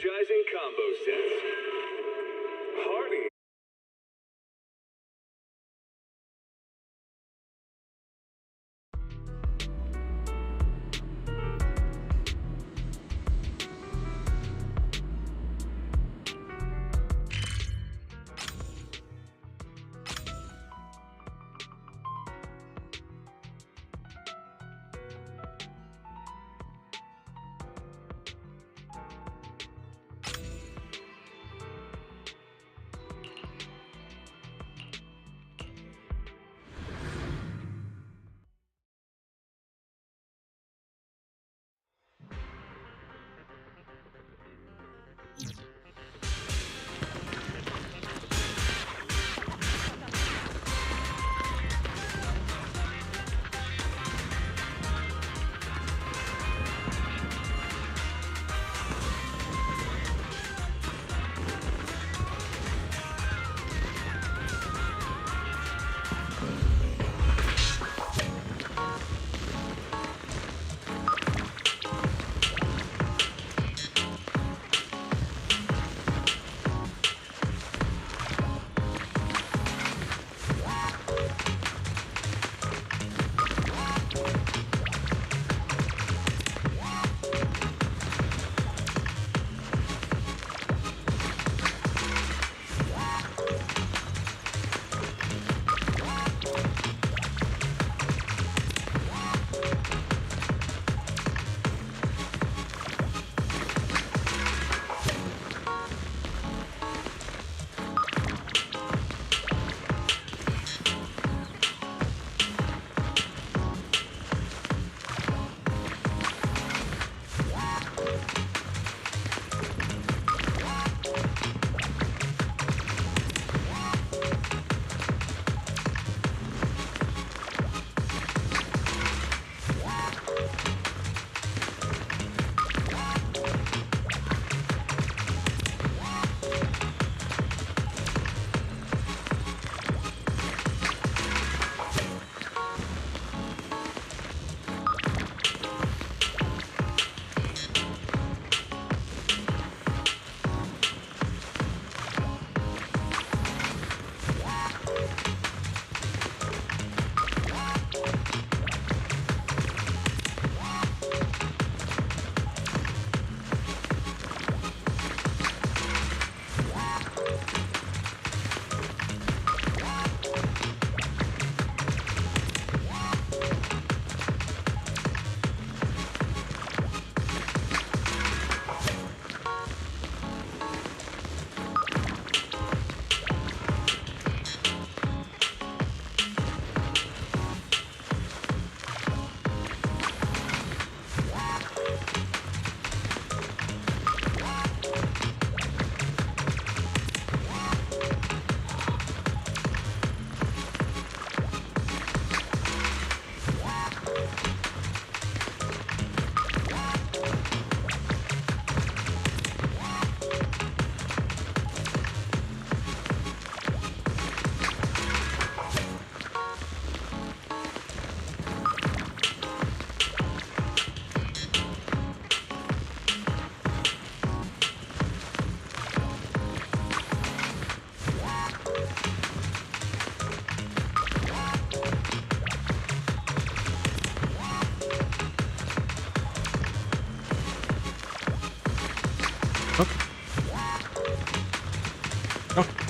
energizing combo sets. Party.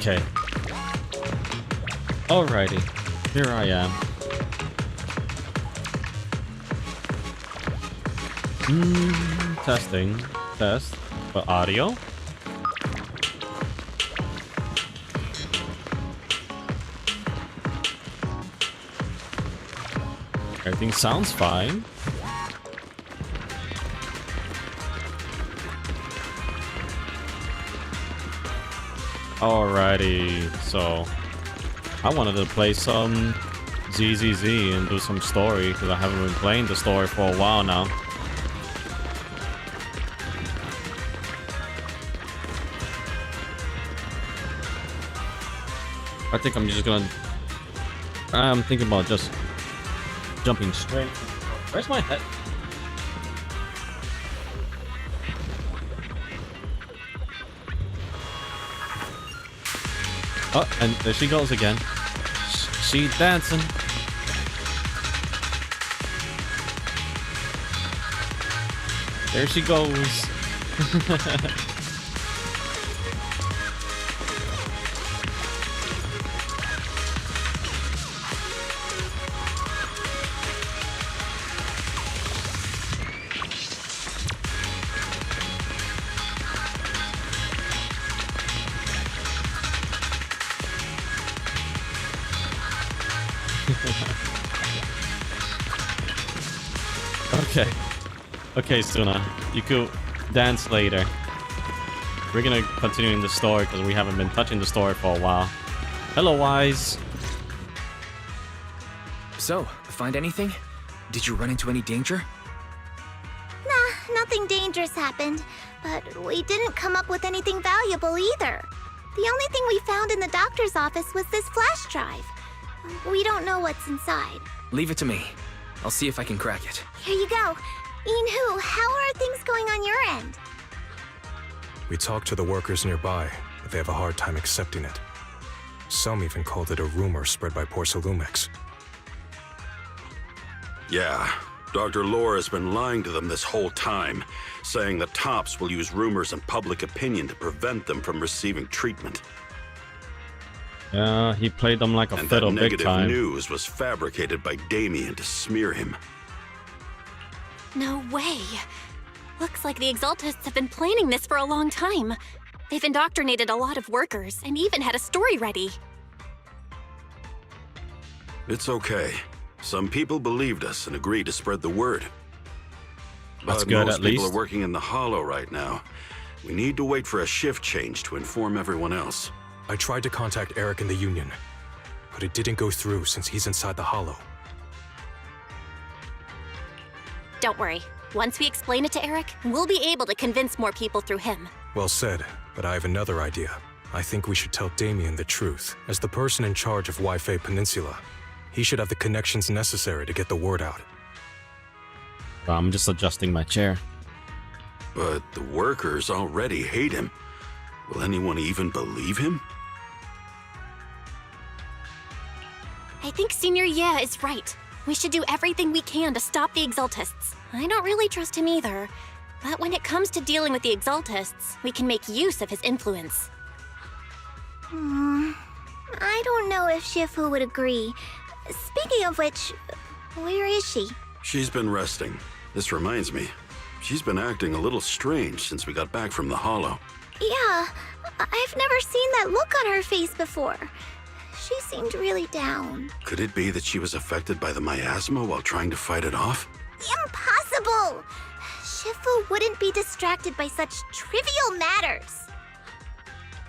Okay. Alrighty. Here I am. Testing. Test. But audio? Everything sounds fine. Alrighty, so I wanted to play some ZZZ and do some story because I haven't been playing the story for a while now. I think I'm just gonna... I'm thinking about just jumping straight. Where's my head? Oh, and there she goes again. She dancing. There she goes. Okay. Okay, Suna. You could dance later. We're gonna continue in the story because we haven't been touching the story for a while. Hello, Wise. So, find anything? Did you run into any danger? Nah, nothing dangerous happened. But we didn't come up with anything valuable either. The only thing we found in the doctor's office was this flash drive. We don't know what's inside. Leave it to me. I'll see if I can crack it. Here you go. Yinhu, how are things going on your end? We talked to the workers nearby, but they have a hard time accepting it. Some even called it a rumor spread by Porcelumex. Yeah, Dr. Lore has been lying to them this whole time, saying the Tops will use rumors and public opinion to prevent them from receiving treatment. Yeah, he played them like a And fiddle that big negative time. news was fabricated by Damien to smear him. No way. Looks like the Exaltists have been planning this for a long time. They've indoctrinated a lot of workers and even had a story ready. It's okay. Some people believed us and agreed to spread the word. That's But good, most at people least. are working in the Hollow right now. We need to wait for a shift change to inform everyone else. I tried to contact Eric in the Union, but it didn't go through since he's inside the Hollow. Don't worry. Once we explain it to Eric, we'll be able to convince more people through him. Well said, but I have another idea. I think we should tell Damien the truth. As the person in charge of Waifei Peninsula, he should have the connections necessary to get the word out. Well, I'm just adjusting my chair. But the workers already hate him. Will anyone even believe him? I think Senior Ye is right. We should do everything we can to stop the Exaltists. I don't really trust him either. But when it comes to dealing with the Exaltists, we can make use of his influence. I don't know if Shifu would agree. Speaking of which, where is she? She's been resting. This reminds me. She's been acting a little strange since we got back from the Hollow. Yeah, I've never seen that look on her face before. She seemed really down. Could it be that she was affected by the miasma while trying to fight it off? Impossible! Shifu wouldn't be distracted by such trivial matters.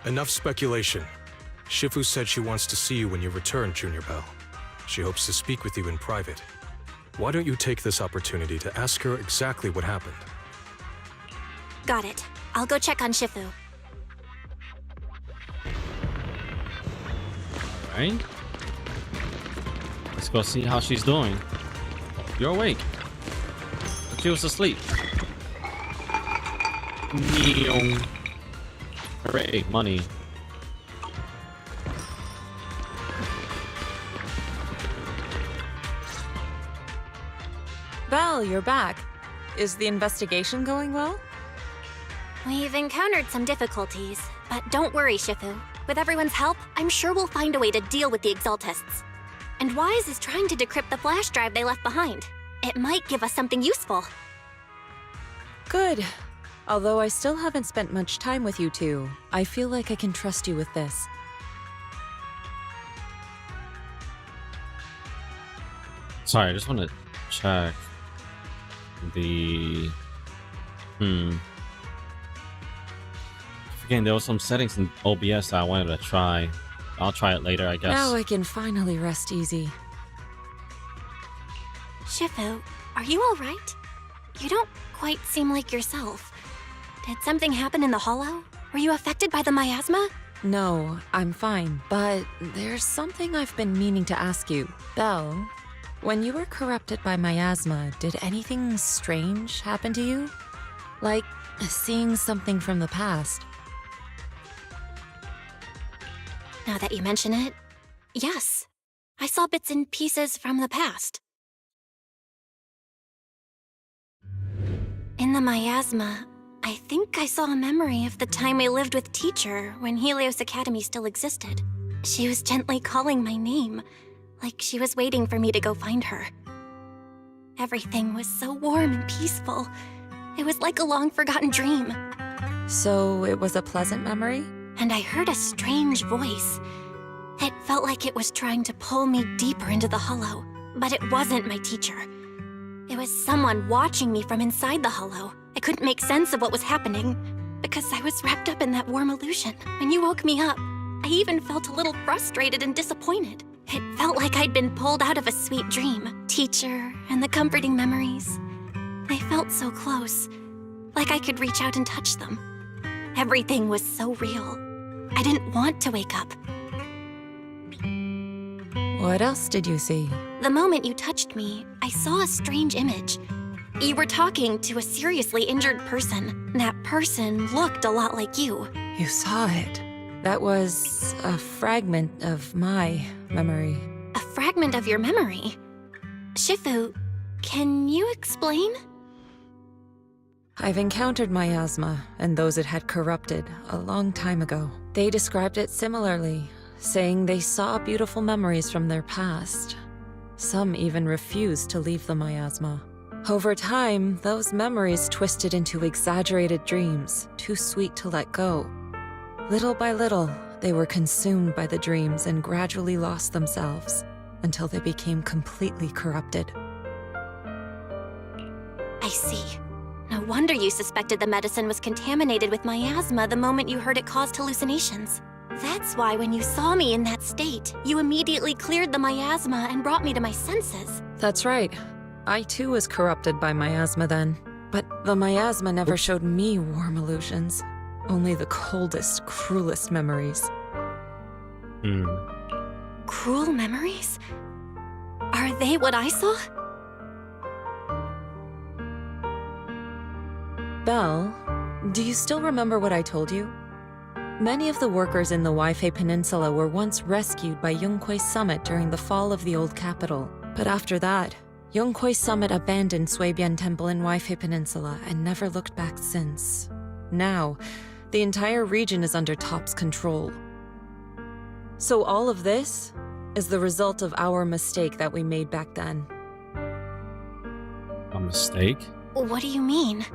Enough speculation. Shifu said she wants to see you when you return, Junior Bell. She hopes to speak with you in private. Why don't you take this opportunity to ask her exactly what happened? Got it. I'll go check on Shifu. Alright. Let's go see how she's doing. You're awake. She was asleep. Neon. Hooray, money. Belle, you're back. Is the investigation going well? We've encountered some difficulties, but don't worry, Shifu. With everyone's help, I'm sure we'll find a way to deal with the Exaltists. And Wise is trying to decrypt the flash drive they left behind. It might give us something useful. Good. Although I still haven't spent much time with you two, I feel like I can trust you with this. Sorry, I just want to check the... Again, there was some settings in OBS that I wanted to try. I'll try it later, I guess. Now I can finally rest easy. Shifu, are you alright? You don't quite seem like yourself. Did something happen in the Hollow? Were you affected by the miasma? No, I'm fine, but there's something I've been meaning to ask you. Belle, when you were corrupted by miasma, did anything strange happen to you? Like seeing something from the past? Now that you mention it, yes. I saw bits and pieces from the past. In the miasma, I think I saw a memory of the time I lived with Teacher when Helios Academy still existed. She was gently calling my name, like she was waiting for me to go find her. Everything was so warm and peaceful. It was like a long-forgotten dream. So it was a pleasant memory? And I heard a strange voice. It felt like it was trying to pull me deeper into the hollow, but it wasn't my teacher. It was someone watching me from inside the hollow. I couldn't make sense of what was happening, because I was wrapped up in that warm illusion. When you woke me up, I even felt a little frustrated and disappointed. It felt like I'd been pulled out of a sweet dream. Teacher and the comforting memories. They felt so close, like I could reach out and touch them. Everything was so real. I didn't want to wake up. What else did you see? The moment you touched me, I saw a strange image. You were talking to a seriously injured person. That person looked a lot like you. You saw it. That was a fragment of my memory. A fragment of your memory? Shifu, can you explain? I've encountered miasma and those it had corrupted a long time ago. They described it similarly, saying they saw beautiful memories from their past. Some even refused to leave the miasma. Over time, those memories twisted into exaggerated dreams, too sweet to let go. Little by little, they were consumed by the dreams and gradually lost themselves, until they became completely corrupted. I see. No wonder you suspected the medicine was contaminated with miasma the moment you heard it caused hallucinations. That's why when you saw me in that state, you immediately cleared the miasma and brought me to my senses. That's right. I too was corrupted by miasma then. But the miasma never showed me warm illusions. Only the coldest, cruelest memories. Cruel memories? Are they what I saw? Belle, do you still remember what I told you? Many of the workers in the Waifei Peninsula were once rescued by Yunquei Summit during the fall of the old capital. But after that, Yunquei Summit abandoned Suibian Temple in Waifei Peninsula and never looked back since. Now, the entire region is under TOP's control. So all of this is the result of our mistake that we made back then. A mistake? What do you mean?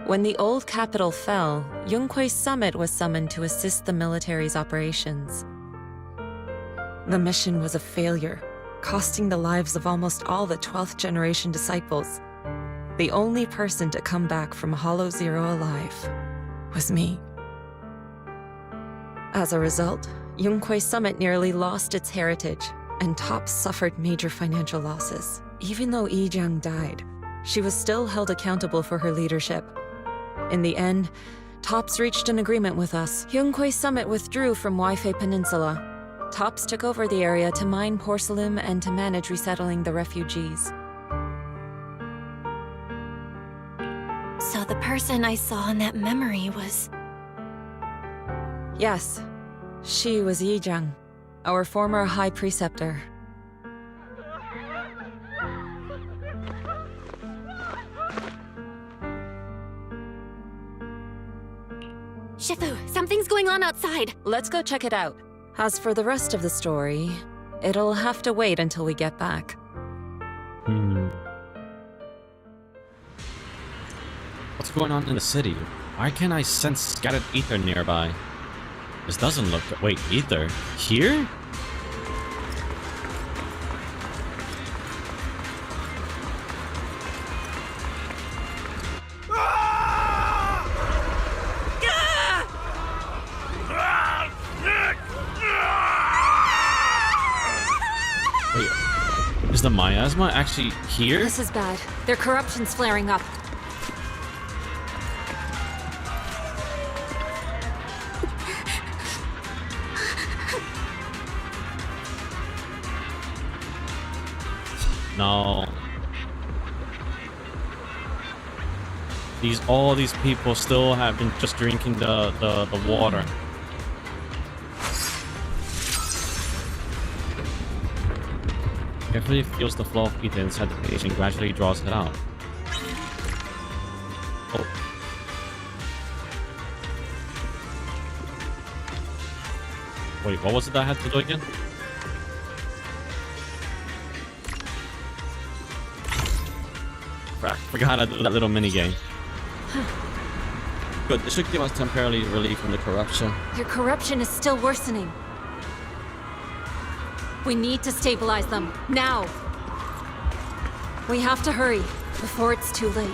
When the old capital fell, Yunquei Summit was summoned to assist the military's operations. The mission was a failure, costing the lives of almost all the 12th generation disciples. The only person to come back from Hollow Zero alive was me. As a result, Yunquei Summit nearly lost its heritage, and TOPS suffered major financial losses. Even though Yijiang died, she was still held accountable for her leadership. In the end, TOPS reached an agreement with us. Yunquei Summit withdrew from Waifei Peninsula. TOPS took over the area to mine porcelain and to manage resettling the refugees. So the person I saw in that memory was... Yes, she was Yijiang, our former high preceptor. Shifu, something's going on outside. Let's go check it out. As for the rest of the story, it'll have to wait until we get back. What's going on in the city? Why can't I sense scattered ether nearby? This doesn't look... Wait, ether? Here? Wait, is the miasma actually here? This is bad. Their corruption's flaring up. No. All these people still have been just drinking the water. Carefully feels the flow of ether inside the page and gradually draws it out. Oh. Wait, what was it that I had to do again? I forgot I did that little mini game. Good, it should give us temporary relief from the corruption. Your corruption is still worsening. We need to stabilize them, now! We have to hurry, before it's too late.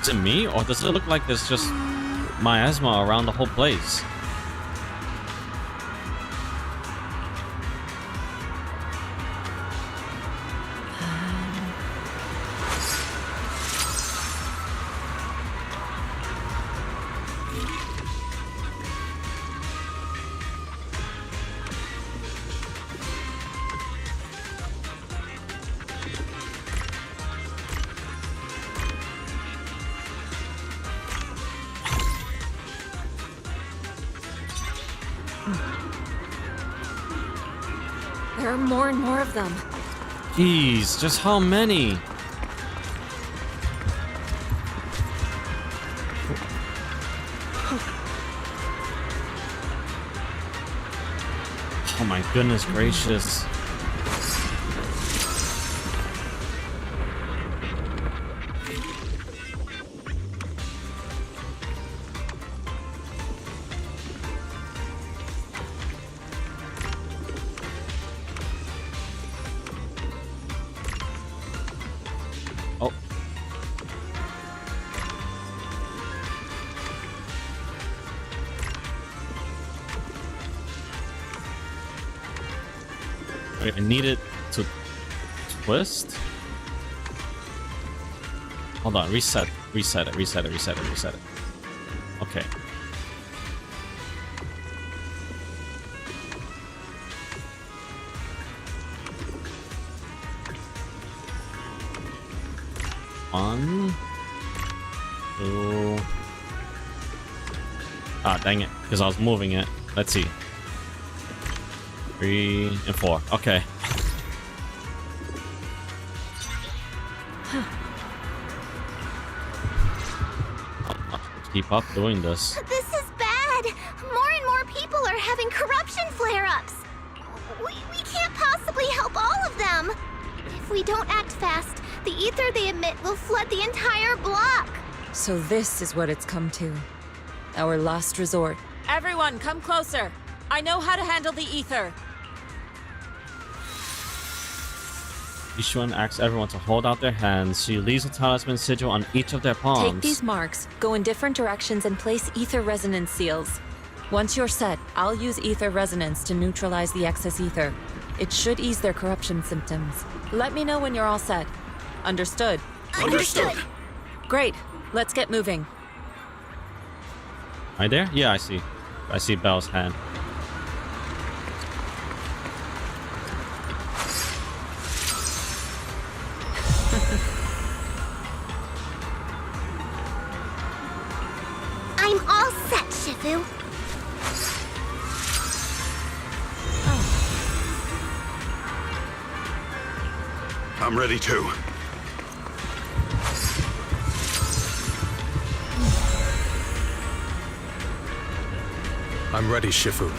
Is it me, or does it look like there's just miasma around the whole place? There are more and more of them. Jeez, just how many? Oh my goodness gracious. Oh. Okay, I need it to twist. Hold on, reset it. Okay. One, two. Ah, dang it, because I was moving it. Let's see. 3 and 4. Okay. Keep up doing this. This is bad. More and more people are having corruption flare-ups. We can't possibly help all of them. If we don't act fast, the ether they emit will flood the entire block. So this is what it's come to. Our last resort. Everyone, come closer. I know how to handle the ether. Yishuan asks everyone to hold out their hands. She leaves a talisman sigil on each of their palms. Take these marks, go in different directions, and place ether resonance seals. Once you're set, I'll use ether resonance to neutralize the excess ether. It should ease their corruption symptoms. Let me know when you're all set. Understood? Understood. Great. Let's get moving. Right there? Yeah, I see. I see Belle's hand. I'm all set, Shifu. I'm ready too. I'm ready, Shifu.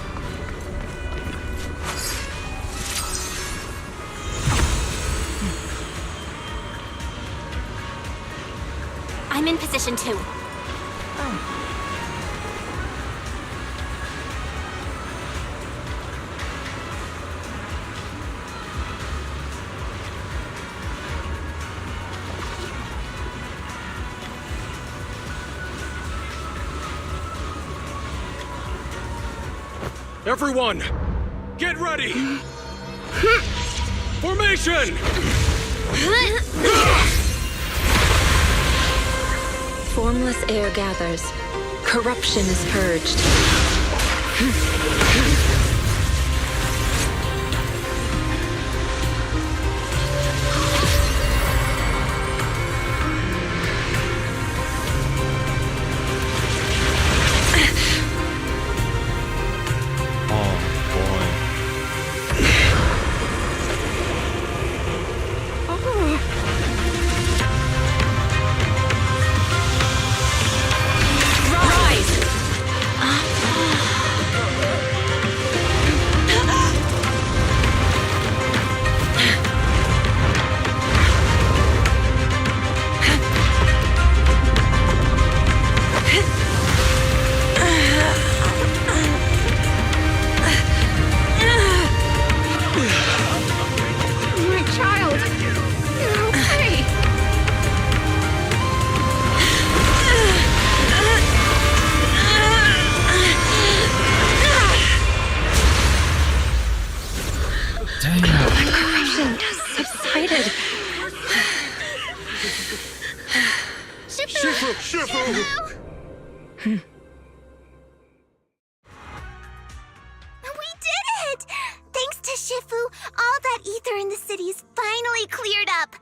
I'm in position too. Everyone, get ready! Formation! Formless air gathers. Corruption is purged. Shifu, all that ether in the city's finally cleared up.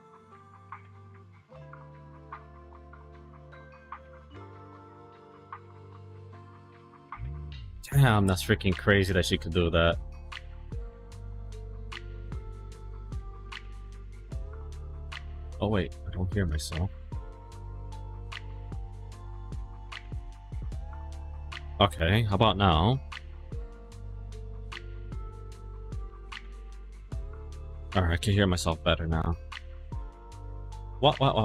Damn, that's freaking crazy that she could do that. Oh wait, I don't hear myself. Okay, how about now? Alright, I can hear myself better now. What? At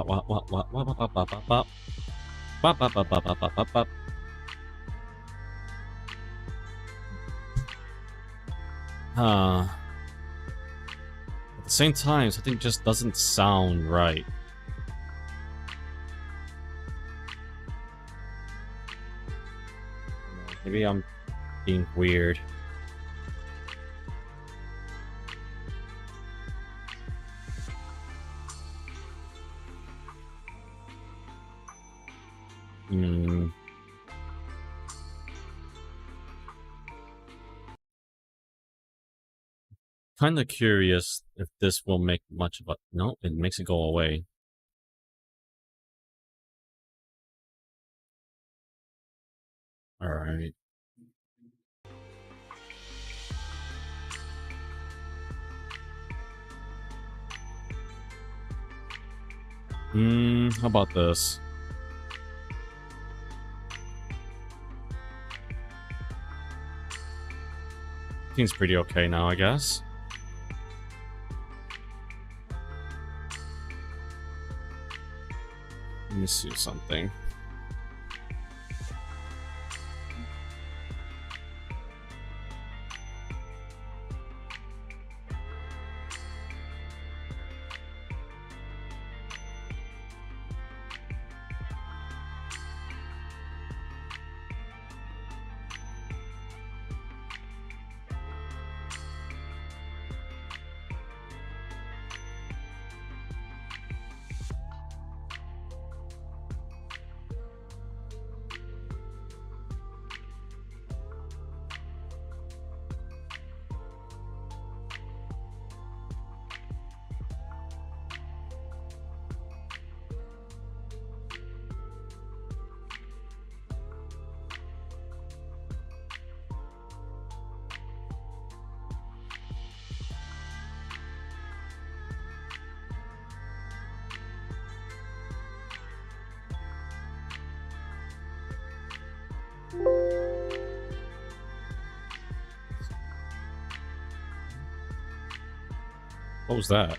the same time, something just doesn't sound right. Maybe I'm being weird. Kind of curious if this will make much of a... No, it makes it go away. Alright. How about this? Seems pretty okay now, I guess. Let me see something. What was that?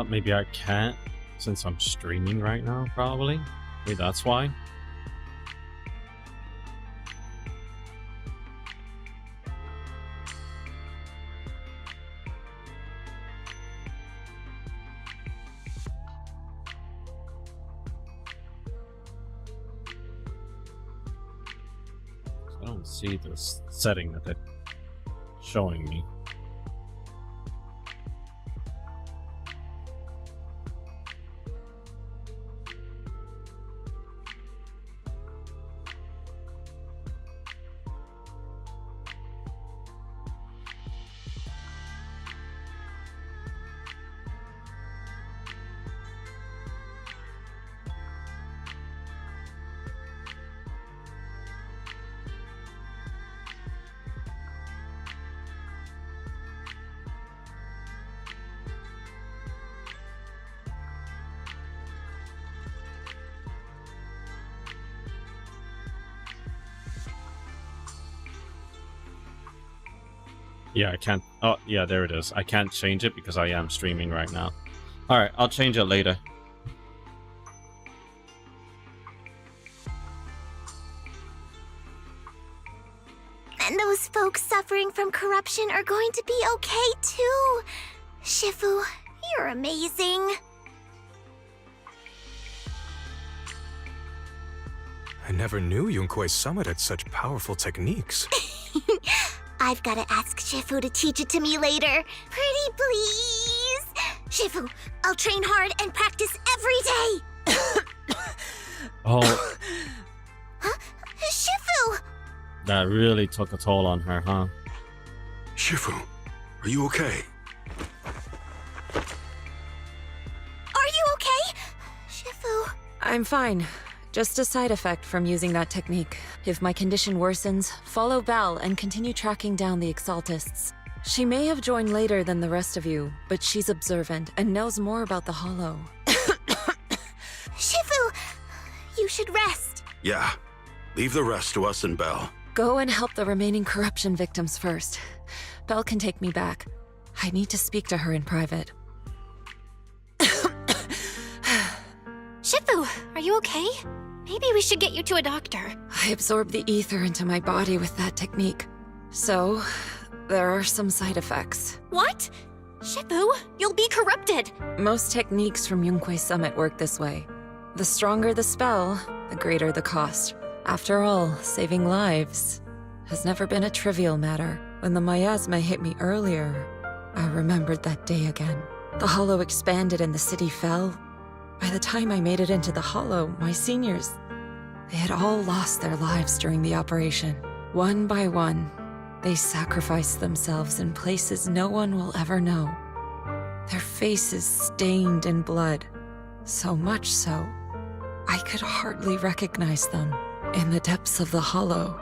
Maybe I can't since I'm streaming right now, probably. Maybe that's why. I don't see this setting that they're showing me. Yeah, I can't. Oh, yeah, there it is. I can't change it because I am streaming right now. Alright, I'll change it later. And those folks suffering from corruption are going to be okay too. Shifu, you're amazing. I never knew Yunkuei Summit had such powerful techniques. I've got to ask Shifu to teach it to me later. Pretty please. Shifu, I'll train hard and practice every day. Oh, Huh? Shifu! that really took a toll on her, huh? Shifu, are you okay? Are you okay? Shifu. I'm fine. Just a side effect from using that technique. If my condition worsens, follow Belle and continue tracking down the Exaltists. She may have joined later than the rest of you, but she's observant and knows more about the Hollow. Shifu, you should rest. Yeah. Leave the rest to us and Belle. Go and help the remaining corruption victims first. Belle can take me back. I need to speak to her in private. Shifu, are you okay? Maybe we should get you to a doctor. I absorbed the ether into my body with that technique. So, there are some side effects. What? Shifu, you'll be corrupted. Most techniques from Yunkuei Summit work this way. The stronger the spell, the greater the cost. After all, saving lives has never been a trivial matter. When the miasma hit me earlier, I remembered that day again. The Hollow expanded and the city fell. By the time I made it into the Hollow, my seniors, they had all lost their lives during the operation. One by one, they sacrificed themselves in places no one will ever know. Their faces stained in blood, so much so, I could hardly recognize them. In the depths of the Hollow,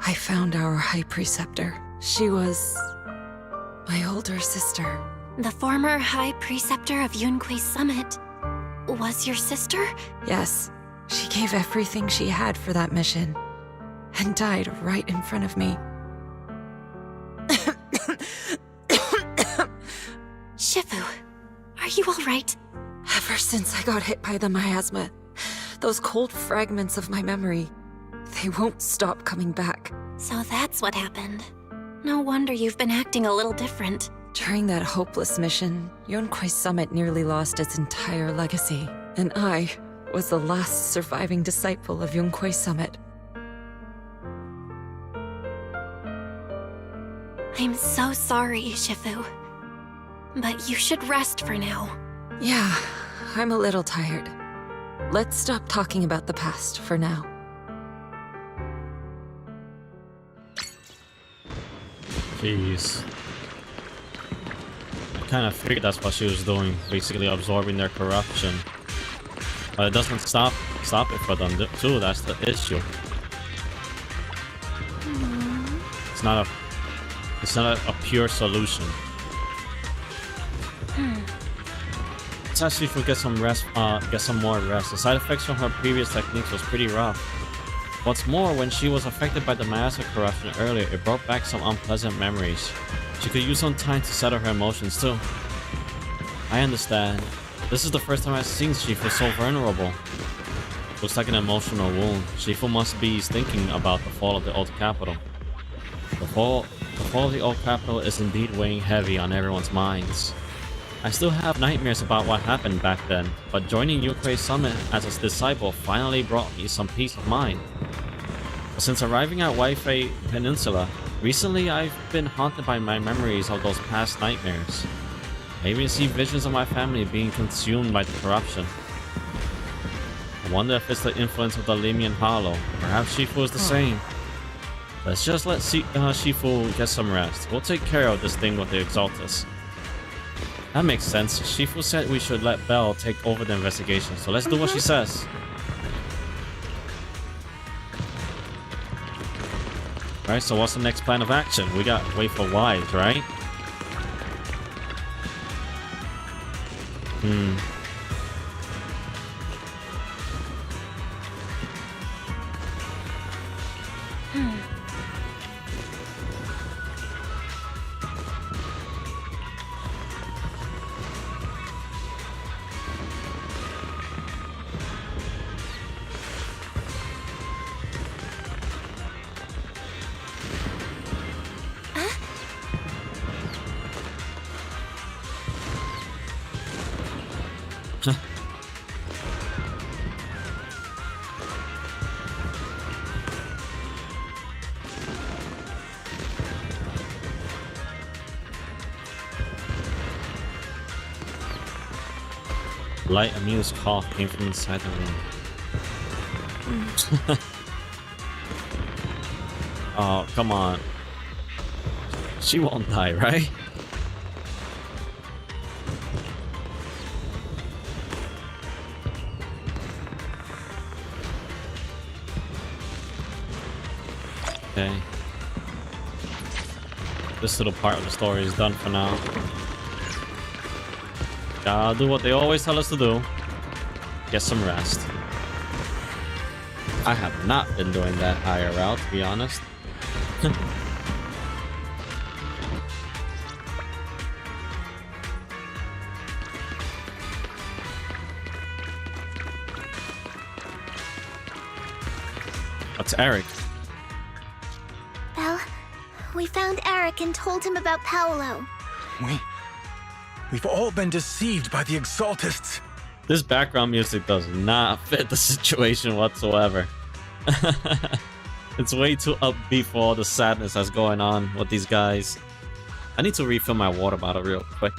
I found our High Preceptor. She was my older sister. The former High Preceptor of Yunkuei Summit was your sister? Yes, she gave everything she had for that mission, and died right in front of me. Shifu, are you all right? Ever since I got hit by the miasma, those cold fragments of my memory, they won't stop coming back. So that's what happened. No wonder you've been acting a little different. During that hopeless mission, Yunkuei Summit nearly lost its entire legacy, and I was the last surviving disciple of Yunkuei Summit. I'm so sorry, Shifu. But you should rest for now. Yeah, I'm a little tired. Let's stop talking about the past for now. Jeez. I kind of figured that's what she was doing, basically absorbing their corruption. But it doesn't stop it for them too, that's the issue. It's not a pure solution. Let's actually get some rest, get some more rest. The side effects from her previous techniques was pretty rough. What's more, when she was affected by the miasma corruption earlier, it brought back some unpleasant memories. She could use some time to settle her emotions too. I understand. This is the first time I've seen Shifu so vulnerable. Looks like an emotional wound. Shifu must be thinking about the fall of the old capital. The fall of the old capital is indeed weighing heavy on everyone's minds. I still have nightmares about what happened back then, but joining Yunkuei Summit as a disciple finally brought me some peace of mind. Since arriving at Waifei Peninsula, recently I've been haunted by my memories of those past nightmares. I even see visions of my family being consumed by the corruption. I wonder if it's the influence of the Limian Hollow. Perhaps Shifu is the same. Let's just let Shifu get some rest. We'll take care of this thing with the Exaltus. That makes sense. Shifu said we should let Belle take over the investigation, so let's do what she says. Alright, so what's the next plan of action? We got wait for Wise, right? Light amused cough came from inside the room. Oh, come on. She won't die, right? Okay. This little part of the story is done for now. Gotta do what they always tell us to do. Get some rest. I have not been doing that IRL, to be honest. What's Eric? Belle, we found Eric and told him about Paolo. We've all been deceived by the Exaltists. This background music does not fit the situation whatsoever. It's way too upbeat for all the sadness that's going on with these guys. I need to refill my water bottle real quick.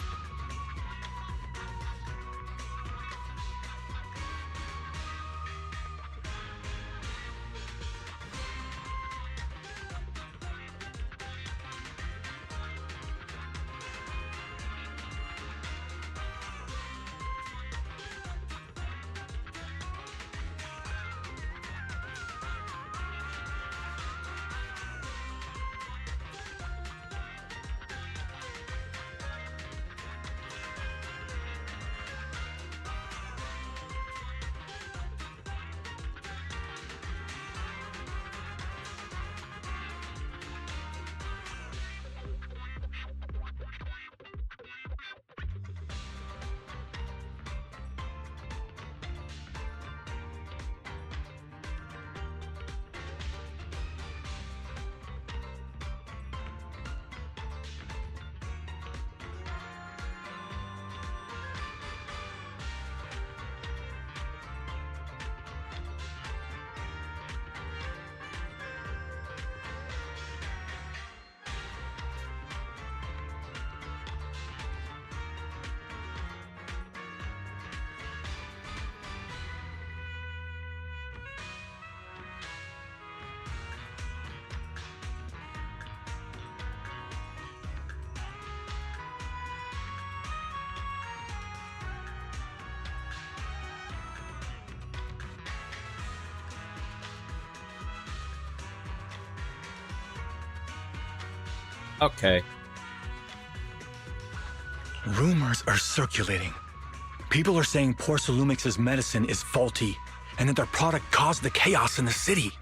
Okay. Rumors are circulating. People are saying Porcelumix's medicine is faulty, and that their product caused the chaos in the city.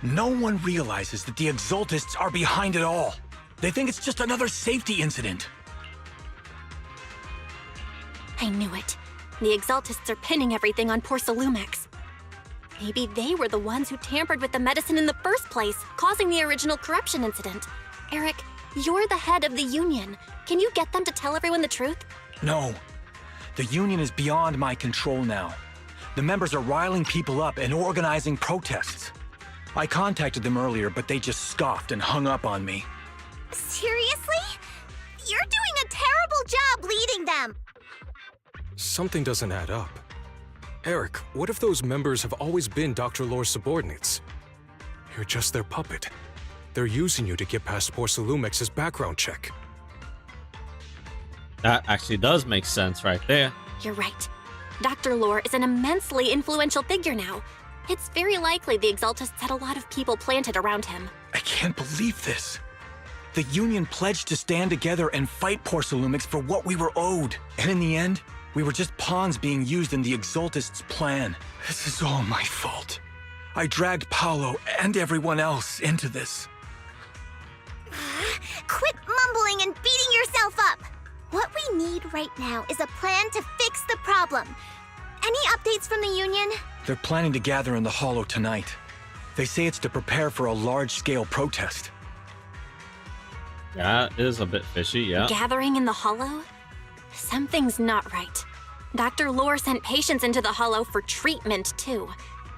No one realizes that the Exaltists are behind it all. They think it's just another safety incident. I knew it. The Exaltists are pinning everything on Porcelumix. Maybe they were the ones who tampered with the medicine in the first place, causing the original corruption incident. Eric, you're the head of the Union. Can you get them to tell everyone the truth? No. The Union is beyond my control now. The members are riling people up and organizing protests. I contacted them earlier, but they just scoffed and hung up on me. Seriously? You're doing a terrible job leading them! Something doesn't add up. Eric, what if those members have always been Dr. Lore's subordinates? You're just their puppet. They're using you to get past Porcelumix's background check. That actually does make sense right there. You're right. Dr. Lore is an immensely influential figure now. It's very likely the Exaltists had a lot of people planted around him. I can't believe this. The Union pledged to stand together and fight Porcelumix for what we were owed. And in the end, we were just pawns being used in the Exaltists' plan. This is all my fault. I dragged Paolo and everyone else into this. Quit mumbling and beating yourself up! What we need right now is a plan to fix the problem. Any updates from the Union? They're planning to gather in the Hollow tonight. They say it's to prepare for a large-scale protest. That is a bit fishy, yeah. Gathering in the Hollow? Something's not right. Dr. Lore sent patients into the Hollow for treatment, too,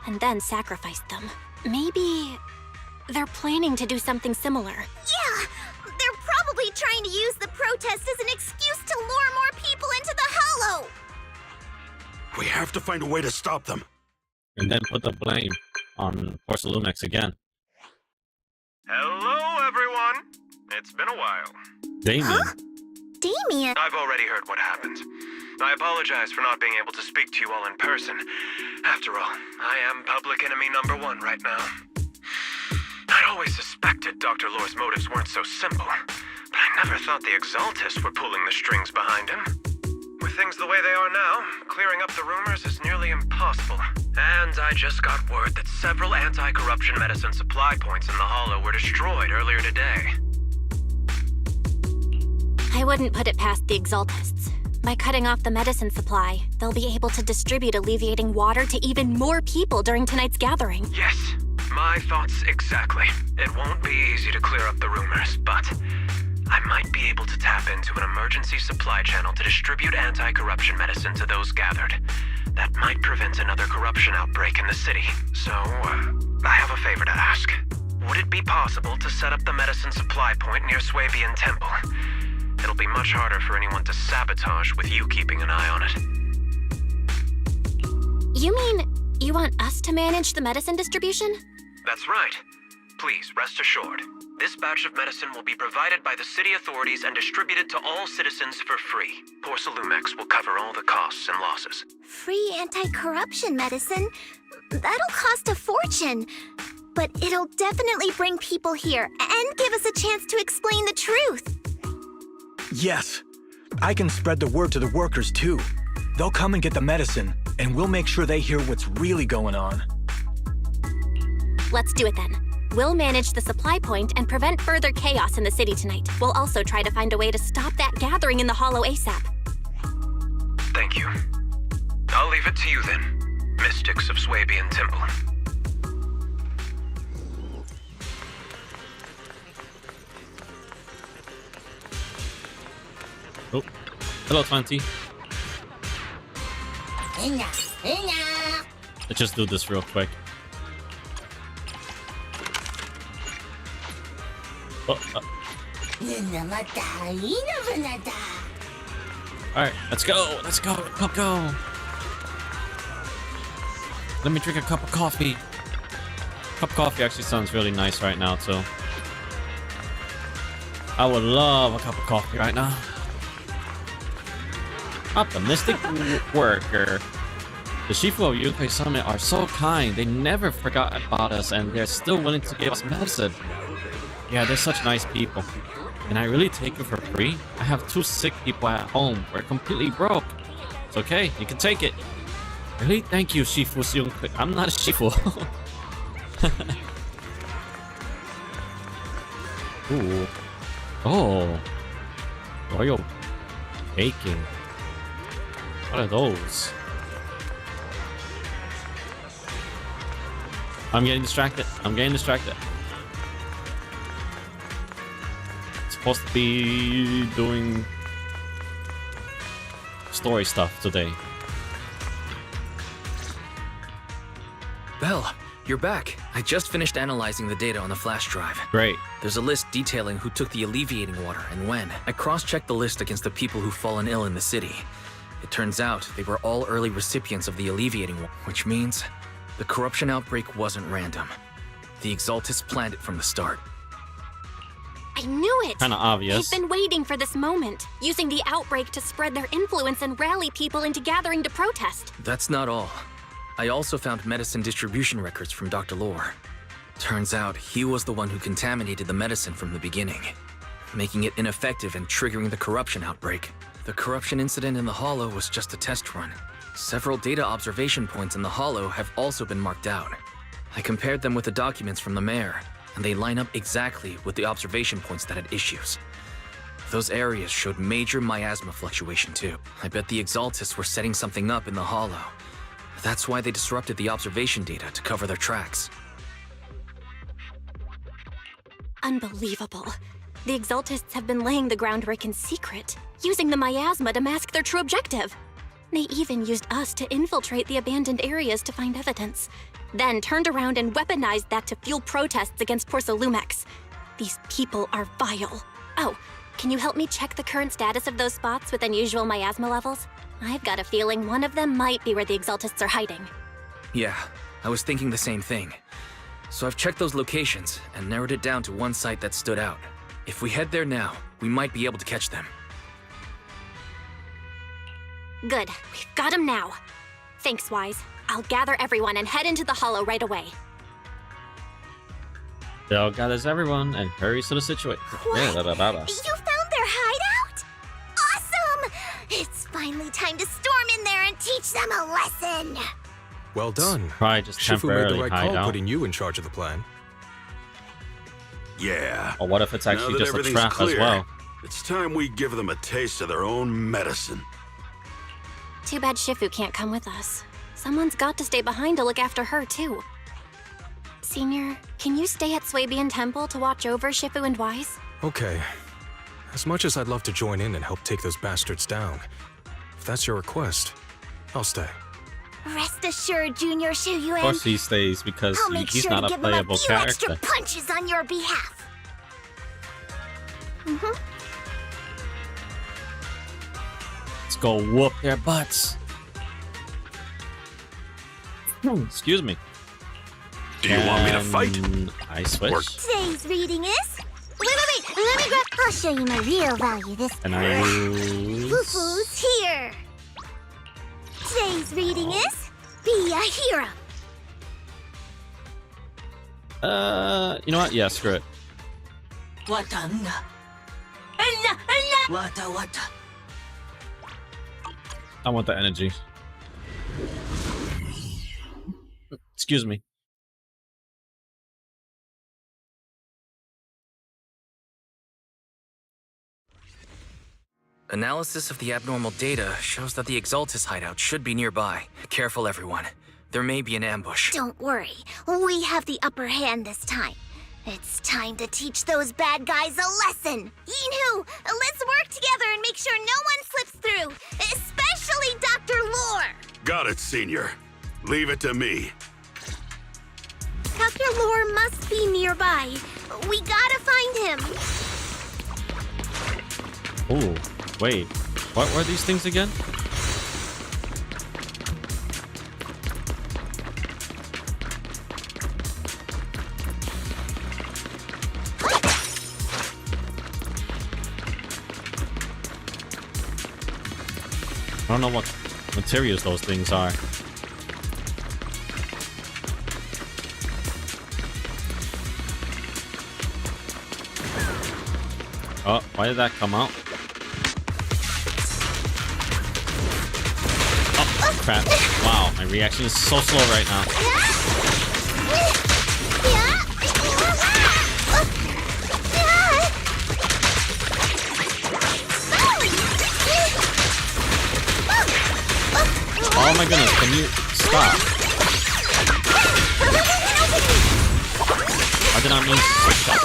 and then sacrificed them. Maybe they're planning to do something similar. Yeah, they're probably trying to use the protest as an excuse to lure more people into the Hollow. We have to find a way to stop them. And then put the blame on Porcelumex again. Hello, everyone. It's been a while. Damien. Damien? I've already heard what happened. I apologize for not being able to speak to you all in person. After all, I am public enemy #1 right now. I'd always suspected Dr. Lore's motives weren't so simple, but I never thought the Exaltists were pulling the strings behind him. With things the way they are now, clearing up the rumors is nearly impossible. And I just got word that several anti-corruption medicine supply points in the Hollow were destroyed earlier today. I wouldn't put it past the Exaltists. By cutting off the medicine supply, they'll be able to distribute alleviating water to even more people during tonight's gathering. Yes, my thoughts exactly. It won't be easy to clear up the rumors, but I might be able to tap into an emergency supply channel to distribute anti-corruption medicine to those gathered. That might prevent another corruption outbreak in the city. So, I have a favor to ask. Would it be possible to set up the medicine supply point near Swabian Temple? It'll be much harder for anyone to sabotage with you keeping an eye on it. You mean you want us to manage the medicine distribution? That's right. Please, rest assured. This batch of medicine will be provided by the city authorities and distributed to all citizens for free. Porcelumex will cover all the costs and losses. Free anti-corruption medicine? That'll cost a fortune. But it'll definitely bring people here and give us a chance to explain the truth. Yes. I can spread the word to the workers, too. They'll come and get the medicine, and we'll make sure they hear what's really going on. Let's do it then. We'll manage the supply point and prevent further chaos in the city tonight. We'll also try to find a way to stop that gathering in the Hollow ASAP. Thank you. I'll leave it to you then, Mystics of Swabian Temple. Oh, hello, 20. Let's just do this real quick. Oh, Alright, let's go. Let's go. Go. Let me drink a cup of coffee. Cup of coffee actually sounds really nice right now, too. I would love a cup of coffee right now. Optimistic worker. The Shifu of Yunkai Summit are so kind. They never forgot about us, and they're still willing to give us medicine. Yeah, they're such nice people. Can I really take it for free? I have 2 sick people at home. We're completely broke. It's okay. You can take it. Really? Thank you, Shifu Yunkai. I'm not a Shifu. Ooh. Oh. Royal baking. What are those? I'm getting distracted. Supposed to be doing story stuff today. Belle, you're back. I just finished analyzing the data on the flash drive. Great. There's a list detailing who took the alleviating water and when. I cross-checked the list against the people who've fallen ill in the city. It turns out they were all early recipients of the alleviating water, which means the corruption outbreak wasn't random. The Exaltists planned it from the start. I knew it! Kinda obvious. They've been waiting for this moment, using the outbreak to spread their influence and rally people into gathering to protest. That's not all. I also found medicine distribution records from Dr. Lore. Turns out he was the one who contaminated the medicine from the beginning, making it ineffective and triggering the corruption outbreak. The corruption incident in the Hollow was just a test run. Several data observation points in the Hollow have also been marked out. I compared them with the documents from the mayor, and they line up exactly with the observation points that had issues. Those areas showed major miasma fluctuation too. I bet the Exaltists were setting something up in the Hollow. That's why they disrupted the observation data to cover their tracks. Unbelievable. The Exaltists have been laying the groundwork in secret, using the miasma to mask their true objective. They even used us to infiltrate the abandoned areas to find evidence. Then turned around and weaponized that to fuel protests against Porcelumex. These people are vile. Oh, can you help me check the current status of those spots with unusual miasma levels? I've got a feeling one of them might be where the Exaltists are hiding. Yeah, I was thinking the same thing. So I've checked those locations and narrowed it down to one site that stood out. If we head there now, we might be able to catch them. Good, we've got them now. Thanks, Wise. I'll gather everyone and head into the Hollow right away. Bell gathers everyone and hurries to the situation. What? Yeah, You found their hideout? Awesome! It's finally time to storm in there and teach them a lesson. Well done. Probably just Shifu made the temporarily right hide call out. putting you in charge of the plan. Yeah. Or what if it's actually Now that just a everything's trap clear, as well? It's time we give them a taste of their own medicine. Too bad Shifu can't come with us. Someone's got to stay behind to look after her, too. Senior, can you stay at Swabian Temple to watch over Shifu and Wise? Okay. As much as I'd love to join in and help take those bastards down, if that's your request, I'll stay. Rest assured, Junior Shuyuan. Of course he stays because I'll make he's sure not to a give him a playable few character. extra punches on your behalf. Let's go whoop their butts. Excuse me. Do you want me to fight? Can I switch? Today's reading is... Wait. Let me grab... I'll show you my real value this... Can I use... Fufu's here. Today's reading is... Be a hero. You know what? Yeah, screw it. I want the energy. Excuse me. Analysis of the abnormal data shows that the Exaltus hideout should be nearby. Careful, everyone. There may be an ambush. Don't worry. We have the upper hand this time. It's time to teach those bad guys a lesson. Yinhu, let's work together and make sure no one slips through. Especially Dr. Lore. Got it, Senior. Leave it to me. Dr. Lore must be nearby. We gotta find him. Ooh, wait. What were these things again? I don't know what materials those things are. Oh, why did that come out? Oh, crap. Wow, my reaction is so slow right now. Oh my goodness, can you stop? I did not mean to switch up.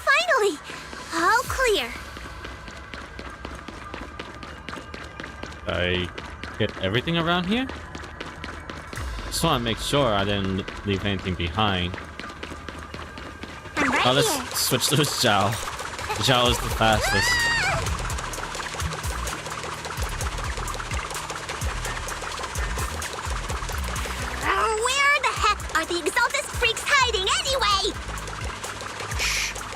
Finally, all clear. I get everything around here? Just want to make sure I didn't leave anything behind. I'm right Now let's here. switch to Zhao. Zhao is the fastest. Where the heck are the Exaltus freaks hiding anyway?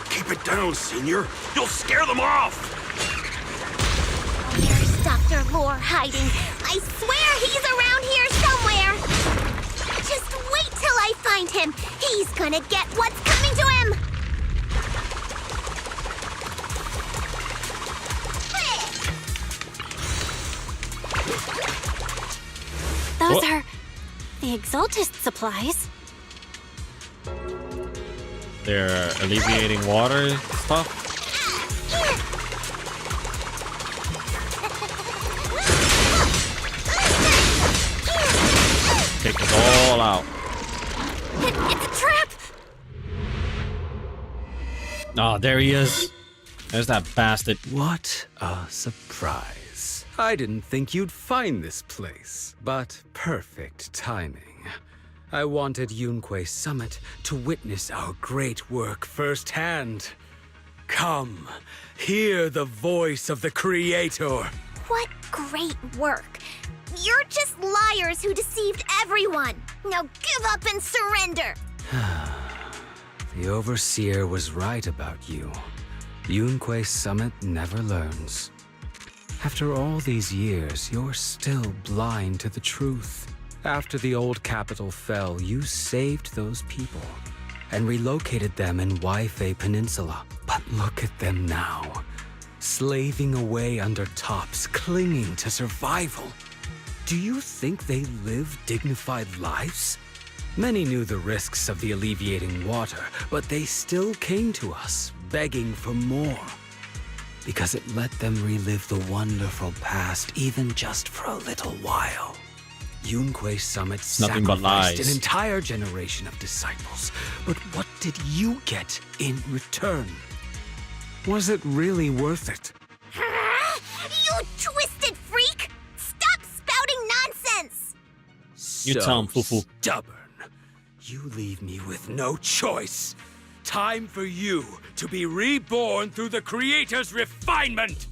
Keep it down, Senior. You'll scare them off. Where's Dr. Lore hiding? I swear he's around here somewhere. Just wait till I find him. He's gonna get what's coming to him. Those What? are the Exaltist supplies. They're alleviating water stuff. Oh, there he is. There's that bastard. What a surprise. I didn't think you'd find this place, but perfect timing. I wanted Yunque Summit to witness our great work firsthand. Come, hear the voice of the Creator. What great work! You're just liars who deceived everyone! Now give up and surrender! The Overseer was right about you. Yunque Summit never learns. After all these years, you're still blind to the truth. After the old capital fell, you saved those people and relocated them in Waifei Peninsula. But look at them now, slaving away under tops, clinging to survival. Do you think they live dignified lives? Many knew the risks of the alleviating water, but they still came to us, begging for more. Because it let them relive the wonderful past, even just for a little while. Yunque Summit Nothing but sacrificed lies. an entire generation of disciples. But what did you get in return? Was it really worth it? You twisted freak! Stop spouting nonsense! You tell him, Fufu. Stubborn. You leave me with no choice. Time for you to be reborn through the Creator's refinement.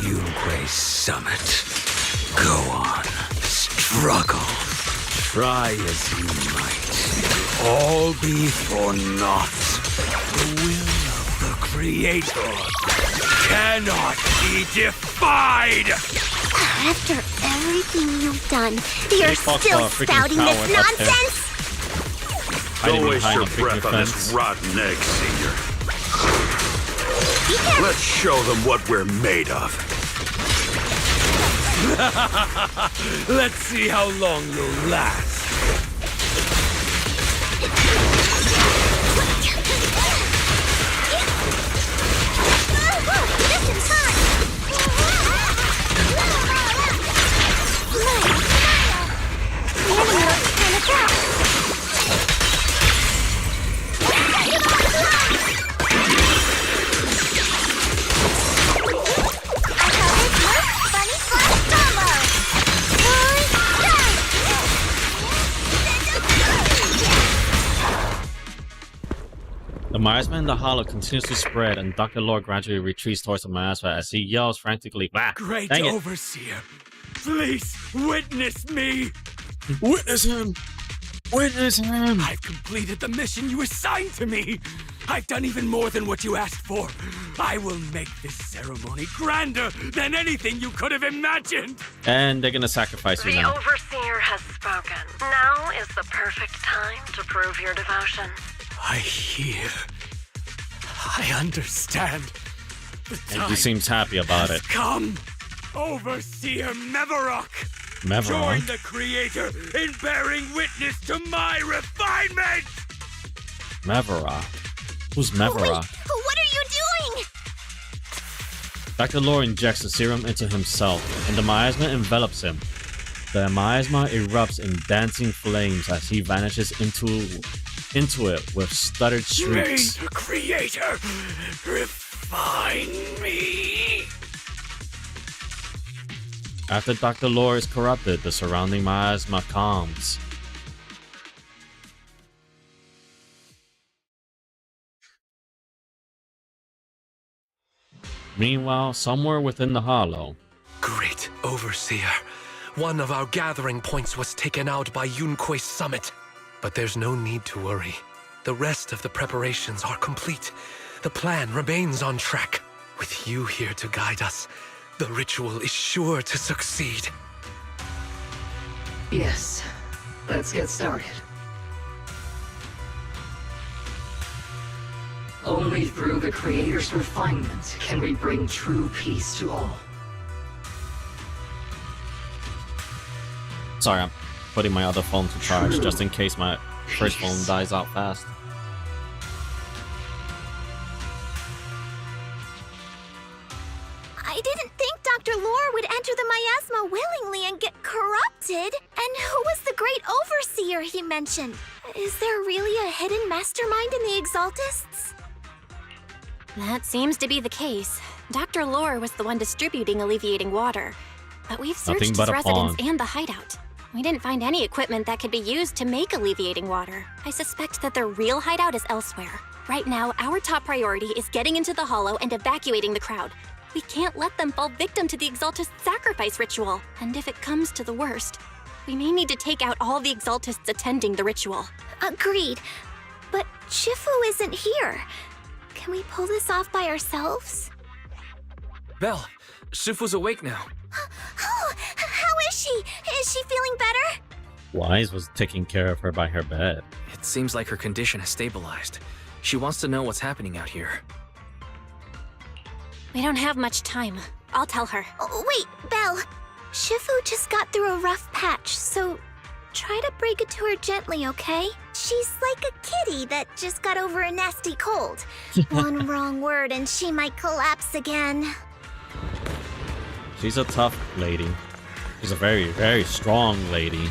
Yunque Summit. Go on. Struggle. Try as you might. It'll all be for naught. The will of the Creator cannot be defied. After everything you've done, you're fuck still off, freaking spouting this coward up there. nonsense? Hiding Don't waste behind your a freaking breath on this fence. rotten egg, Senior. Let's show them what we're made of. Let's see how long you'll last. The miasma in the hollow continues to spread, and Dr. Lore gradually retreats towards the miasma as he yells frantically, "Ah, Great dang it." Overseer, please witness me. Witness him! Witness him! I've completed the mission you assigned to me. I've done even more than what you asked for. I will make this ceremony grander than anything you could have imagined. And they're gonna sacrifice you The now. Overseer has spoken. Now is the perfect time to prove your devotion. I hear. I understand. The And time he seems happy about has it. come. Overseer Mevarok. Join Mevarok? the Creator in bearing witness to my refinement. Mevarok? Who's Mevarok? What are you doing? Dr. Lore injects the serum into himself, and the miasma envelops him. The miasma erupts in dancing flames as he vanishes into it with stuttered May shrieks. the Creator refine me. After Dr. Lore is corrupted, the surrounding miasma calms. Meanwhile, somewhere within the hollow, Great Overseer. One of our gathering points was taken out by Yunque Summit. But there's no need to worry. The rest of the preparations are complete. The plan remains on track. With you here to guide us, the ritual is sure to succeed. Yes. Let's get started. Only through the Creator's refinement can we bring true peace to all. sorry, I'm putting my other phone to charge just in case my first phone dies out fast. I didn't think Dr. Lore would enter the miasma willingly and get corrupted. And who was the great overseer he mentioned? Is there really a hidden mastermind in the Exaltists? That seems to be the case. Dr. Lore was the one distributing alleviating water. But we've searched Nothing his but a residence pond. and the hideout. We didn't find any equipment that could be used to make alleviating water. I suspect that their real hideout is elsewhere. Right now, our top priority is getting into the Hollow and evacuating the crowd. We can't let them fall victim to the Exaltist sacrifice ritual. And if it comes to the worst, we may need to take out all the Exaltists attending the ritual. Agreed. But Shifu isn't here. Can we pull this off by ourselves? Belle, Shifu's awake now. Oh, how is she? Is she feeling better? Wise was taking care of her by her bed. It seems like her condition has stabilized. She wants to know what's happening out here. We don't have much time. I'll tell her. Oh, wait, Belle. Shifu just got through a rough patch, so try to break it to her gently, okay? She's like a kitty that just got over a nasty cold. One wrong word and she might collapse again. She's a tough lady. She's a very, very strong lady.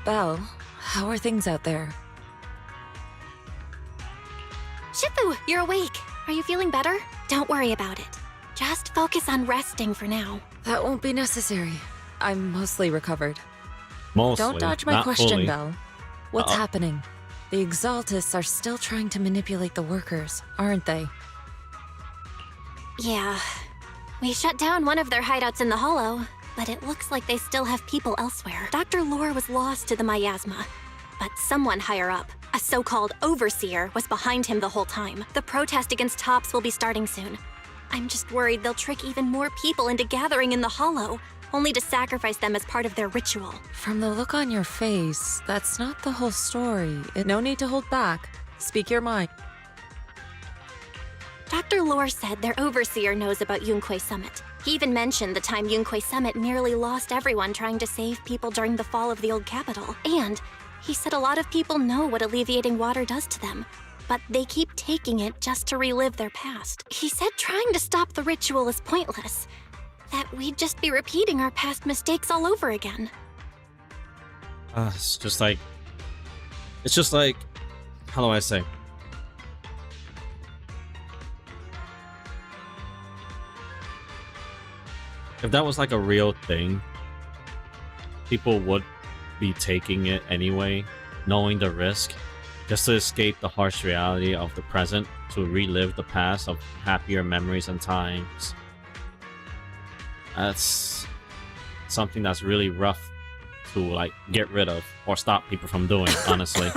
Belle, how are things out there? Shifu, you're awake. Are you feeling better? Don't worry about it. Just focus on resting for now. That won't be necessary. I'm mostly recovered. Mostly. Don't dodge my not question, fully. Belle. What's happening? The Exaltists are still trying to manipulate the workers, aren't they? Yeah. We shut down one of their hideouts in the Hollow, but it looks like they still have people elsewhere. Dr. Lore was lost to the miasma, but someone higher up, a so-called overseer, was behind him the whole time. The protest against Tops will be starting soon. I'm just worried they'll trick even more people into gathering in the Hollow, only to sacrifice them as part of their ritual. From the look on your face, that's not the whole story. No need to hold back. Speak your mind. Dr. Lore said their overseer knows about Yunquay Summit. He even mentioned the time Yunquay Summit nearly lost everyone trying to save people during the fall of the old capital. And he said a lot of people know what alleviating water does to them, but they keep taking it just to relive their past. He said trying to stop the ritual is pointless, that we'd just be repeating our past mistakes all over again. It's just like, how do I say? If that was like a real thing, people would be taking it anyway, knowing the risk, just to escape the harsh reality of the present, to relive the past of happier memories and times. That's something that's really rough to like get rid of or stop people from doing, honestly.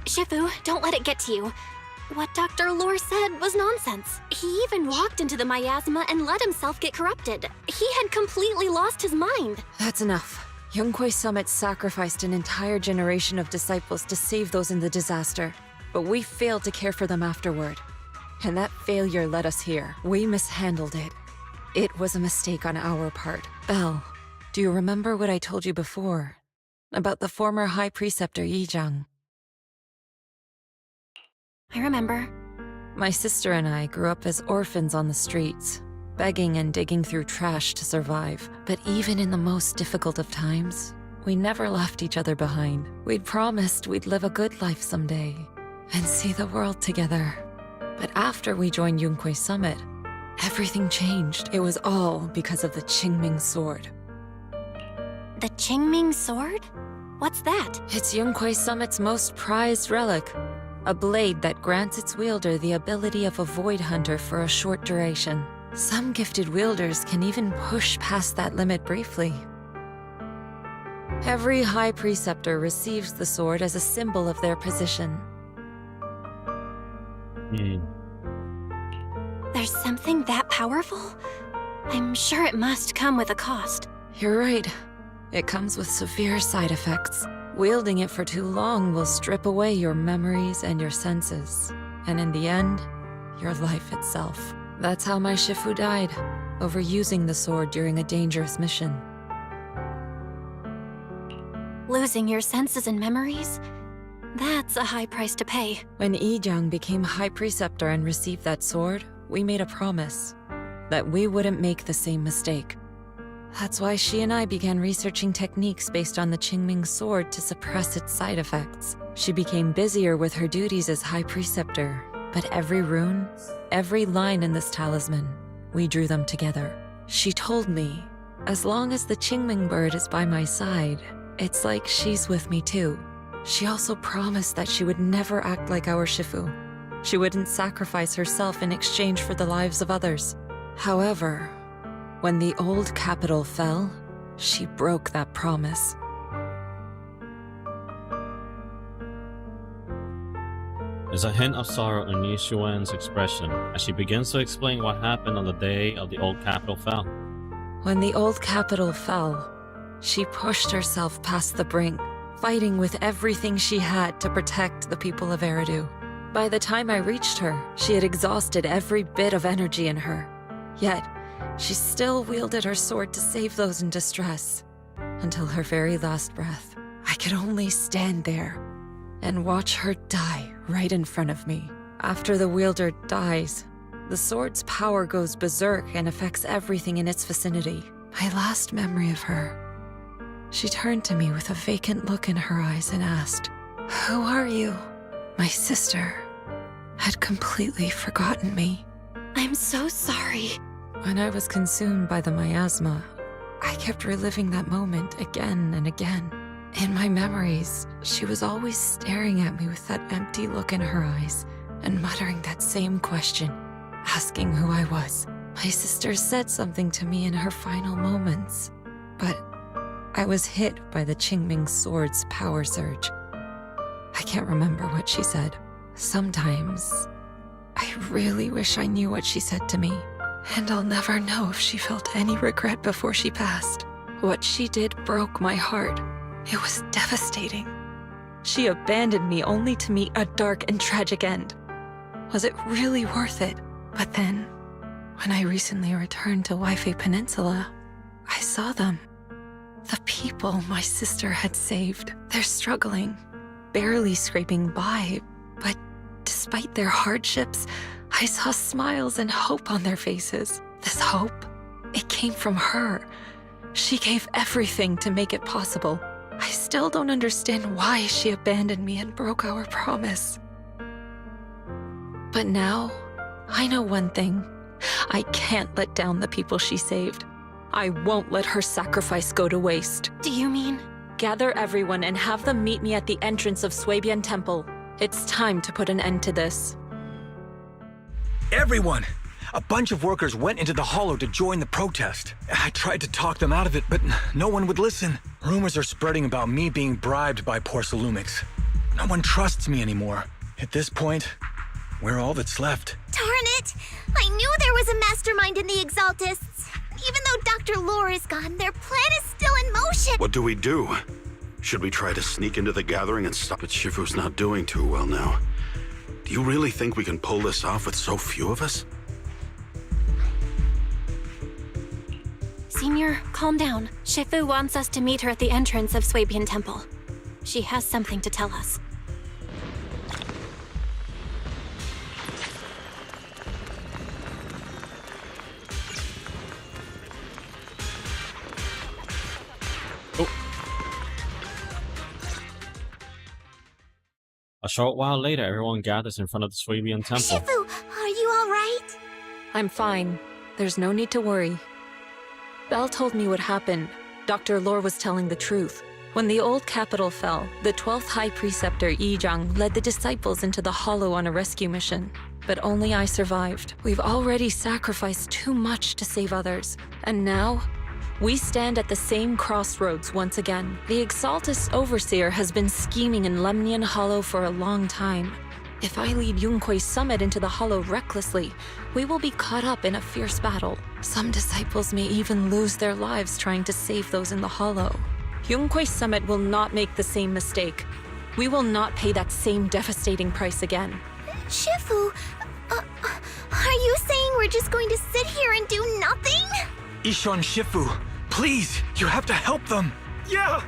Shifu, don't let it get to you. What Dr. Lore said was nonsense. He even walked into the miasma and let himself get corrupted. He had completely lost his mind. That's enough. Yunquay Summit sacrificed an entire generation of disciples to save those in the disaster, but we failed to care for them afterward. And that failure led us here. We mishandled it. It was a mistake on our part. Belle, do you remember what I told you before? About the former High Preceptor Yizhang? I remember. My sister and I grew up as orphans on the streets, begging and digging through trash to survive. But even in the most difficult of times, we never left each other behind. We'd promised we'd live a good life someday and see the world together. But after we joined Yunquay Summit, everything changed. It was all because of the Qingming Sword. The Qingming Sword? What's that? It's Yunquay Summit's most prized relic. A blade that grants its wielder the ability of a Void Hunter for a short duration. Some gifted wielders can even push past that limit briefly. Every High Preceptor receives the sword as a symbol of their position. There's something that powerful? I'm sure it must come with a cost. You're right. It comes with severe side effects. Wielding it for too long will strip away your memories and your senses. And in the end, your life itself. That's how my Shifu died, overusing the sword during a dangerous mission. Losing your senses and memories? That's a high price to pay. When Yizhang became High Preceptor and received that sword, we made a promise. that we wouldn't make the same mistake. That's why she and I began researching techniques based on the Qingming sword to suppress its side effects. She became busier with her duties as High Preceptor, but every rune, every line in this talisman, we drew them together. She told me, as long as the Qingming bird is by my side, it's like she's with me too. She also promised that she would never act like our Shifu. She wouldn't sacrifice herself in exchange for the lives of others. However, when the old capital fell, she broke that promise. There's a hint of sorrow in Yi Xuan's expression as she begins to explain what happened on the day of the old capital fell. When the old capital fell, she pushed herself past the brink, fighting with everything she had to protect the people of Eridu. By the time I reached her, she had exhausted every bit of energy in her. Yet, she still wielded her sword to save those in distress. Until her very last breath, I could only stand there and watch her die right in front of me. After the wielder dies, the sword's power goes berserk and affects everything in its vicinity. My last memory of her, she turned to me with a vacant look in her eyes and asked, "Who are you?" My sister had completely forgotten me. I'm so sorry. When I was consumed by the miasma, I kept reliving that moment again and again. In my memories, she was always staring at me with that empty look in her eyes and muttering that same question, asking who I was. My sister said something to me in her final moments, but I was hit by the Qingming sword's power surge. I can't remember what she said. Sometimes, I really wish I knew what she said to me, and I'll never know if she felt any regret before she passed. What she did broke my heart. It was devastating. She abandoned me only to meet a dark and tragic end. Was it really worth it? But then, when I recently returned to Waifei Peninsula, I saw them. The people my sister had saved. They're struggling, barely scraping by, but despite their hardships, I saw smiles and hope on their faces. This hope, it came from her. She gave everything to make it possible. I still don't understand why she abandoned me and broke our promise. But now, I know one thing. I can't let down the people she saved. I won't let her sacrifice go to waste. Do you mean? Gather everyone and have them meet me at the entrance of Suibian Temple. It's time to put an end to this. Everyone! A bunch of workers went into the hollow to join the protest. I tried to talk them out of it, but no one would listen. Rumors are spreading about me being bribed by Porcelumix. No one trusts me anymore. At this point, we're all that's left. Darn it! I knew there was a mastermind in the Exaltists. Even though Dr. Lore is gone, their plan is still in motion. What do we do? Should we try to sneak into the gathering and stop it? Shifu's not doing too well now. Do you really think we can pull this off with so few of us? Senior, calm down. Shifu wants us to meet her at the entrance of Suibian Temple. She has something to tell us. A short while later, everyone gathers in front of the Suibian Temple. Shifu, are you all right? I'm fine. There's no need to worry. Belle told me what happened. Dr. Lore was telling the truth. When the old capital fell, the 12th High Preceptor Yi Zhang led the disciples into the hollow on a rescue mission. But only I survived. We've already sacrificed too much to save others. And now, we stand at the same crossroads once again. The Exaltus Overseer has been scheming in Lemnian Hollow for a long time. If I lead Yunkui's summit into the Hollow recklessly, we will be caught up in a fierce battle. Some disciples may even lose their lives trying to save those in the Hollow. Yunkui's summit will not make the same mistake. We will not pay that same devastating price again. Shifu, are you saying we're just going to sit here and do nothing? Ishan Shifu, please, you have to help them. Yeah!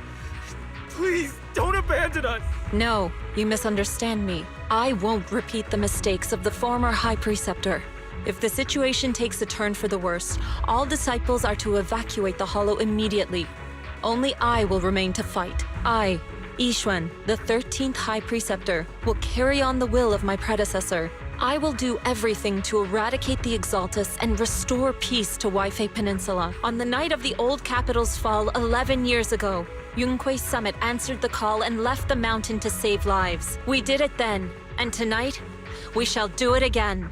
Please, don't abandon us! No, you misunderstand me. I won't repeat the mistakes of the former High Preceptor. If the situation takes a turn for the worst, all disciples are to evacuate the Hollow immediately. Only I will remain to fight. I, Yixuan, the 13th High Preceptor, will carry on the will of my predecessor. I will do everything to eradicate the Exaltus and restore peace to Weifei Peninsula. On the night of the old capital's fall 11 years ago, Yunquei Summit answered the call and left the mountain to save lives. We did it then, and tonight, we shall do it again.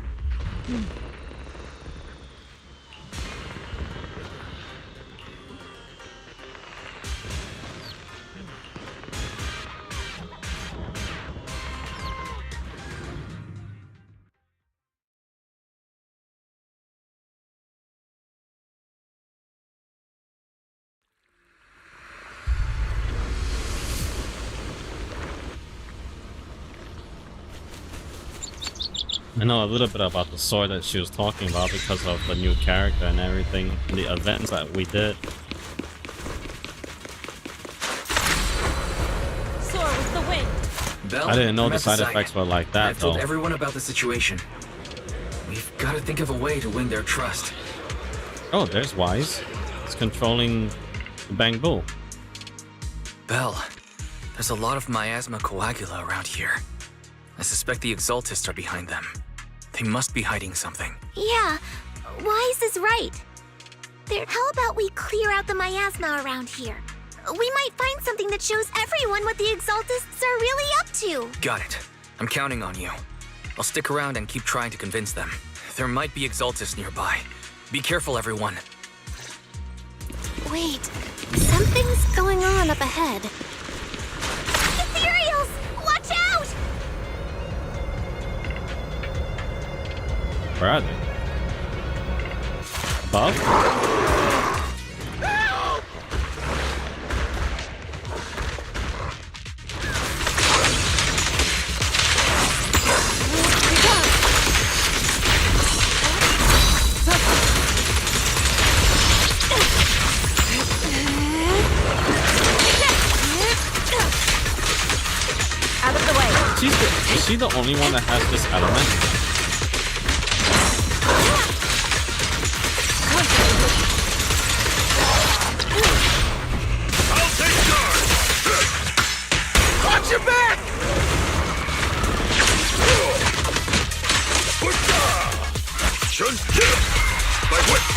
I know a little bit about the sword that she was talking about because of the new character and everything, and the events that we did. Soar with the wind. Bell, I didn't know I'm the at side site. effects were like that, I've told though. everyone about the situation. We've got to think of a way to win their trust. Oh, there's Wise. It's controlling the Bang Bull. Bell, there's a lot of miasma coagula around here. I suspect the Exaltists are behind them. They must be hiding something. Yeah, Wise is right. How about we clear out the miasma around here? We might find something that shows everyone what the Exaltists are really up to. Got it. I'm counting on you. I'll stick around and keep trying to convince them. There might be Exaltists nearby. Be careful, everyone. Wait, something's going on up ahead. Ethereals! Watch out! Where are they? Above? Help! Out of the way. Is she the only one that has this element? I'll take charge! Watch your back!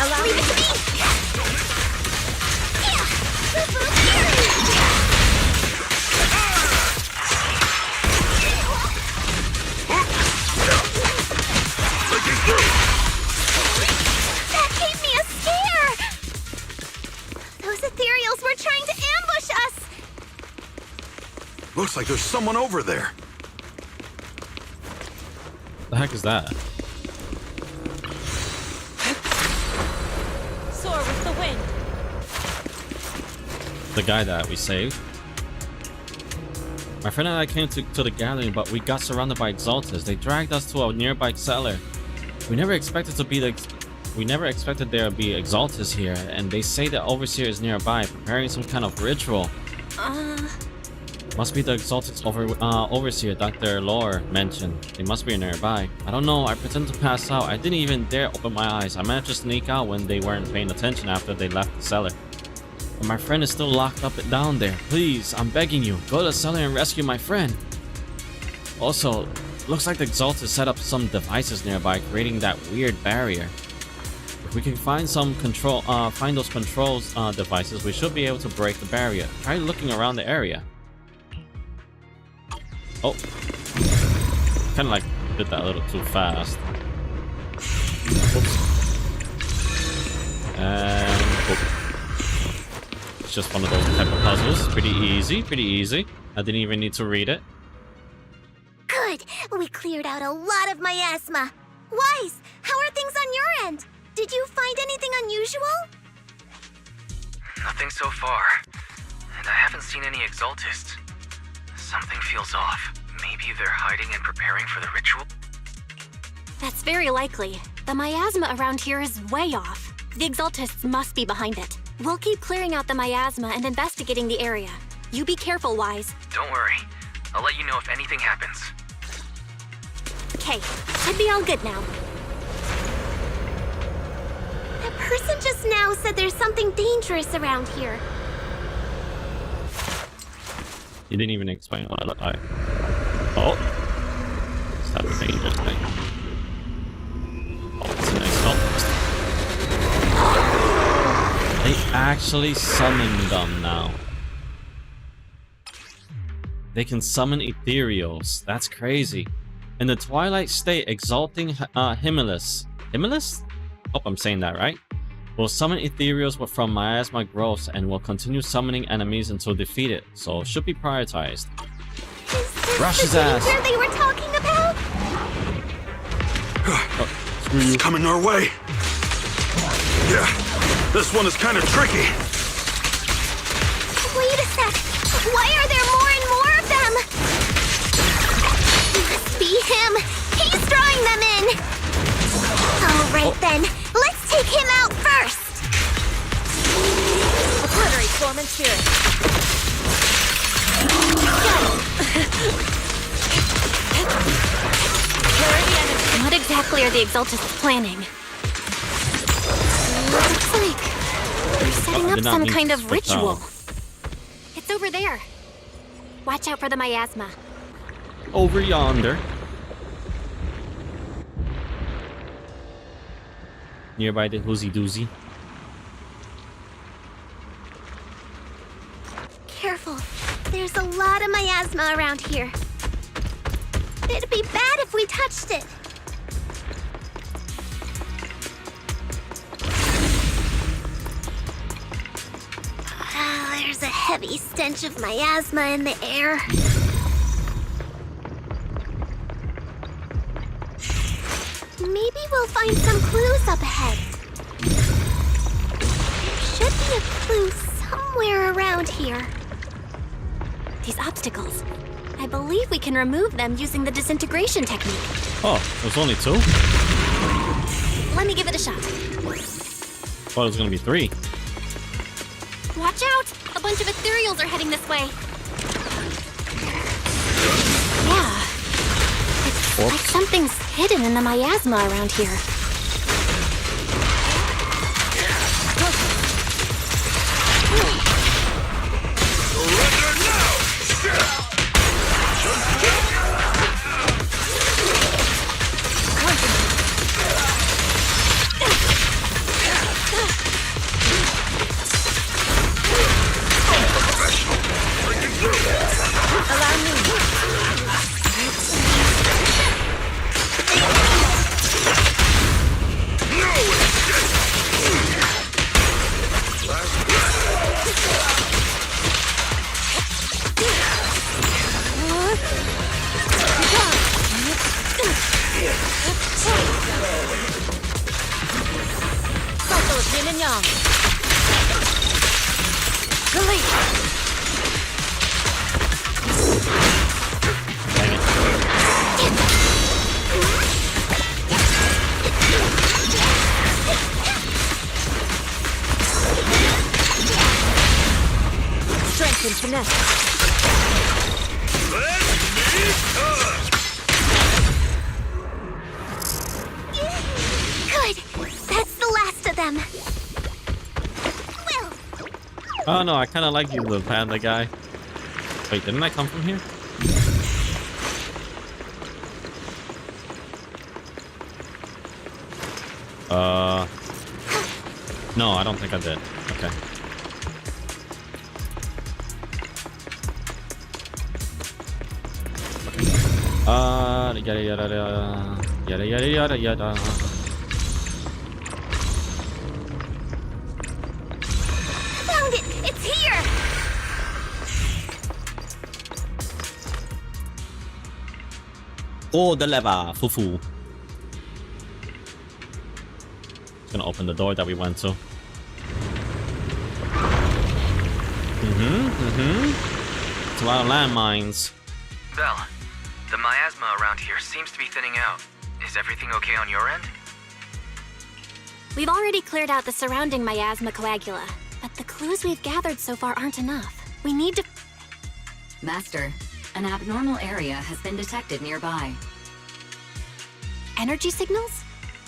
Allow me to be! That gave me a scare! Those ethereals were trying to ambush us! Looks like there's someone over there. The heck is that? Soar with the wind. The guy that we saved. My friend and I came to the gathering, but we got surrounded by Exaltists. They dragged us to a nearby cellar. We never expected there to be Exaltists here, and they say the Overseer is nearby, preparing some kind of ritual. Must be the Exaltists Overseer Dr. Lore mentioned. They must be nearby. I don't know, I pretended to pass out. I didn't even dare open my eyes. I managed to sneak out when they weren't paying attention after they left the cellar. But my friend is still locked up and down there. Please, I'm begging you, go to the cellar and rescue my friend. Also, looks like the Exaltists set up some devices nearby, creating that weird barrier. If we can find those controls devices, we should be able to break the barrier. Try looking around the area. Oh, kind of like did that a little too fast. Oops. And it's just one of those type of puzzles. Pretty easy, pretty easy. I didn't even need to read it. Good! We cleared out a lot of miasma. Wise, how are things on your end? Did you find anything unusual? Nothing so far. And I haven't seen any Exaltists. Something feels off. Maybe they're hiding and preparing for the ritual? That's very likely. The miasma around here is way off. The Exaltists must be behind it. We'll keep clearing out the miasma and investigating the area. You be careful, Wise. Don't worry. I'll let you know if anything happens. Okay, should be all good now. That person just now said there's something dangerous around here. You didn't even explain what it looked like. Oh. Is that the dangerous thing? Oh, it's a nice help. They actually summoned them now. They can summon ethereals. That's crazy. In the twilight state, exalting Himulus. Himulus? Hope I'm saying that right. Will summon ethereals from miasma growths and will continue summoning enemies until defeated. So should be prioritized. Rush his ass. Danger they were talking about? Oh, screw you. It's coming our way. Yeah, this one is kind of tricky. Wait a sec. Why are there more and more of them? Must be him. He's drawing them in. All right then. Let's take him out first. Obliterate form and spirit. What exactly are the Exaltists planning? Looks like they're setting up some kind of ritual. It's over there. Watch out for the miasma. Over yonder. Nearby the Hoozy Doozy. Careful. There's a lot of miasma around here. It'd be bad if we touched it. There's a heavy stench of miasma in the air. Maybe we'll find some clues up ahead. There should be a clue somewhere around here. These obstacles. I believe we can remove them using the disintegration technique. Oh, there's only 2? Let me give it a shot. Thought it was gonna be 3. Watch out! A bunch of ethereals are heading this way. Yeah. It's like something's hidden in the miasma around here. Cycle of yin and yang. Release. Strength and finesse. Good. That's the last of them. Oh no, I kind of like you, the panda guy. Wait, didn't I come from here? No, I don't think I did. Okay. Yada yada yada yada yada yada. Found it! It's here! Oh, the lever, fufu. It's gonna open the door that we went to. It's a lot of landmines. Belle, the miasma around here seems to be thinning out. Is everything okay on your end? We've already cleared out the surrounding miasma coagula, but the clues we've gathered so far aren't enough. We need to... Master, an abnormal area has been detected nearby. Energy signals?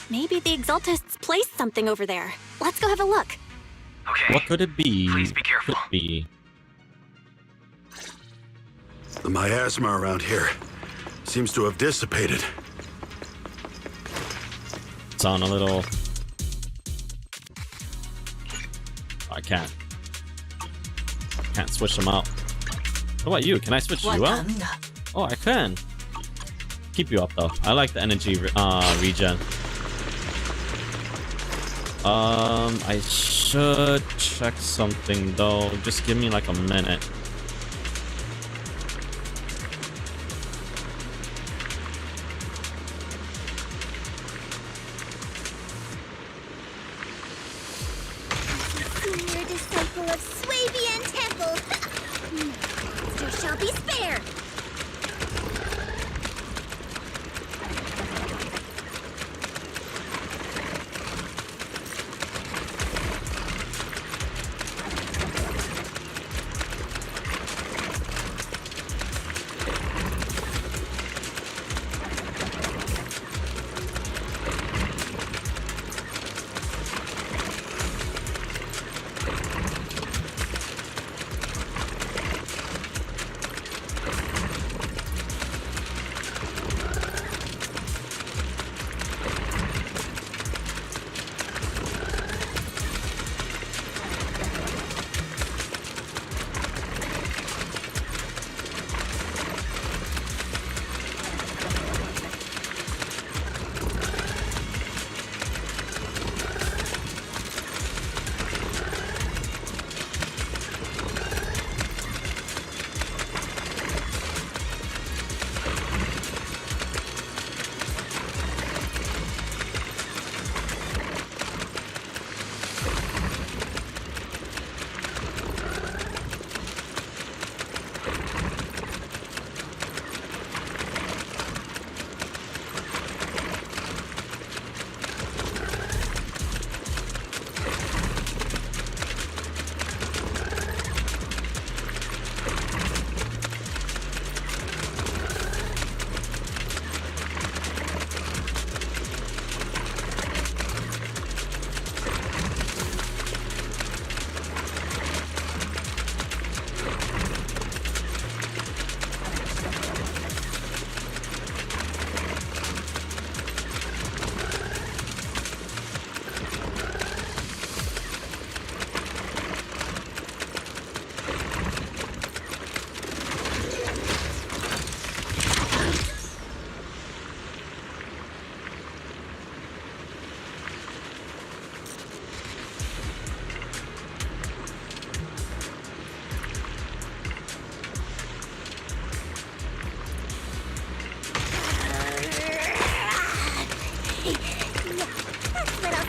Maybe the Exaltists placed something over there. Let's go have a look. Okay. What could it be? Please be careful. Could be. The miasma around here seems to have dissipated. Sound a little... I can't switch them out. What about you? Can I switch you out? Oh, I can. Keep you up though. I like the energy regen. I should check something though. Just give me like a minute. Senior disciple of Swabian Temple. No monster shall be spared.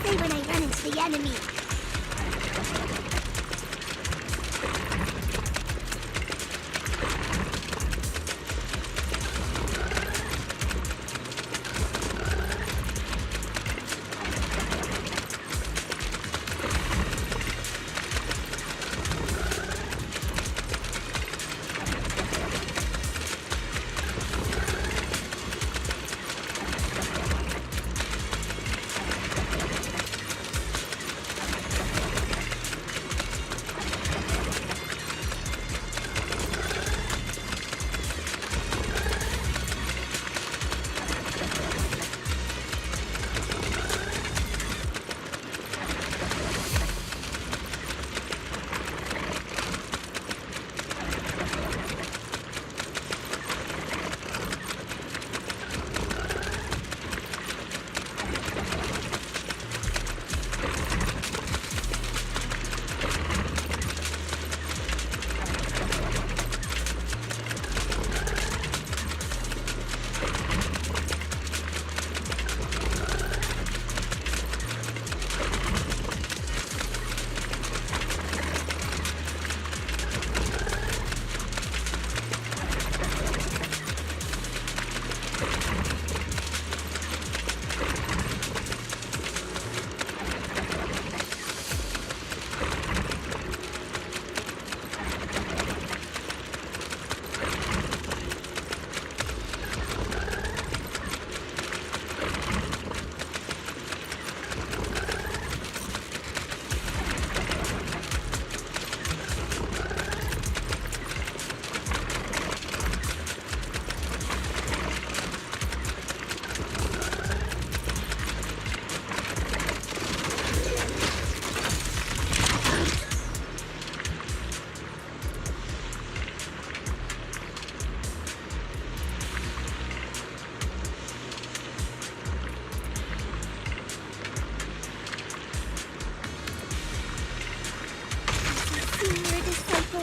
When I run into the enemy.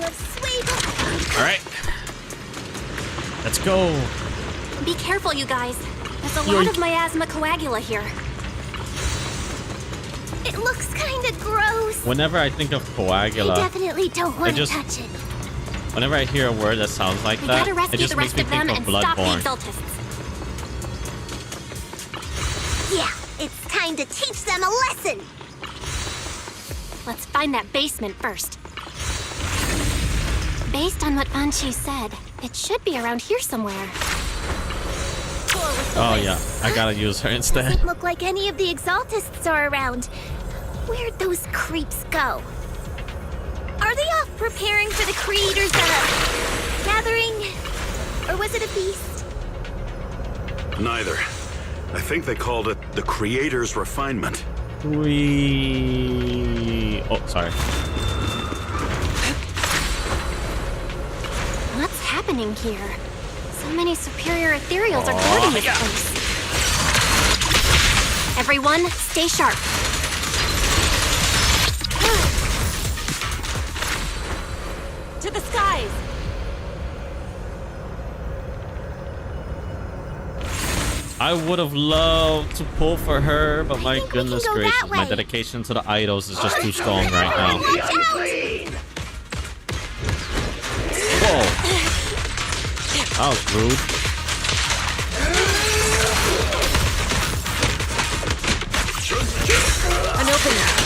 of sweet. All right. Let's go. Be careful, you guys. There's a lot of miasma coagula here. It looks kind of gross. Whenever I think of I coagula, definitely don't want to just- touch it. whenever I hear a word that sounds like We that, gotta it rescue just the makes rest me of them think and of stop the Bloodborne. Exaltists. Yeah, it's time to teach them a lesson. Let's find that basement first. Based on what Banshee said, it should be around here somewhere. Oh yeah, I gotta use her instead. Doesn't look like any of the Exaltists are around. Where'd those creeps go? Are they off preparing for the Creator's gathering? Or was it a feast? Neither. I think they called it the Creator's Refinement. Oh, sorry. What's happening here? So many superior ethereals are guarding this place. Everyone, stay sharp. To the skies! I would have loved to pull for her, but my goodness go gracious, that my way. dedication to the idols is just too strong right now. Watch out! Whoa. That was rude. An opening.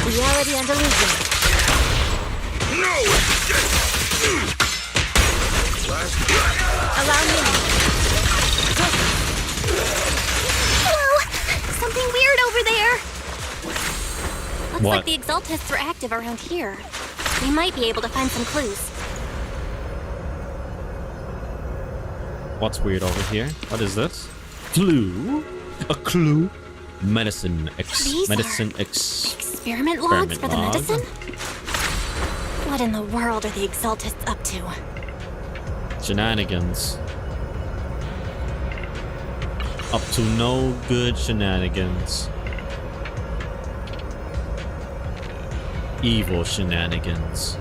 Reality and illusion. Allow me. Whoa! Something weird over there. Looks What? like the Exaltists are active around here. We might be able to find some clues. What's weird over here? What is this? Clue? A clue? Medicine X. These Medicine are X. Experiment logs for the log? medicine? What in the world are the Exaltists up to? Shenanigans. Up to no good shenanigans. Evil shenanigans.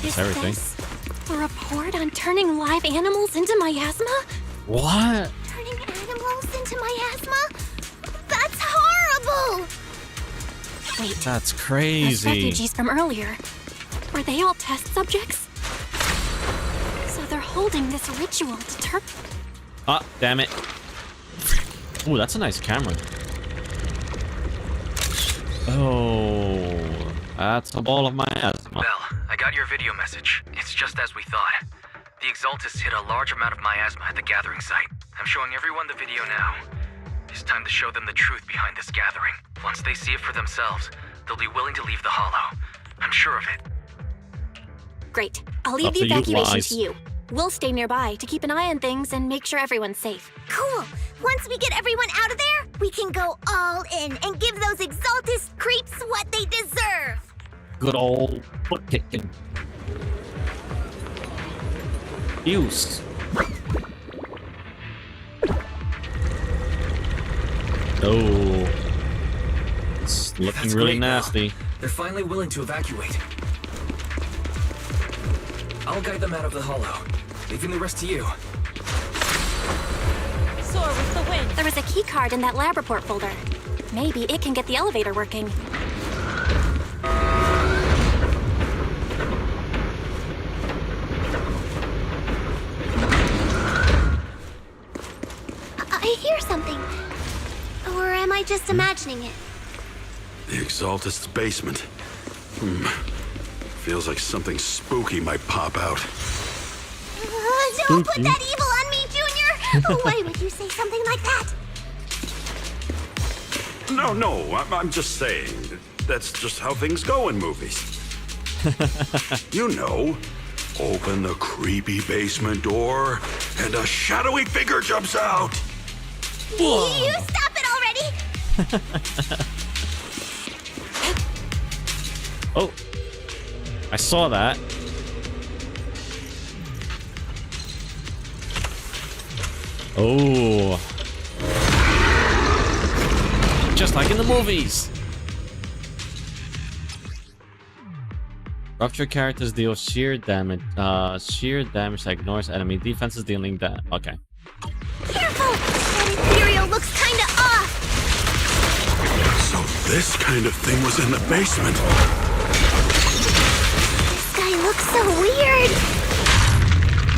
Is Everything. this a report on turning live animals into miasma? What? Turning animals into miasma? That's horrible! Wait, That's those crazy. refugees from earlier, were they all test subjects? So they're holding this ritual to turn... Ah, damn it. Ooh, that's a nice camera. Oh, that's a ball of miasma. Bell, I got your video message. It's just as we thought. The Exaltists hit a large amount of miasma at the gathering site. I'm showing everyone the video now. It's time to show them the truth behind this gathering. Once they see it for themselves, they'll be willing to leave the Hollow. I'm sure of it. Great. I'll leave Up the to you, evacuation Wise. to you. We'll stay nearby to keep an eye on things and make sure everyone's safe. Cool. Once we get everyone out of there, we can go all in and give those Exaltist creeps what they deserve. Good old foot kicking. Use. Oh. It's looking That's really great, Bell. nasty. They're finally willing to evacuate. I'll guide them out of the Hollow, leaving the rest to you. Soar with the wind. There was a key card in that lab report folder. Maybe it can get the elevator working. I hear something. Or am I just imagining it? The Exaltist's basement. Feels like something spooky might pop out. Don't put that evil on me, Junior! Why would you say something like that? No, I'm just saying. That's just how things go in movies. You know, Open the creepy basement door, and a shadowy figure jumps out. You stop it already! Oh, I saw that. Oh, just like in the movies. Rupture characters deal sheer damage. Sheer damage that ignores enemy defenses, dealing that. Okay. Careful! That ethereal looks kinda off! So this kind of thing was in the basement. This guy looks so weird!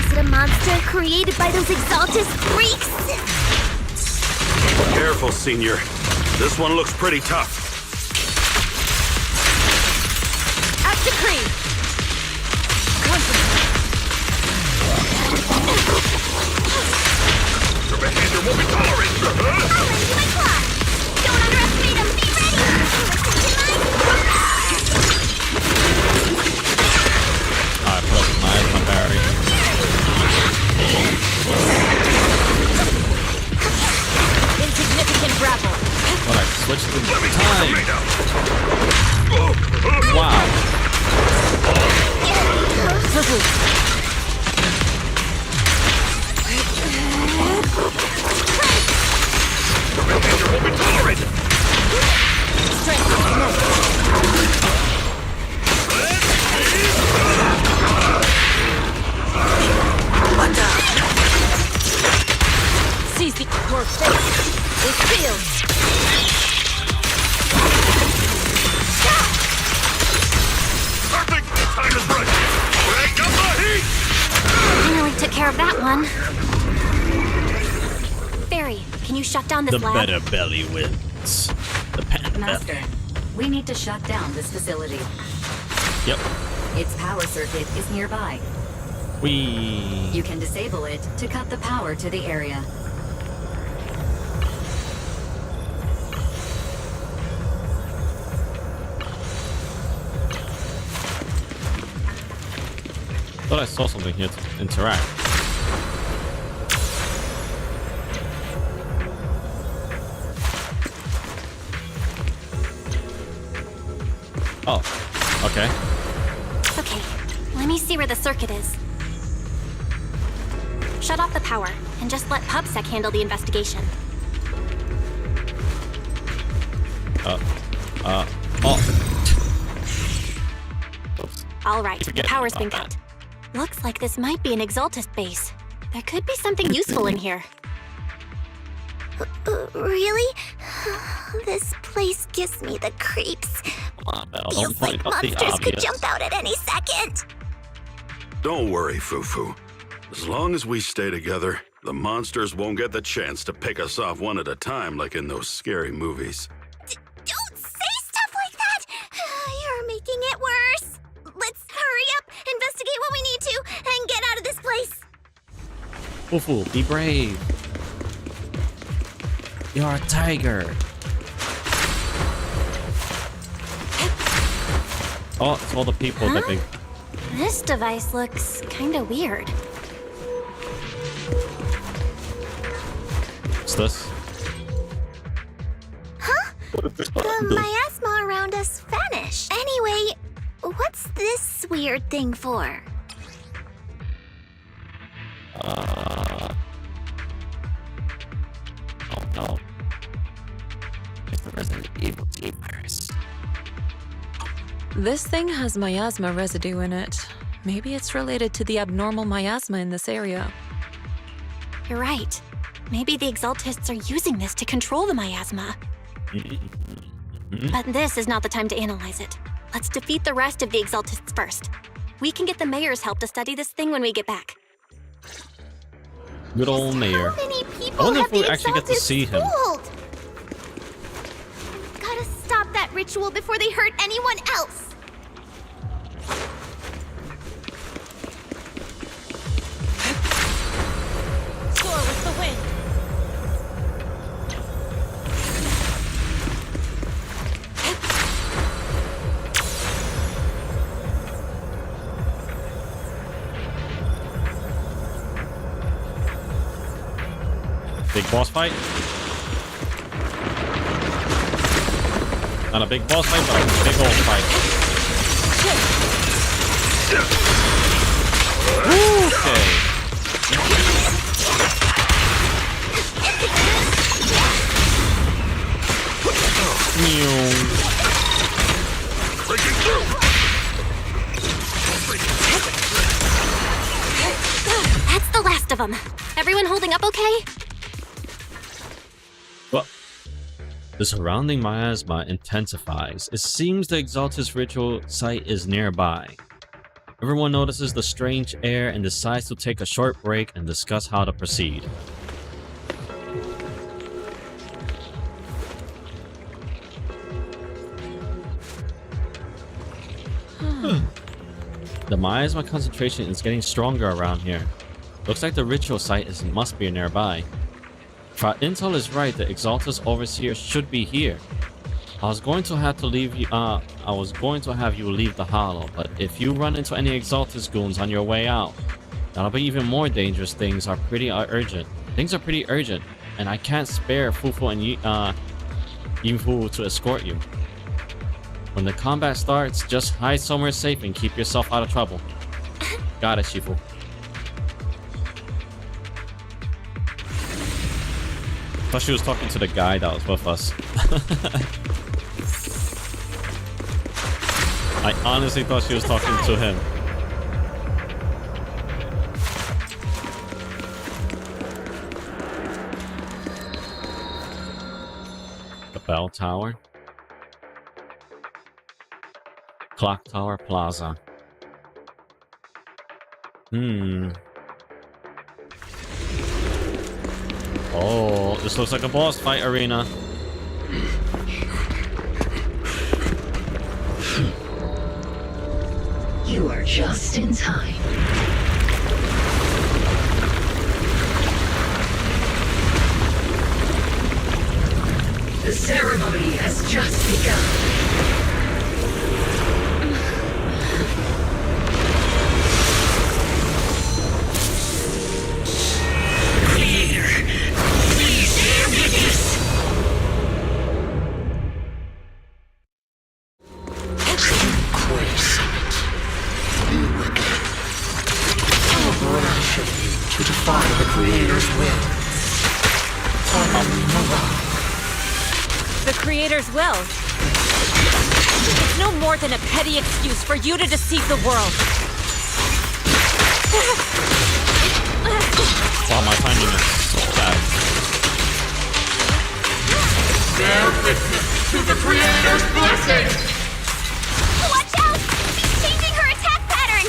Is it a monster created by those Exaltus freaks? Careful, Senior. This one looks pretty tough. Decree! Your behavior won't be tolerated! I'll lend you my claws! Don't underestimate him! Be ready! Alright, put up my berry. Insignificant grapple. Alright, switch to time. Wow. Seize the your face. It feels. Finally took care of that one. Barry, can you shut down this The lab? better belly wins. The pen Master, we need to shut down this facility. Yep. Its power circuit is nearby. You can disable it to cut the power to the area. Thought I saw something here to interact. Oh, okay. Okay, let me see where the circuit is. Shut off the power, and just let PubSec handle the investigation. Oh. Oops. All right, the Forget power's been about cut. Looks like this might be an Exaltist base. There could be something useful in here. Really? This place gives me the creeps. Come on, Belle, don't Feels point like out the monsters could obvious. jump out at any second. Don't worry, Fufu. As long as we stay together, the monsters won't get the chance to pick us off one at a time like in those scary movies. Don't say stuff like that! You're making it worse. Let's hurry up, investigate what we need to, and get out of this place. Fufu, be brave. You're a tiger. Oh, it's all the people that they... This device looks kinda weird. What's this? Huh? The miasma around us vanished. Anyway, what's this weird thing for? Oh no. It's the Resident Evil T-virus. This thing has miasma residue in it. Maybe it's related to the abnormal miasma in this area. You're right. Maybe the Exaltists are using this to control the miasma. But this is not the time to analyze it. Let's defeat the rest of the Exaltists first. We can get the mayor's help to study this thing when we get back. Good old mayor. How many I people wonder have if we the actually get to Exaltists see him. fooled? Gotta stop that ritual before they hurt anyone else. Soar with the wind. Big boss fight. Not a big boss fight, but a big old fight. Okay. Breaking through. That's the last of them. Everyone holding up okay? Well, the surrounding miasma intensifies. It seems the Exaltus ritual site is nearby. Everyone notices the strange air and decides to take a short break and discuss how to proceed. The miasma concentration is getting stronger around here. Looks like the ritual site must be nearby. If our intel is right, the Exaltus Overseer should be here. I was going to have you leave the Hollow, but if you run into any Exaltus goons on your way out, that'll be even more dangerous. Things are pretty urgent, and I can't spare Fufu and Yinfu to escort you. When the combat starts, just hide somewhere safe and keep yourself out of trouble. Got it, Shifu. Thought she was talking to the guy that was with us. I honestly thought she was talking to him. The bell tower. Clock Tower Plaza. Oh, this looks like a boss fight arena. You are just in time. The ceremony has just begun. Will. It's no more than a petty excuse for you to deceive the world. Wow, my timing is so bad. Bear witness to the Creator's blessing! Watch out! She's changing her attack pattern!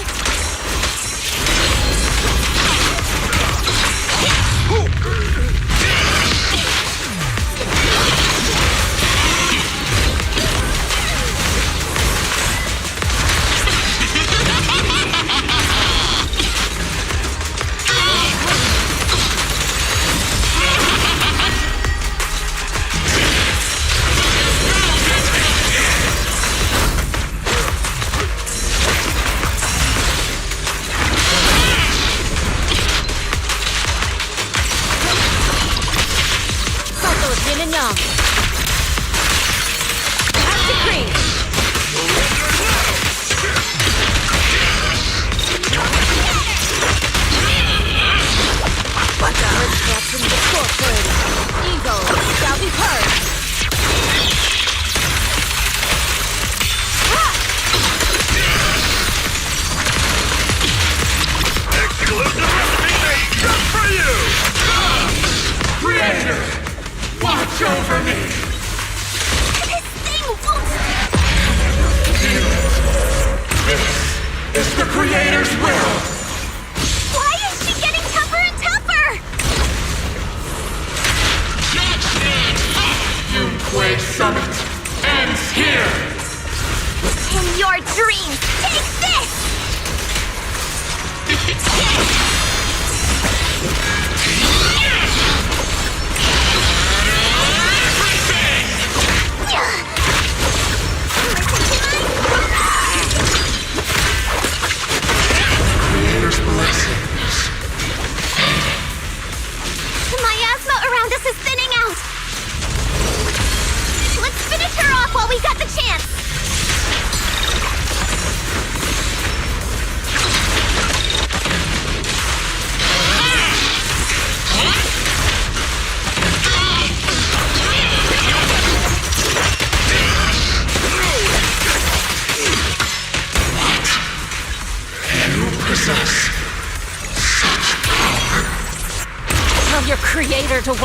The miasma around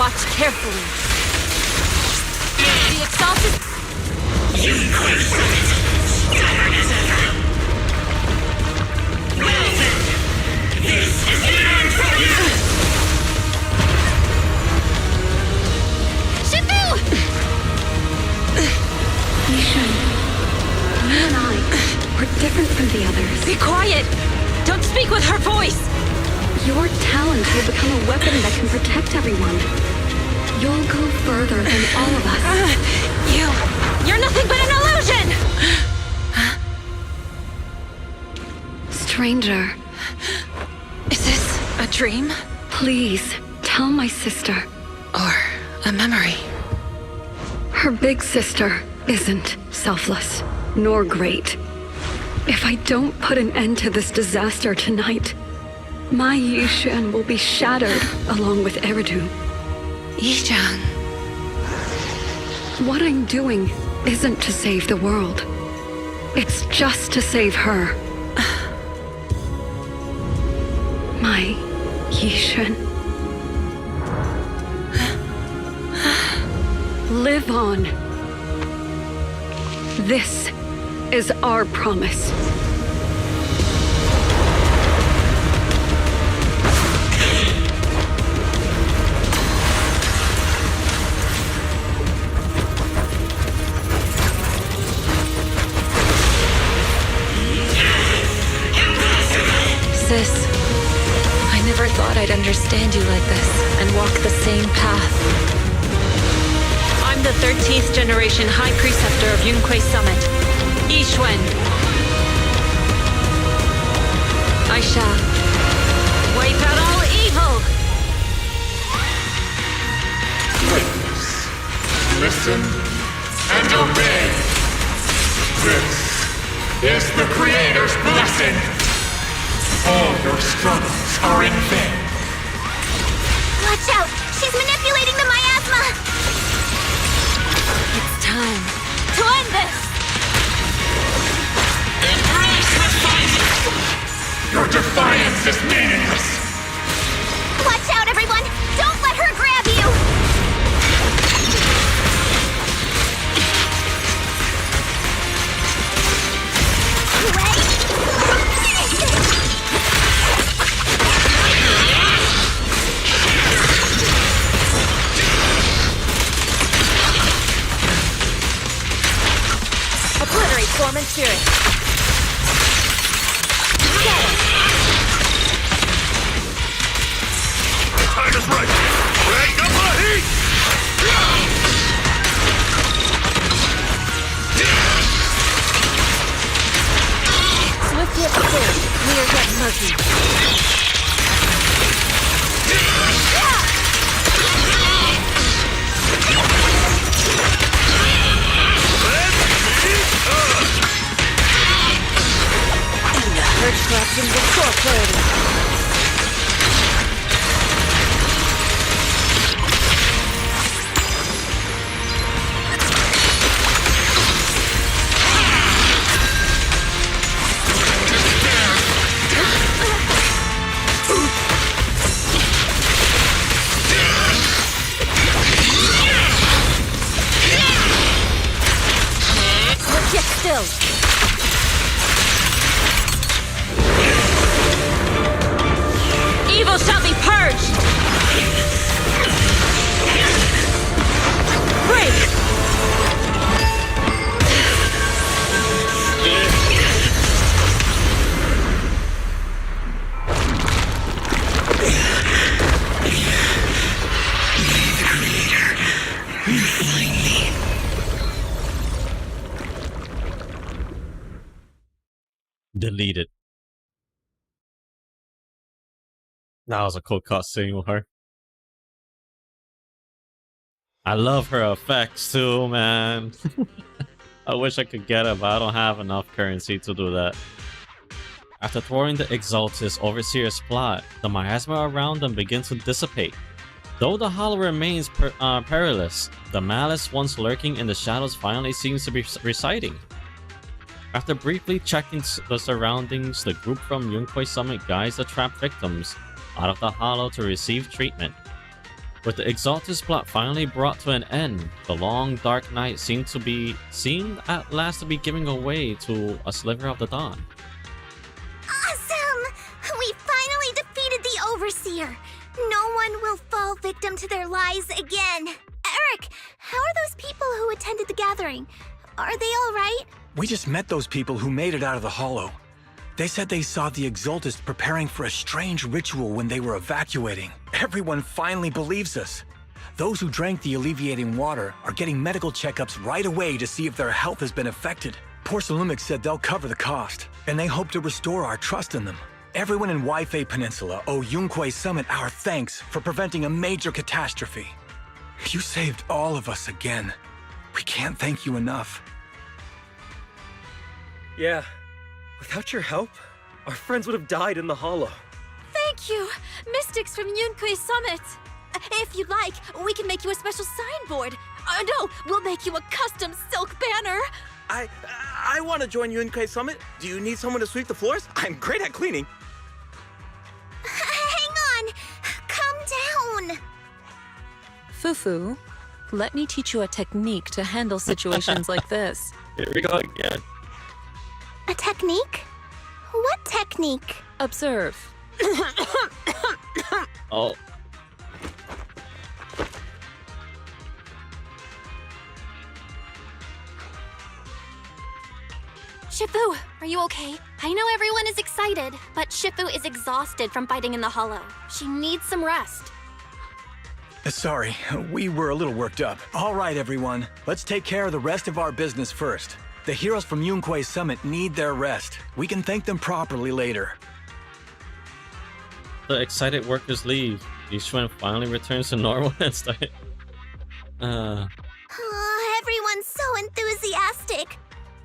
Watch carefully. The exalted... Yunquei Summit, stubborn as ever. Well then, this is the end for you! Shifu! Yishun, you and I, we're different from the others. Be quiet! Don't speak with her voice! Your talent will become a weapon that can protect everyone. You'll go further than all of us. You're nothing but an illusion! Stranger. Is this a dream? Please, tell my sister. Or a memory? Her big sister isn't selfless, nor great. If I don't put an end to this disaster tonight, my Yishan will be shattered along with Eridu. Yishan. What I'm doing isn't to save the world. It's just to save her. My Yishan. Live on. This is our promise. Sis, I never thought I'd understand you like this and walk the same path. I'm the 13th generation High Preceptor of Yunquei Summit, Yixuan. I shall wipe out all evil! Witness, listen, and obey. This is the Creator's blessing. All your struggles are in vain. Watch out! She's manipulating the miasma! It's time to end this! Embrace the fight! Your defiance is meaningless! Watch out, everyone! Don't let her grab you! Obliterate form and spirit. Get it! Time is right. Crank up the heat! Swift yet clear, clear yet murky. And the Purge corruption will restore clarity. Yet still. Evil shall be purged! Break! Deleted. That was a cool cutscene with her. I love her effects too, man. I wish I could get it, but I don't have enough currency to do that. After thwarting the Exaltus Overseer's plot, the miasma around them begins to dissipate. Though the hollow remains perilous, the malice once lurking in the shadows finally seems to be receding. After briefly checking the surroundings, the group from Yunquei Summit guides the trapped victims out of the hollow to receive treatment. With the Exaltus plot finally brought to an end, the long dark night seemed at last to be giving away to a sliver of the dawn. Awesome! We finally defeated the Overseer! No one will fall victim to their lies again! Eric, how are those people who attended the gathering? Are they all right? We just met those people who made it out of the Hollow. They said they saw the Exaltists preparing for a strange ritual when they were evacuating. Everyone finally believes us. Those who drank the alleviating water are getting medical checkups right away to see if their health has been affected. Porcelumix said they'll cover the cost, and they hope to restore our trust in them. Everyone in Waifei Peninsula owe Yunquei Summit our thanks for preventing a major catastrophe. You saved all of us again. We can't thank you enough. Yeah. Without your help, our friends would have died in the Hollow. Thank you, Mystics from Yunquei Summit. If you'd like, we can make you a special signboard. No, we'll make you a custom silk banner. I want to join Yunquei Summit. Do you need someone to sweep the floors? I'm great at cleaning. Hang on! Calm down! Fufu, let me teach you a technique to handle situations like this. Here we go again. A technique? What technique? Observe. Oh. Shifu, are you okay? I know everyone is excited, but Shifu is exhausted from fighting in the Hollow. She needs some rest. Sorry, we were a little worked up. All right, everyone. Let's take care of the rest of our business first. The heroes from Yunquei Summit need their rest. We can thank them properly later. The excited workers leave. Yishuan finally returns to normal and starts. Everyone's so enthusiastic.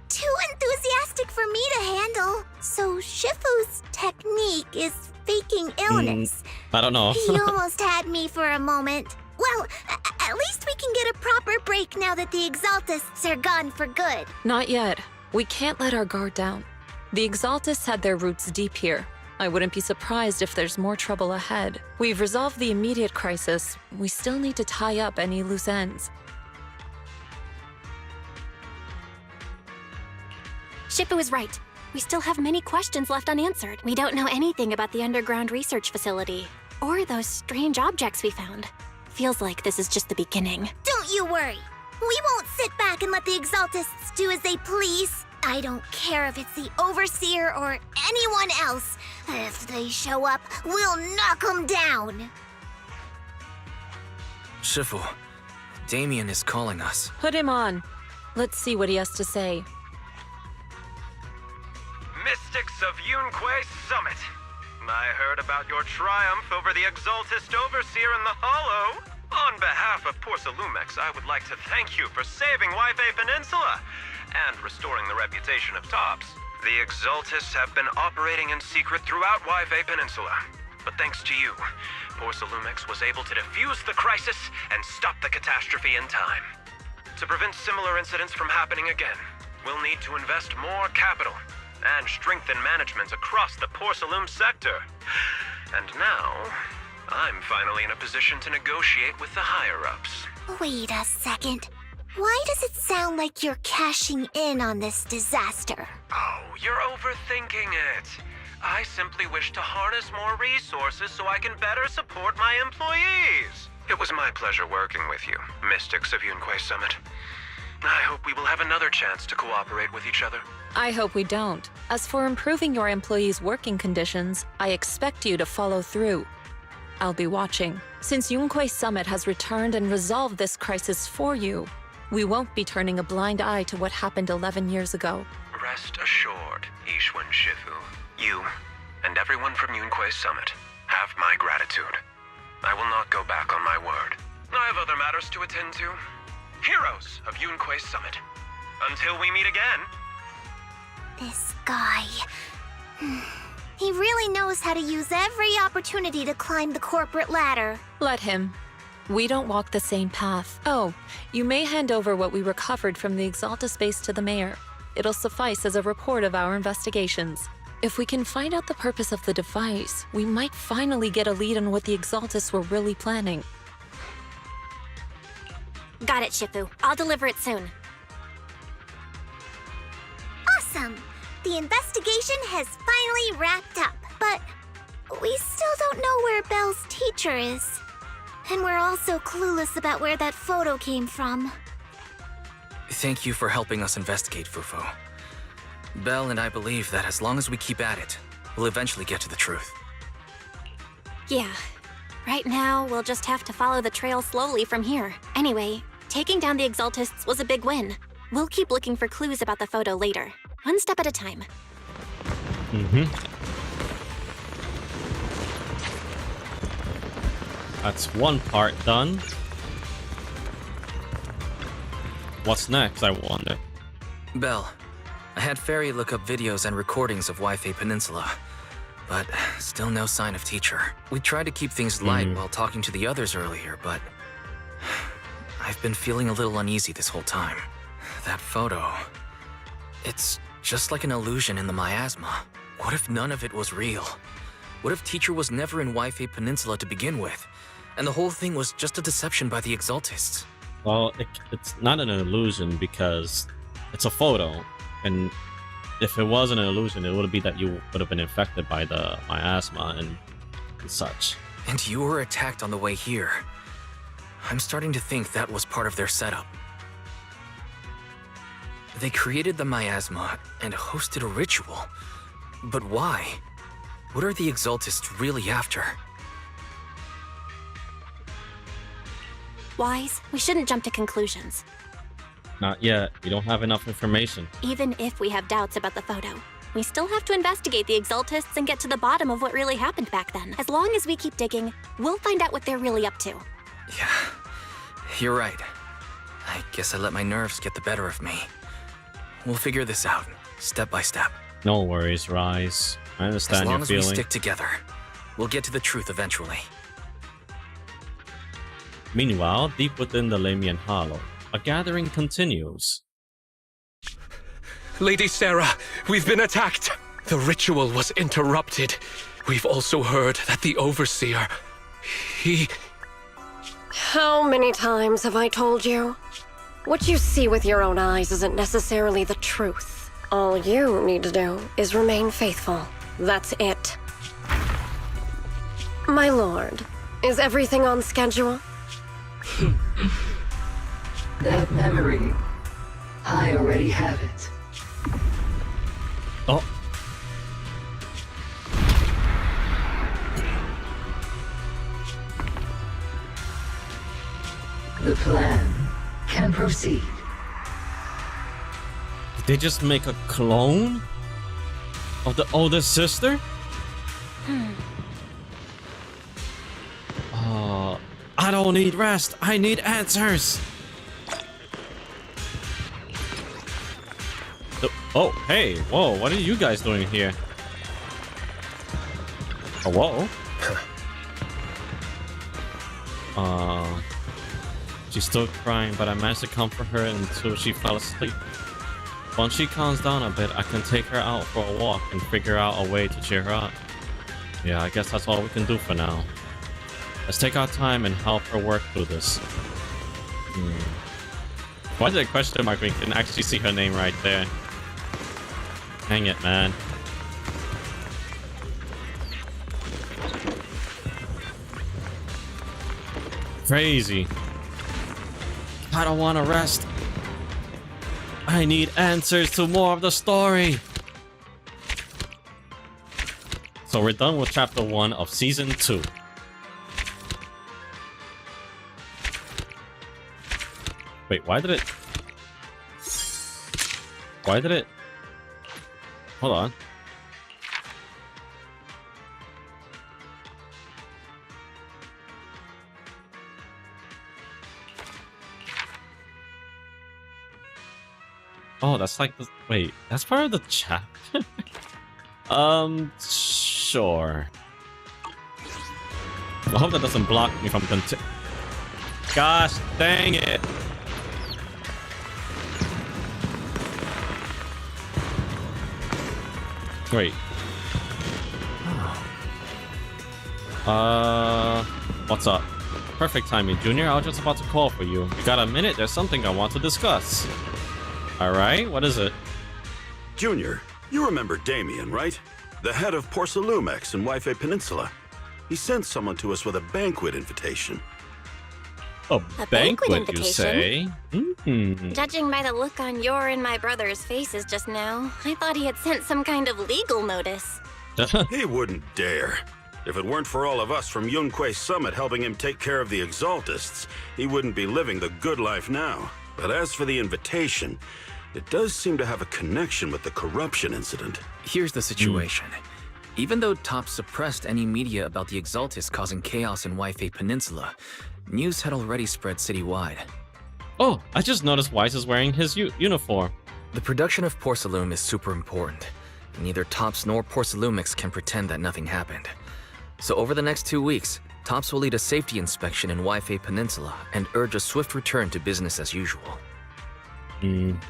Too enthusiastic for me to handle. So Shifu's technique is faking illness. I don't know. He almost had me for a moment. Well, at least we can get a proper break now that the Exaltists are gone for good. Not yet. We can't let our guard down. The Exaltists had their roots deep here. I wouldn't be surprised if there's more trouble ahead. We've resolved the immediate crisis. We still need to tie up any loose ends. Shifu is right. We still have many questions left unanswered. We don't know anything about the underground research facility, or those strange objects we found. Feels like this is just the beginning. Don't you worry. We won't sit back and let the Exaltists do as they please. I don't care if it's the Overseer or anyone else. If they show up, we'll knock them down. Shifu, Damien is calling us. Put him on. Let's see what he has to say. Mystics of Yunquei Summit. I heard about your triumph over the Exaltist Overseer in the Hollow. On behalf of Porcelumix, I would like to thank you for saving Waifei Peninsula and restoring the reputation of Tops. The Exaltists have been operating in secret throughout Waifei Peninsula. But thanks to you, Porcelumix was able to defuse the crisis and stop the catastrophe in time. To prevent similar incidents from happening again, we'll need to invest more capital and strengthen management across the Porcelum sector. And now, I'm finally in a position to negotiate with the higher-ups. Wait a second. Why does it sound like you're cashing in on this disaster? Oh, you're overthinking it. I simply wish to harness more resources so I can better support my employees. It was my pleasure working with you, Mystics of Yunquei Summit. I hope we will have another chance to cooperate with each other. I hope we don't. As for improving your employees' working conditions, I expect you to follow through. I'll be watching. Since Yunquei Summit has returned and resolved this crisis for you, we won't be turning a blind eye to what happened 11 years ago. Rest assured, Yishuan Shifu. You, and everyone from Yunquei Summit, have my gratitude. I will not go back on my word. I have other matters to attend to. Heroes of Yunquei Summit. Until we meet again. This guy... He really knows how to use every opportunity to climb the corporate ladder. Let him. We don't walk the same path. Oh, you may hand over what we recovered from the Exaltus base to the mayor. It'll suffice as a report of our investigations. If we can find out the purpose of the device, we might finally get a lead on what the Exaltus were really planning. Got it, Shifu. I'll deliver it soon. Awesome! The investigation has finally wrapped up, but we still don't know where Belle's teacher is. And we're also clueless about where that photo came from. Thank you for helping us investigate, Fufu. Belle and I believe that as long as we keep at it, we'll eventually get to the truth. Yeah. Right now, we'll just have to follow the trail slowly from here. Anyway, taking down the Exaltists was a big win. We'll keep looking for clues about the photo later. One step at a time. That's one part done. What's next, I wonder? Belle, I had Fairy look up videos and recordings of Waifei Peninsula, but still no sign of teacher. We tried to keep things light while talking to the others earlier, but I've been feeling a little uneasy this whole time. That photo, it's just like an illusion in the miasma. What if none of it was real? What if teacher was never in Waifei Peninsula to begin with, and the whole thing was just a deception by the Exaltists? Well, it's not an illusion because it's a photo, and if it wasn't an illusion, it would be that you would have been infected by the miasma and such. And you were attacked on the way here. I'm starting to think that was part of their setup. They created the miasma and hosted a ritual. But why? What are the Exaltists really after? Wise, we shouldn't jump to conclusions. Not yet. We don't have enough information. Even if we have doubts about the photo, we still have to investigate the Exaltists and get to the bottom of what really happened back then. As long as we keep digging, we'll find out what they're really up to. Yeah, you're right. I guess I let my nerves get the better of me. We'll figure this out, step by step. No worries, Rise. I understand your feeling. As long as we stick together, we'll get to the truth eventually. Meanwhile, deep within the Lamian Hollow, a gathering continues. Lady Sarah, we've been attacked. The ritual was interrupted. We've also heard that the Overseer, he... How many times have I told you? What you see with your own eyes isn't necessarily the truth. All you need to do is remain faithful. That's it. My lord, is everything on schedule? That memory, I already have it. Oh. The plan can proceed. Did they just make a clone of the older sister? I don't need rest. I need answers. Oh, hey, whoa, what are you guys doing here? Oh, whoa. She's still crying, but I managed to comfort her until she fell asleep. Once she calms down a bit, I can take her out for a walk and figure out a way to cheer her up. Yeah, I guess that's all we can do for now. Let's take our time and help her work through this. Why is it a question mark when you can actually see her name right there? Hang it, man. Crazy. I don't want to rest. I need answers to more of the story. So we're done with chapter 1 of season 2. Wait, why did it... Hold on. Oh, that's like the... Wait, that's part of the chapter? Sure. I hope that doesn't block me from Gosh, dang it. Wait. What's up? Perfect timing, Junior. I was just about to call for you. You got a minute? There's something I want to discuss. Alright, what is it? Junior, you remember Damien, right? The head of Porcelumex in Waife Peninsula. He sent someone to us with a banquet invitation. A banquet invitation? You say? Mm-hmm. Judging by the look on your and my brother's faces just now, I thought he had sent some kind of legal notice. He wouldn't dare. If it weren't for all of us from Yunque Summit helping him take care of the Exaltists, he wouldn't be living the good life now. But as for the invitation, it does seem to have a connection with the corruption incident. Here's the situation. Even though TOPS suppressed any media about the Exaltists causing chaos in Waife Peninsula, news had already spread citywide. Oh, I just noticed Weiss is wearing his uniform. The production of Porcelume is super important. Neither TOPS nor Porcelumix can pretend that nothing happened. So over the next 2 weeks, TOPS will lead a safety inspection in Waife Peninsula and urge a swift return to business as usual.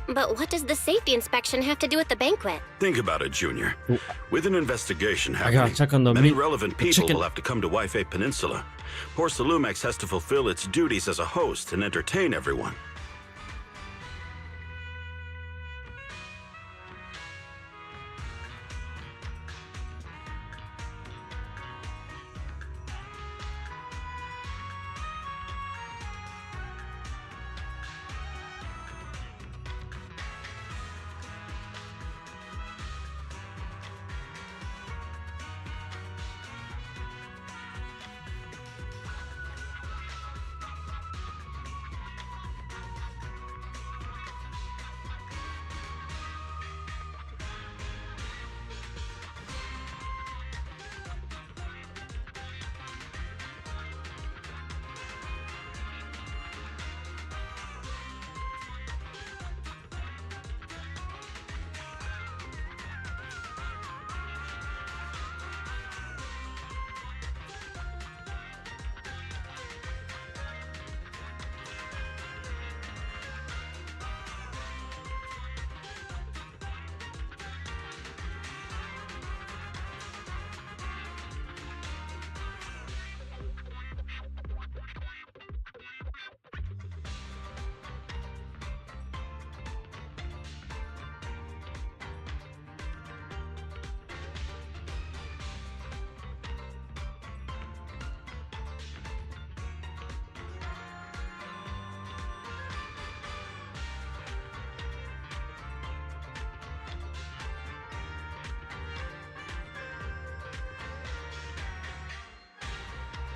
But what does the safety inspection have to do with the banquet? Think about it, Junior. With an investigation gotta happening, check on the many meat- relevant people chicken. will have to come to Waife Peninsula. Porcelumex has to fulfill its duties as a host and entertain everyone.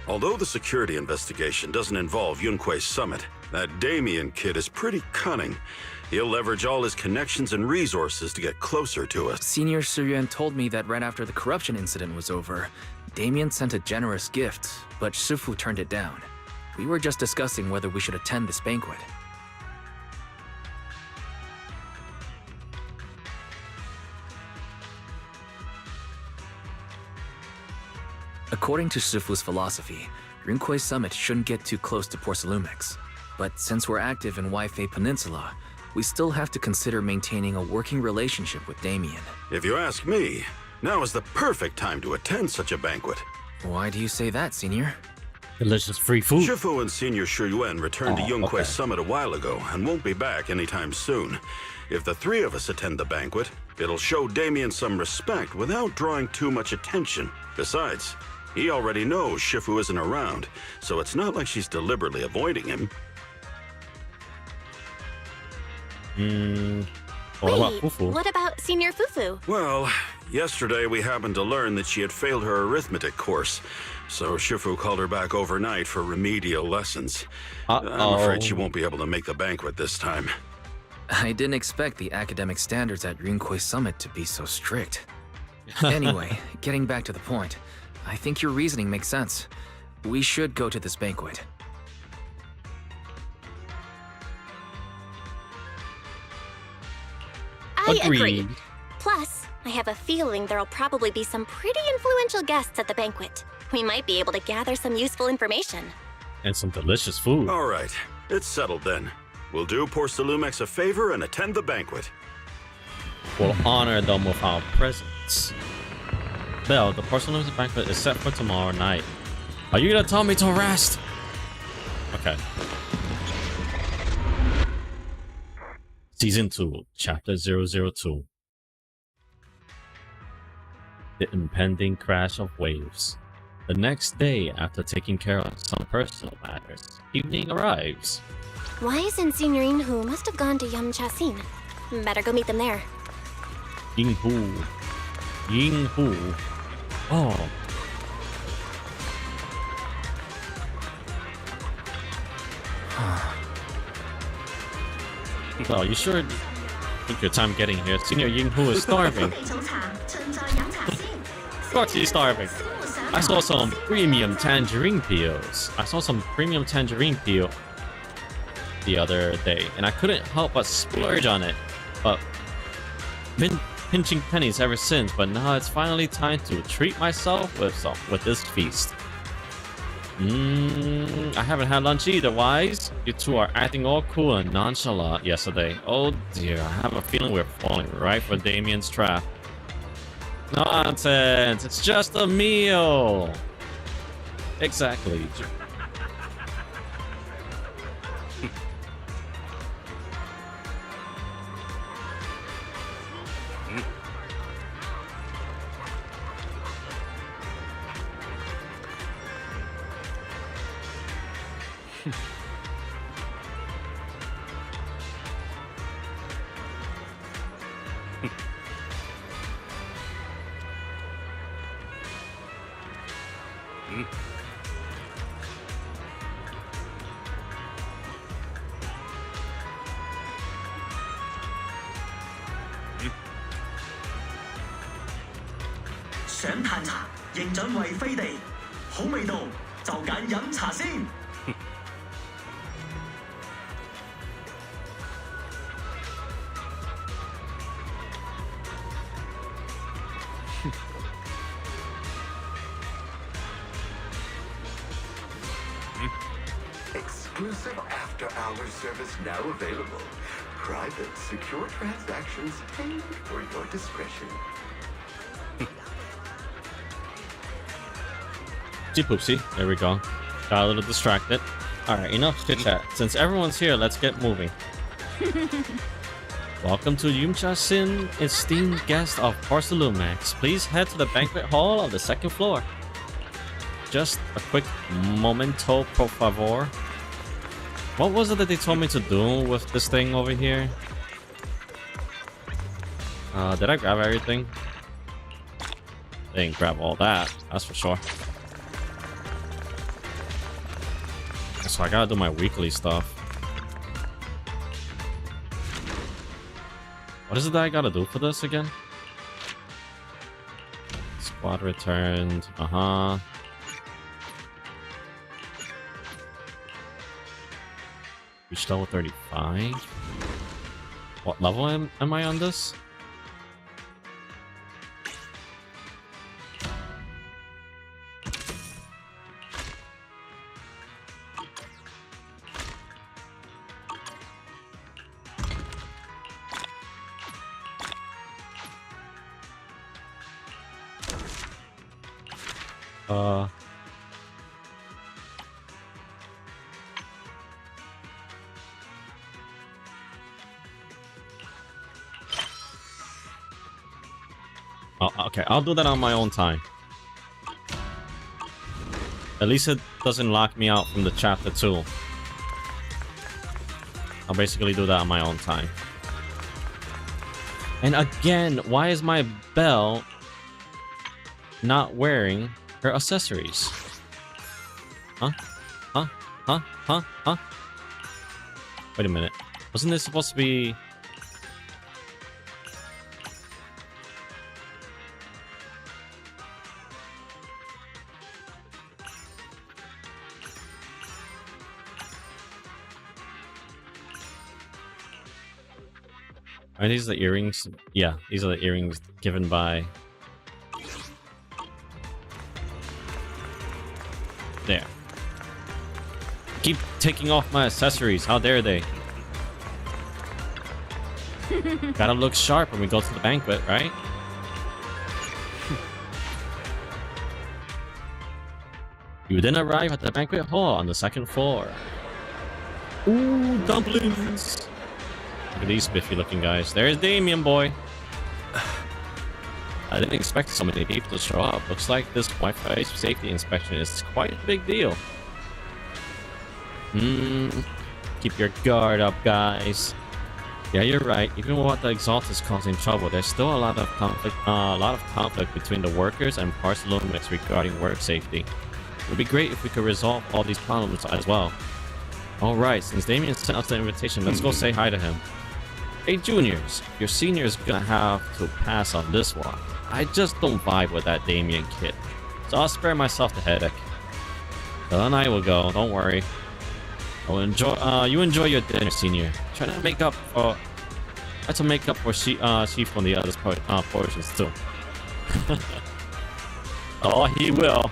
Although the security investigation doesn't involve Yunque Summit, that Damien kid is pretty cunning. He'll leverage all his connections and resources to get closer to us. Senior Suyuan told me that right after the corruption incident was over, Damien sent a generous gift, but Shifu turned it down. We were just discussing whether we should attend this banquet. According to Shifu's philosophy, Yunque Summit shouldn't get too close to Porcelumix. But since we're active in Waife Peninsula, we still have to consider maintaining a working relationship with Damien. If you ask me, now is the perfect time to attend such a banquet. Why do you say that, Senior? Delicious free food. Shifu and Senior Shuyuan returned to Yunque okay. Summit a while ago and won't be back anytime soon. If the three of us attend the banquet, it'll show Damien some respect without drawing too much attention. Besides, he already knows Shifu isn't around, so it's not like she's deliberately avoiding him. What about Fufu? What about Senior Fufu? Well, yesterday we happened to learn that she had failed her arithmetic course, so Shifu called her back overnight for remedial lessons. I'm afraid she won't be able to make the banquet this time. I didn't expect the academic standards at Yunque Summit to be so strict. Anyway, getting back to the point, I think your reasoning makes sense. We should go to this banquet. I agree. Plus, I have a feeling there'll probably be some pretty influential guests at the banquet. We might be able to gather some useful information. And some delicious food. All right, it's settled then. We'll do Porcelumix a favor and attend the banquet. We'll honor them with our presence. Belle, the Porcelumix banquet is set for tomorrow night. Are you gonna tell me to rest? Okay. Season 2, Chapter 002. The impending crash of waves. The next day, after taking care of some personal matters, evening arrives. Wise and Senior Yinghu must have gone to Yamcha-sin. Better go meet them there. Yinghu. Yinghu. Oh. Well, you sure took your time getting here. Senior Yinghu is starving. Of course he's starving. I saw some premium tangerine peels. The other day, and I couldn't help but splurge on it. But been pinching pennies ever since. But now it's finally time to treat myself with this feast. I haven't had lunch either, Wise. You two are acting all cool and nonchalant yesterday. Oh dear, I have a feeling we're falling right for Damien's trap. Nonsense, it's just a meal. Exactly. Exclusive after-hours service now available. Private, secure transactions tailored for your discretion. Poopsie. There we go. Got a little distracted. Alright, enough chit chat. Since everyone's here, let's get moving. Welcome to Yumcha-sin, esteemed guest of Porcelumax. Please head to the banquet hall on the second floor. Just a quick momento, por favor. What was it that they told me to do with this thing over here? Did I grab everything? I didn't grab all that, that's for sure. So I gotta do my weekly stuff. What is it that I gotta do for this again? Squad returned. Reached level 35. What level am I on this? Okay, I'll do that on my own time. At least it doesn't lock me out from the chapter 2. I'll basically do that on my own time. And again, why is my Belle not wearing her accessories? Huh? Wait a minute. Wasn't this supposed to be... Are these the earrings? Yeah, these are the earrings given by... There. Keep taking off my accessories. How dare they? Gotta look sharp when we go to the banquet, right? You then arrive at the banquet hall on the second floor. Ooh, dumplings. Look at these spiffy looking guys. There's Damien, boy. I didn't expect so many people to show up. Looks like this Wi-Fi safety inspection is quite a big deal. Keep your guard up, guys. Yeah, you're right. Even with the Exalt is causing trouble, there's still a lot of conflict between the workers and Parsalumix regarding work safety. It would be great if we could resolve all these problems as well. Alright, since Damien sent us the invitation, let's go say hi to him. Hey juniors, your senior's gonna have to pass on this one. I just don't vibe with that Damien kid, so I'll spare myself the headache. Bill and I will go, don't worry. I'll you enjoy your dinner, senior. Try to make up for Chief on the other portions too. Oh, he will.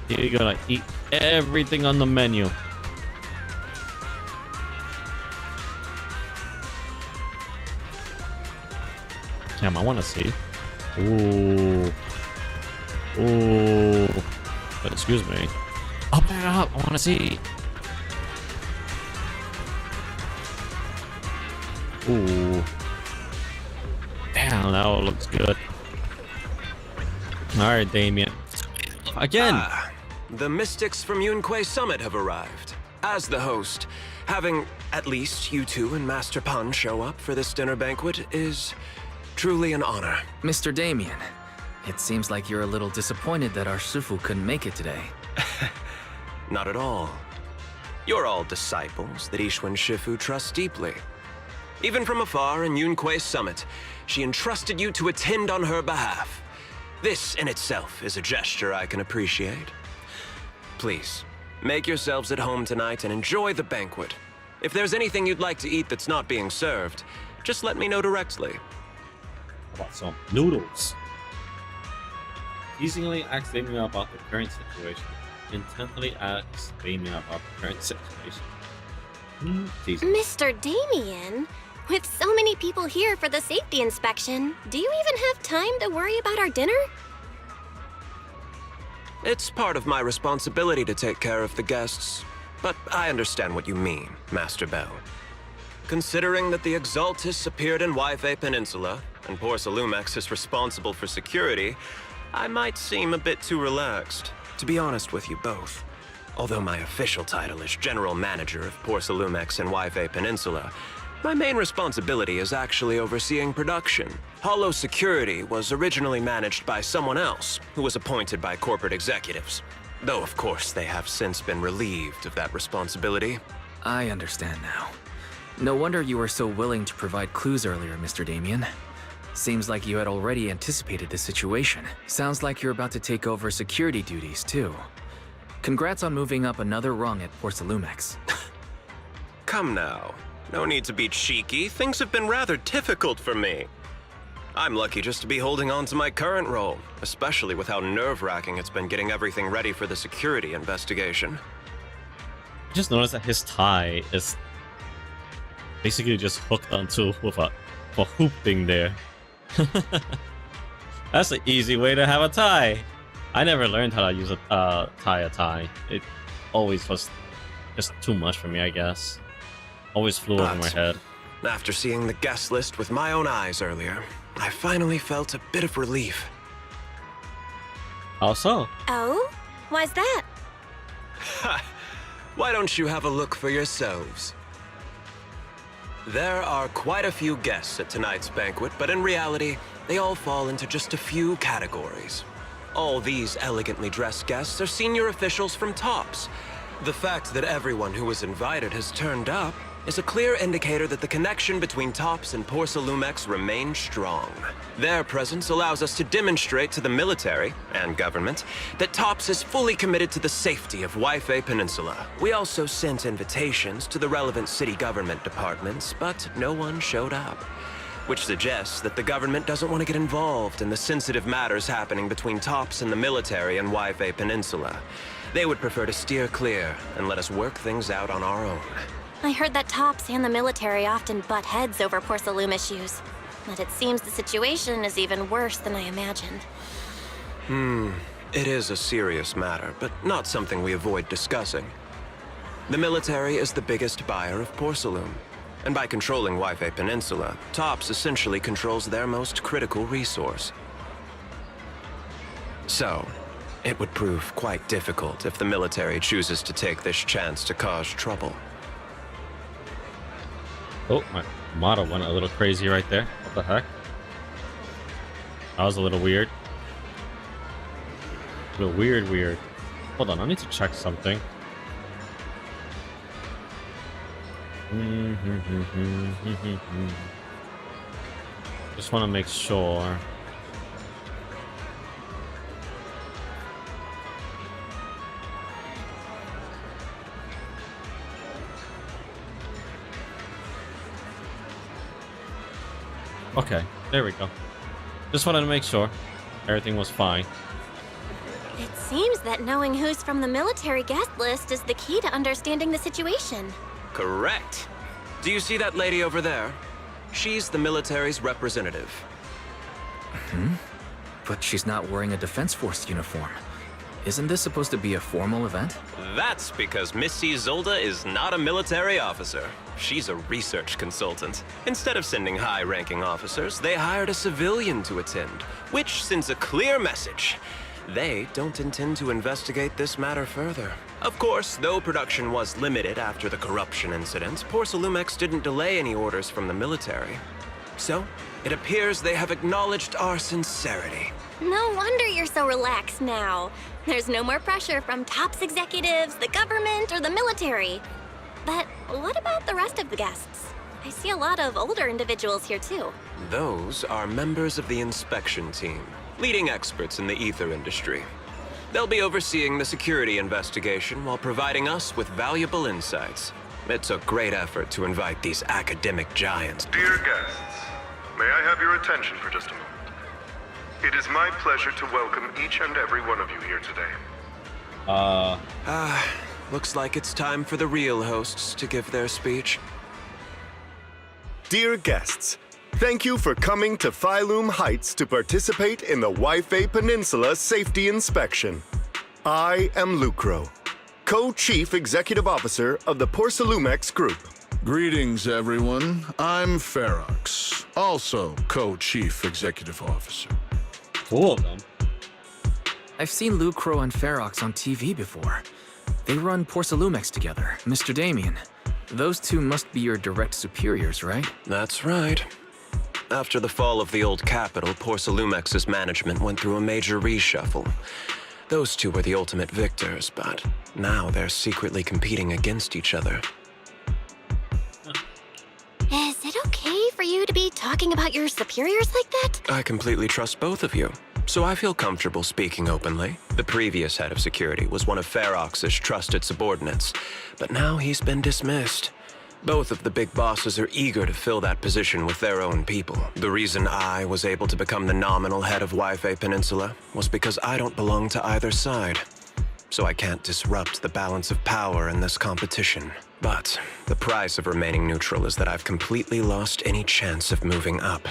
He's gonna eat everything on the menu. Damn, I want to see. Ooh. Ooh. But excuse me. Open it up. I want to see. Ooh. Damn, that all looks good. Alright, Damien. Again. The Mystics from Yunque Summit have arrived. As the host, having at least you two and Master Pan show up for this dinner banquet is truly an honor. Mr. Damien, it seems like you're a little disappointed that our Shifu couldn't make it today. Not at all. You're all disciples that Ishwen Shifu trusts deeply. Even from afar in Yunque Summit, she entrusted you to attend on her behalf. This in itself is a gesture I can appreciate. Please, make yourselves at home tonight and enjoy the banquet. If there's anything you'd like to eat that's not being served, just let me know directly. How about some noodles? Teasingly ask Damien about the current situation. Intently ask Damien about the current situation. Mr. Damien? With so many people here for the safety inspection, do you even have time to worry about our dinner? It's part of my responsibility to take care of the guests, but I understand what you mean, Master Bell. Considering that the Exaltus appeared in Yve Peninsula, and Porsalumex is responsible for security, I might seem a bit too relaxed, to be honest with you both. Although my official title is General Manager of Porsalumex and Yve Peninsula, my main responsibility is actually overseeing production. Hollow Security was originally managed by someone else, who was appointed by corporate executives. Though, of course, they have since been relieved of that responsibility. I understand now. No wonder you were so willing to provide clues earlier, Mr. Damien. Seems like you had already anticipated this situation. Sounds like you're about to take over security duties, too. Congrats on moving up another rung at Porsalumex. Come now. No need to be cheeky. Things have been rather difficult for me. I'm lucky just to be holding on to my current role, especially with how nerve-wracking it's been getting everything ready for the security investigation. I just noticed that his tie is basically just hooked onto with a hoop thing there. That's an easy way to have a tie. I never learned how to use a tie. It always was just too much for me, I guess. Always flew over my head. After seeing the guest list with my own eyes earlier, I finally felt a bit of relief. How so? Oh? Why's that? Why don't you have a look for yourselves? There are quite a few guests at tonight's banquet, but in reality, they all fall into just a few categories. All these elegantly dressed guests are senior officials from TOPS. The fact that everyone who was invited has turned up is a clear indicator that the connection between TOPS and Porsalumex remains strong. Their presence allows us to demonstrate to the military and government that TOPS is fully committed to the safety of Yve Peninsula. We also sent invitations to the relevant city government departments, but no one showed up, which suggests that the government doesn't want to get involved in the sensitive matters happening between TOPS and the military and Yve Peninsula. They would prefer to steer clear and let us work things out on our own. I heard that TOPS and the military often butt heads over Porsalume issues, but it seems the situation is even worse than I imagined. It is a serious matter, but not something we avoid discussing. The military is the biggest buyer of porcelain. And by controlling Waifei Peninsula, TOPS essentially controls their most critical resource. So, it would prove quite difficult if the military chooses to take this chance to cause trouble. Oh, my model went a little crazy right there. What the heck? That was a little weird. A little weird. Hold on, I need to check something. Just want to make sure. Okay, there we go. Just wanted to make sure everything was fine. It seems that knowing who's from the military guest list is the key to understanding the situation. Correct. Do you see that lady over there? She's the military's representative. Hmm? But she's not wearing a Defense Force uniform. Isn't this supposed to be a formal event? That's because Missy Zolda is not a military officer. She's a research consultant. Instead of sending high-ranking officers, they hired a civilian to attend, which sends a clear message. They don't intend to investigate this matter further. Of course, though production was limited after the corruption incident, Porcelumex didn't delay any orders from the military. So, it appears they have acknowledged our sincerity. No wonder you're so relaxed now. There's no more pressure from TOPS executives, the government, or the military. But what about the rest of the guests? I see a lot of older individuals here too. Those are members of the inspection team, leading experts in the ether industry. They'll be overseeing the security investigation while providing us with valuable insights. It took great effort to invite these academic giants. Dear guests, may I have your attention for just a moment? It is my pleasure to welcome each and every one of you here today. Looks like it's time for the real hosts to give their speech. Dear guests, thank you for coming to Phylum Heights to participate in the Waifei Peninsula Safety Inspection. I am Lucro, Co-Chief Executive Officer of the Porcelumex Group. Greetings, everyone. I'm Ferox, also Co-Chief Executive Officer. Cool of them. I've seen Lucro and Ferox on TV before. They run Porcelumex together, Mr. Damien. Those two must be your direct superiors, right? That's right. After the fall of the old capital, Porcelumex's management went through a major reshuffle. Those two were the ultimate victors, but now they're secretly competing against each other. Is it okay for you to be talking about your superiors like that? I completely trust both of you, so I feel comfortable speaking openly. The previous head of security was one of Ferox's trusted subordinates, but now he's been dismissed. Both of the big bosses are eager to fill that position with their own people. The reason I was able to become the nominal head of Waifei Peninsula was because I don't belong to either side. So I can't disrupt the balance of power in this competition. But the price of remaining neutral is that I've completely lost any chance of moving up.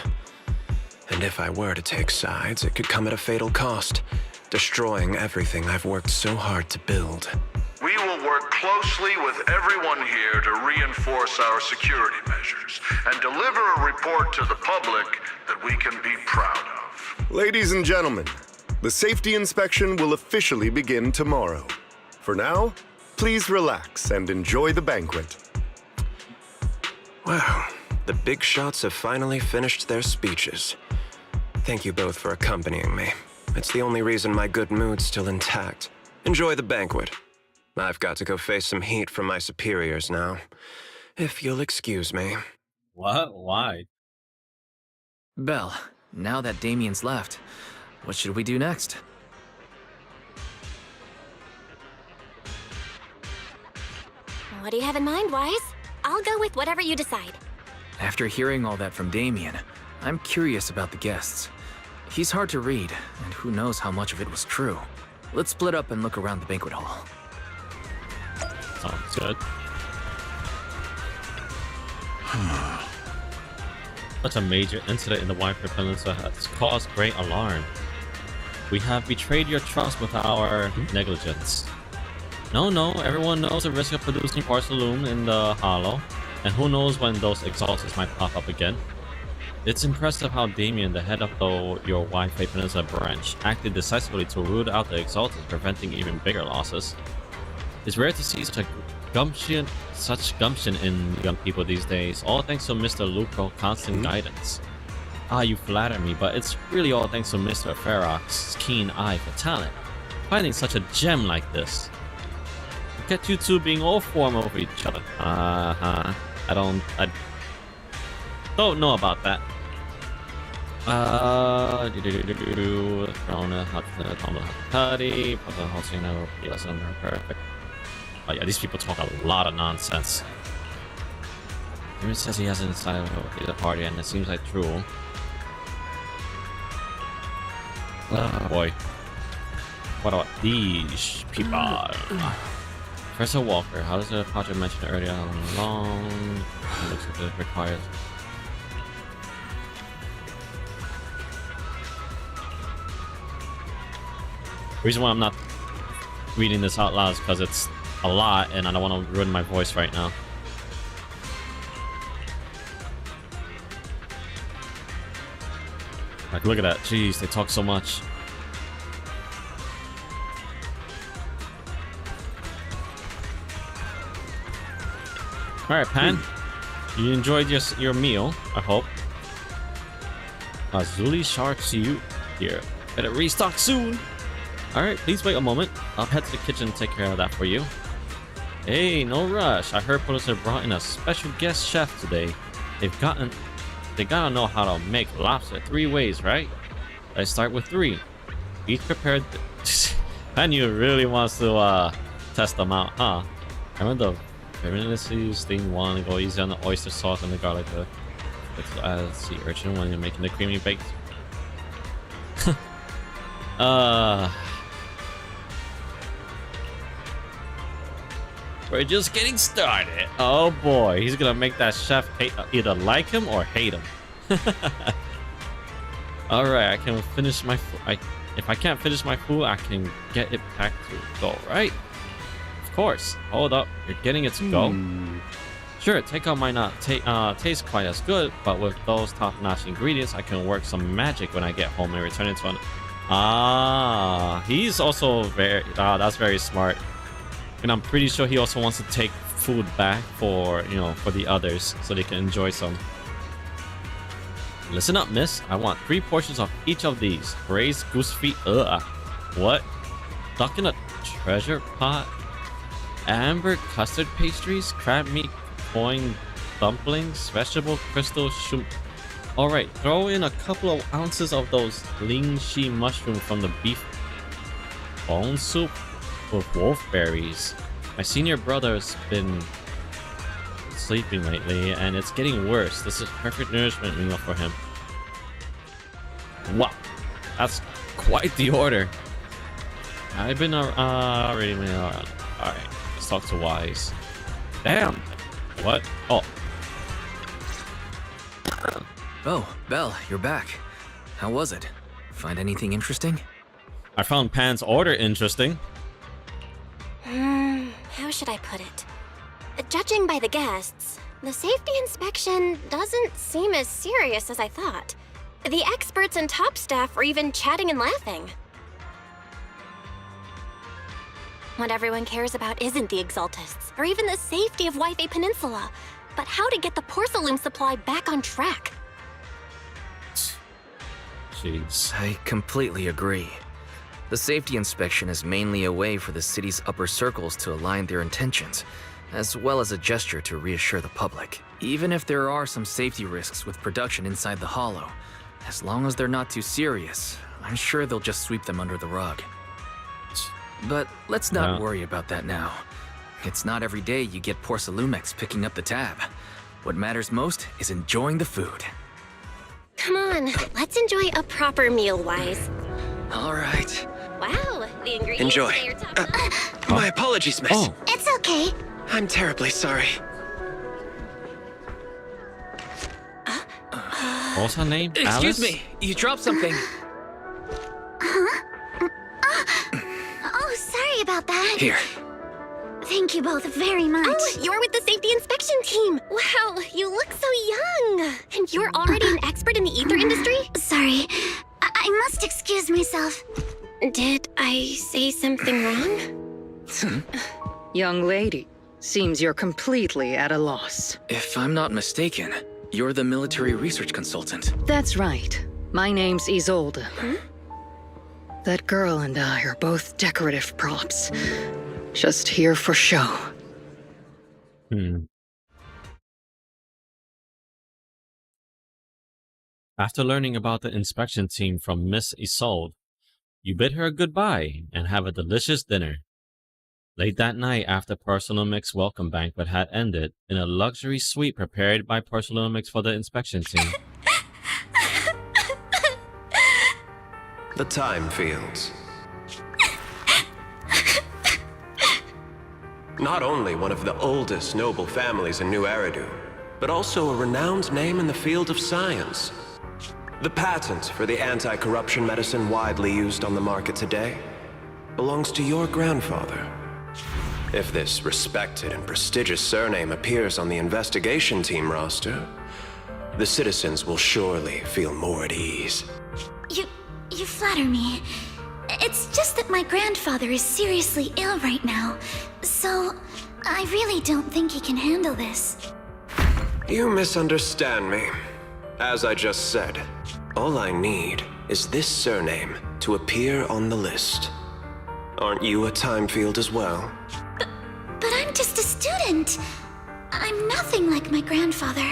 And if I were to take sides, it could come at a fatal cost, destroying everything I've worked so hard to build. We will work closely with everyone here to reinforce our security measures and deliver a report to the public that we can be proud of. Ladies and gentlemen, the safety inspection will officially begin tomorrow. For now, please relax and enjoy the banquet. Wow, the big shots have finally finished their speeches. Thank you both for accompanying me. It's the only reason my good mood's still intact. Enjoy the banquet. I've got to go face some heat from my superiors now. If you'll excuse me. What? Why? Belle, now that Damien's left, what should we do next? What do you have in mind, Wise? I'll go with whatever you decide. After hearing all that from Damien, I'm curious about the guests. He's hard to read, and who knows how much of it was true. Let's split up and look around the banquet hall. Sounds good. Such a major incident in the Waifei Peninsula has caused great alarm. We have betrayed your trust with our negligence. No, everyone knows the risk of producing porcelain in the hollow, and who knows when those exalters might pop up again. It's impressive how Damien, the head of your Wi-Fi Peninsula branch, acted decisively to root out the exalters, preventing even bigger losses. It's rare to see such gumption in young people these days, all thanks to Mr. Lucro's constant guidance. Ah, you flatter me, but it's really all thanks to Mr. Ferox's keen eye for talent. Finding such a gem like this. Look at you two being all form over each other. I don't know about that. Perfect. Oh yeah, these people talk a lot of nonsense. Damien says he hasn't decided what the party, and it seems like true. Oh boy. What about these people? Professor Walker, how does the project mentioned earlier long? It looks like it requires. The reason why I'm not reading this out loud is because it's a lot and I don't want to ruin my voice right now. Like, look at that. Jeez, they talk so much. Alright, Pan. You enjoyed your meal, I hope. Zuli Shark, see you here. Better restock soon. Alright, please wait a moment. I'll head to the kitchen and take care of that for you. Hey, no rush. I heard Pulitzer brought in a special guest chef today. They gotta know how to make lobster 3 ways, right? I start with 3. Each prepared. Panu really wants to test them out, huh? I remember the Feminicities thing wanting to go easy on the oyster sauce and the garlic. Add sea urchin when you're making the creamy baked. We're just getting started. Oh boy, he's gonna make that chef either like him or hate him. All right, I can finish my food. If I can't finish my food, I can get it back to go, right? Of course. Hold up, you're getting it to go. Sure, takeout might not taste quite as good, but with those top-notch ingredients, I can work some magic when I get home and return it to an. Ah, he's also very. That's very smart. And I'm pretty sure he also wants to take food back for, for the others so they can enjoy some. Listen up, miss. I want 3 portions of each of these. Braised goose feet. What? Duck in a treasure pot? Amber custard pastries? Crab meat coin dumplings? Vegetable crystal shoot. Alright, throw in a couple of ounces of those lingxi mushroom from the beef bone soup with wolfberries. My senior brother's been sleeping lately and it's getting worse. This is perfect nourishment meal for him. Wow, that's quite the order. I've been already. Alright, let's talk to Wise. Damn. What? Oh, Belle, you're back. How was it? Find anything interesting? I found Pan's order interesting. How should I put it? Judging by the guests, the safety inspection doesn't seem as serious as I thought. The experts and top staff were even chatting and laughing. What everyone cares about isn't the Exaltists, or even the safety of Wi-Fi Peninsula, but how to get the porcelain supply back on track. Jeez. I completely agree. The safety inspection is mainly a way for the city's upper circles to align their intentions, as well as a gesture to reassure the public. Even if there are some safety risks with production inside the Hollow, as long as they're not too serious, I'm sure they'll just sweep them under the rug. But let's not worry about that now. It's not every day you get Porcelumex picking up the tab. What matters most is enjoying the food. Come on, let's enjoy a proper meal, Wise. All right. Wow, the ingredients Enjoy. say you're top My apologies, miss. Oh. It's okay. I'm terribly sorry. What's her name? Excuse Alice? me, you dropped something. Oh, sorry about that. Here. Thank you both very much. Oh, you're with the safety inspection team. Wow, you look so young. And you're already an expert in the ether industry? Sorry. I must excuse myself. Did I say something wrong? Young lady, seems you're completely at a loss. If I'm not mistaken, you're the military research consultant. That's right. My name's Isolde. That girl and I are both decorative props. Just here for show. After learning about the inspection team from Miss Isolde, you bid her goodbye and have a delicious dinner. Late that night, after Porcelumix welcome banquet had ended, in a luxury suite prepared by Porcelumix for the inspection team. The Time Fields. Not only one of the oldest noble families in New Eridu, but also a renowned name in the field of science. The patent for the anti-corruption medicine widely used on the market today belongs to your grandfather. If this respected and prestigious surname appears on the investigation team roster, the citizens will surely feel more at ease. You flatter me. It's just that my grandfather is seriously ill right now, so I really don't think he can handle this. You misunderstand me. As I just said, all I need is this surname to appear on the list. Aren't you a time field as well? But I'm just a student. I'm nothing like my grandfather.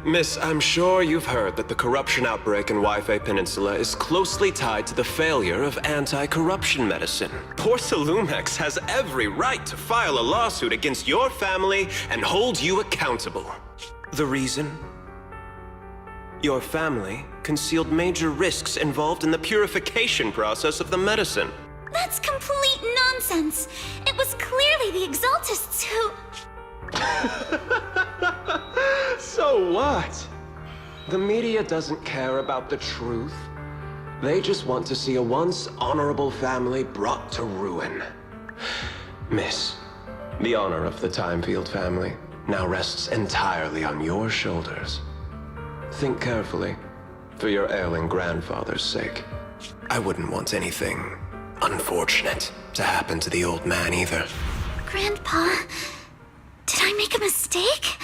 Miss, I'm sure you've heard that the corruption outbreak in Waifei Peninsula is closely tied to the failure of anti-corruption medicine. Porcelumix has every right to file a lawsuit against your family and hold you accountable. The reason? Your family concealed major risks involved in the purification process of the medicine. That's complete nonsense. It was clearly the Exaltists who... So what? The media doesn't care about the truth. They just want to see a once honorable family brought to ruin. Miss, the honor of the Timefield family now rests entirely on your shoulders. Think carefully, for your ailing grandfather's sake. I wouldn't want anything unfortunate to happen to the old man either. Grandpa, did I make a mistake?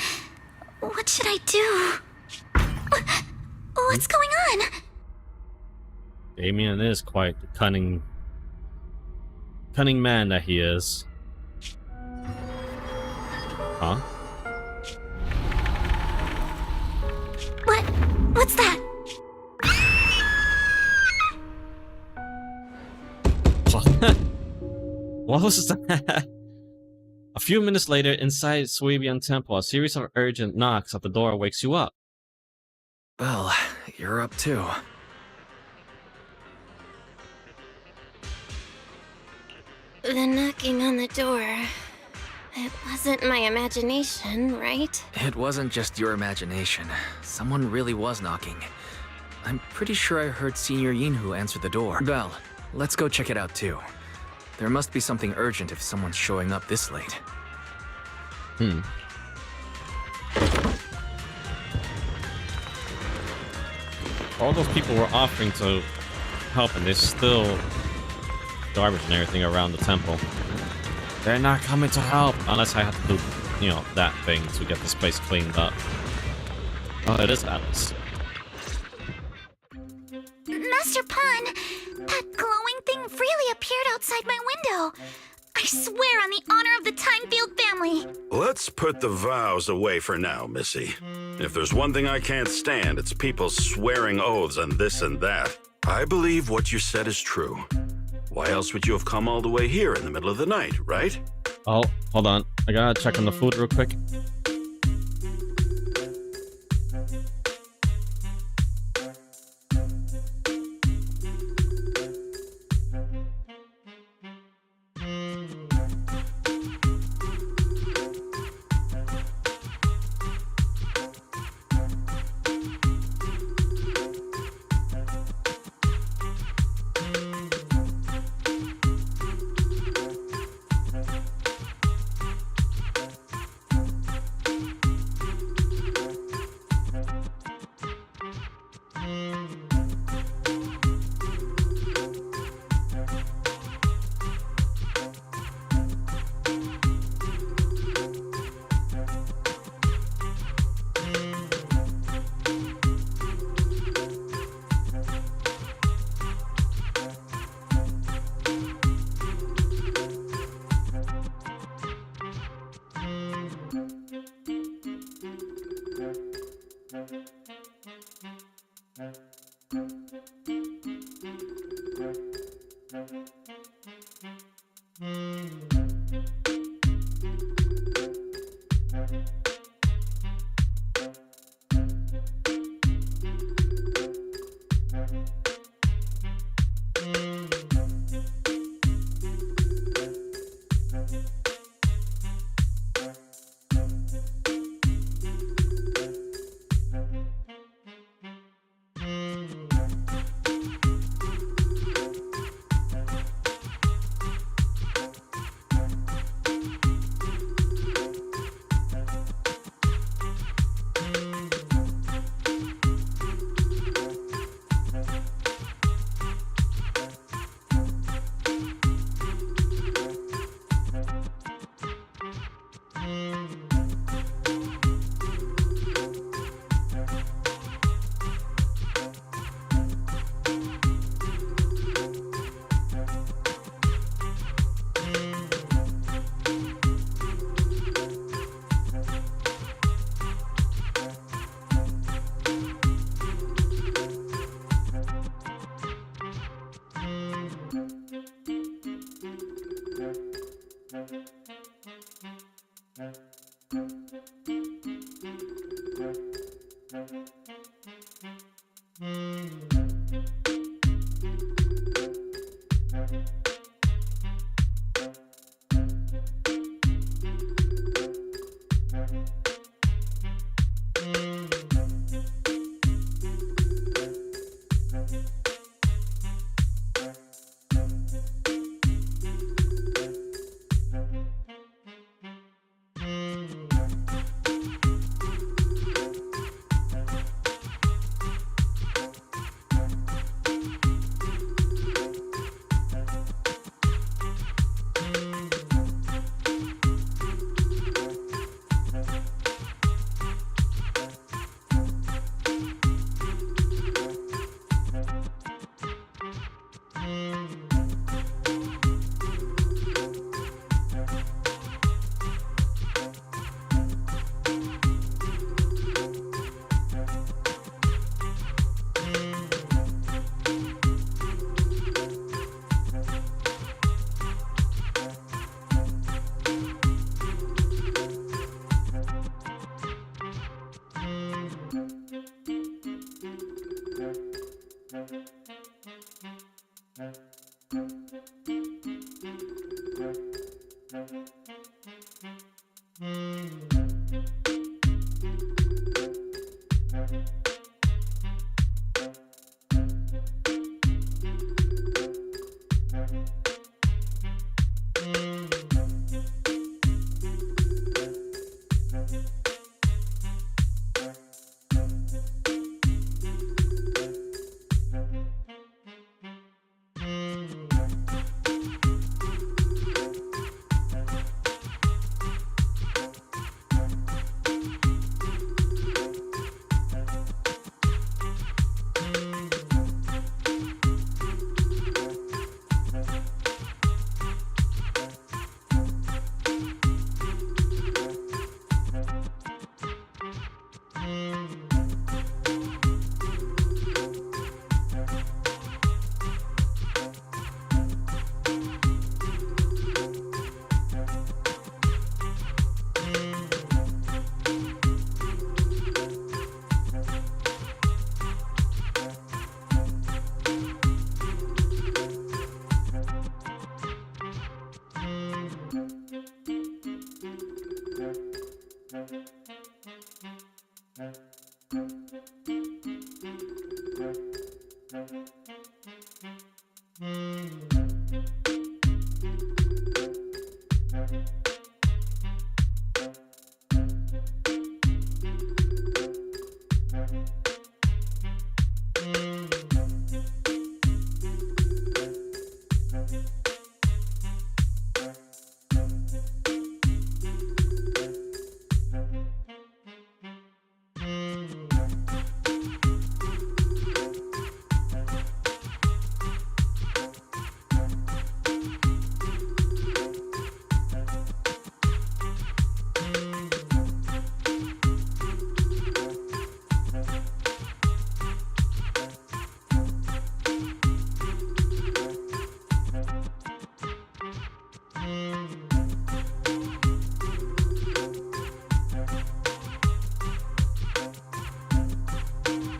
What should I do? What's going on? Damien is quite the cunning man that he is. Huh? What's that? What was that? A few minutes later, inside Suebian Temple, a series of urgent knocks at the door wakes you up. Well, you're up too. The knocking on the door. It wasn't my imagination, right? It wasn't just your imagination. Someone really was knocking. I'm pretty sure I heard Senior Yinhu answer the door. Belle, let's go check it out too. There must be something urgent if someone's showing up this late. All those people were offering to help, and there's still garbage and everything around the temple. They're not coming to help unless I have to do, you know, that thing to get this place cleaned up. Oh, it is Alice. Master Pan, that glowing thing really appeared outside my window. I swear on the honor of the Timefield family. Let's put the vows away for now, Missy. If there's one thing I can't stand, it's people swearing oaths on this and that. I believe what you said is true. Why else would you have come all the way here in the middle of the night, right? Oh, hold on. I gotta check on the food real quick.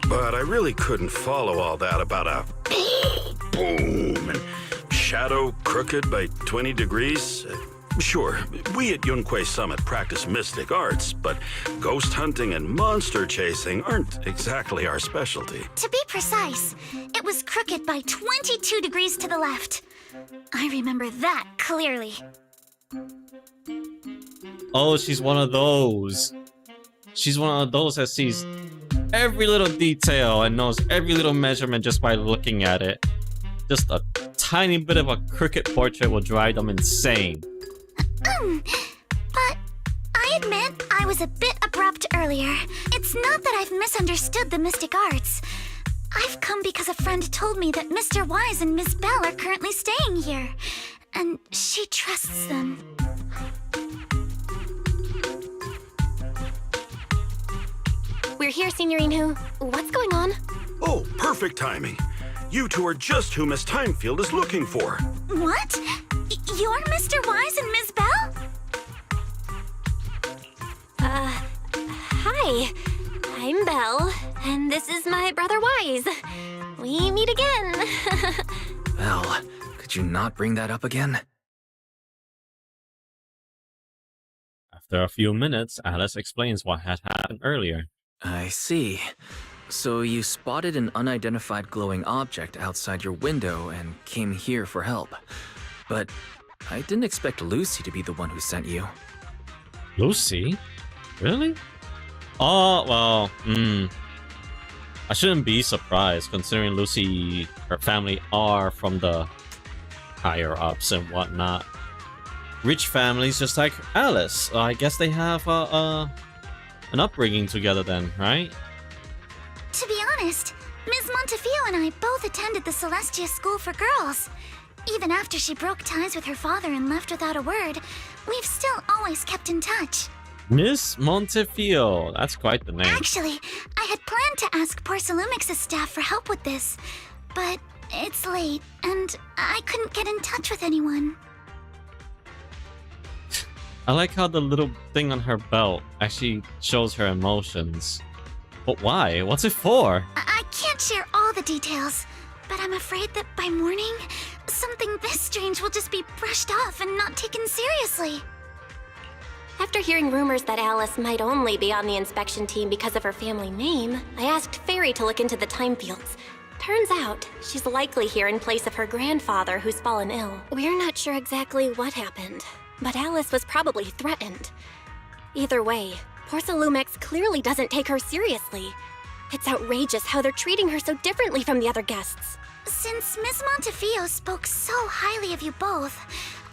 But I really couldn't follow all that about a boom and shadow crooked by 20 degrees. Sure, we at Yunquay Summit practice mystic arts, but ghost hunting and monster chasing aren't exactly our specialty. To be precise, it was crooked by 22 degrees to the left. I remember that clearly. Oh, she's one of those. She's one of those that sees every little detail and knows every little measurement just by looking at it. Just a tiny bit of a crooked portrait will drive them insane. But I admit I was a bit abrupt earlier. It's not that I've misunderstood the mystic arts. I've come because a friend told me that Mr. Wise and Miss Bell are currently staying here, and she trusts them. We're here, Signorine Who. What's going on? Oh, perfect timing. You two are just who Miss Timefield is looking for. What? You're Mr. Wise and Miss Bell? Hi. I'm Belle, and this is my brother Wise. We meet again. Belle, could you not bring that up again? After a few minutes, Alice explains what had happened earlier. I see. So you spotted an unidentified glowing object outside your window and came here for help. But I didn't expect Lucy to be the one who sent you. Lucy? Really? Oh, well, I shouldn't be surprised considering Lucy, her family are from the higher ups and whatnot. Rich families just like Alice. I guess they have an upbringing together then, right? To be honest, Ms. Montefiore and I both attended the Celestia School for Girls. Even after she broke ties with her father and left without a word, we've still always kept in touch. Miss Montefiore, that's quite the name. Actually, I had planned to ask Porcelumix's staff for help with this, but it's late, and I couldn't get in touch with anyone. I like how the little thing on her belt actually shows her emotions. But why? What's it for? I can't share all the details, but I'm afraid that by morning, something this strange will just be brushed off and not taken seriously. After hearing rumors that Alice might only be on the inspection team because of her family name, I asked Fairy to look into the time fields. Turns out, she's likely here in place of her grandfather who's fallen ill. We're not sure exactly what happened, but Alice was probably threatened. Either way, Porcelumix clearly doesn't take her seriously. It's outrageous how they're treating her so differently from the other guests. Since Miss Montefiore spoke so highly of you both,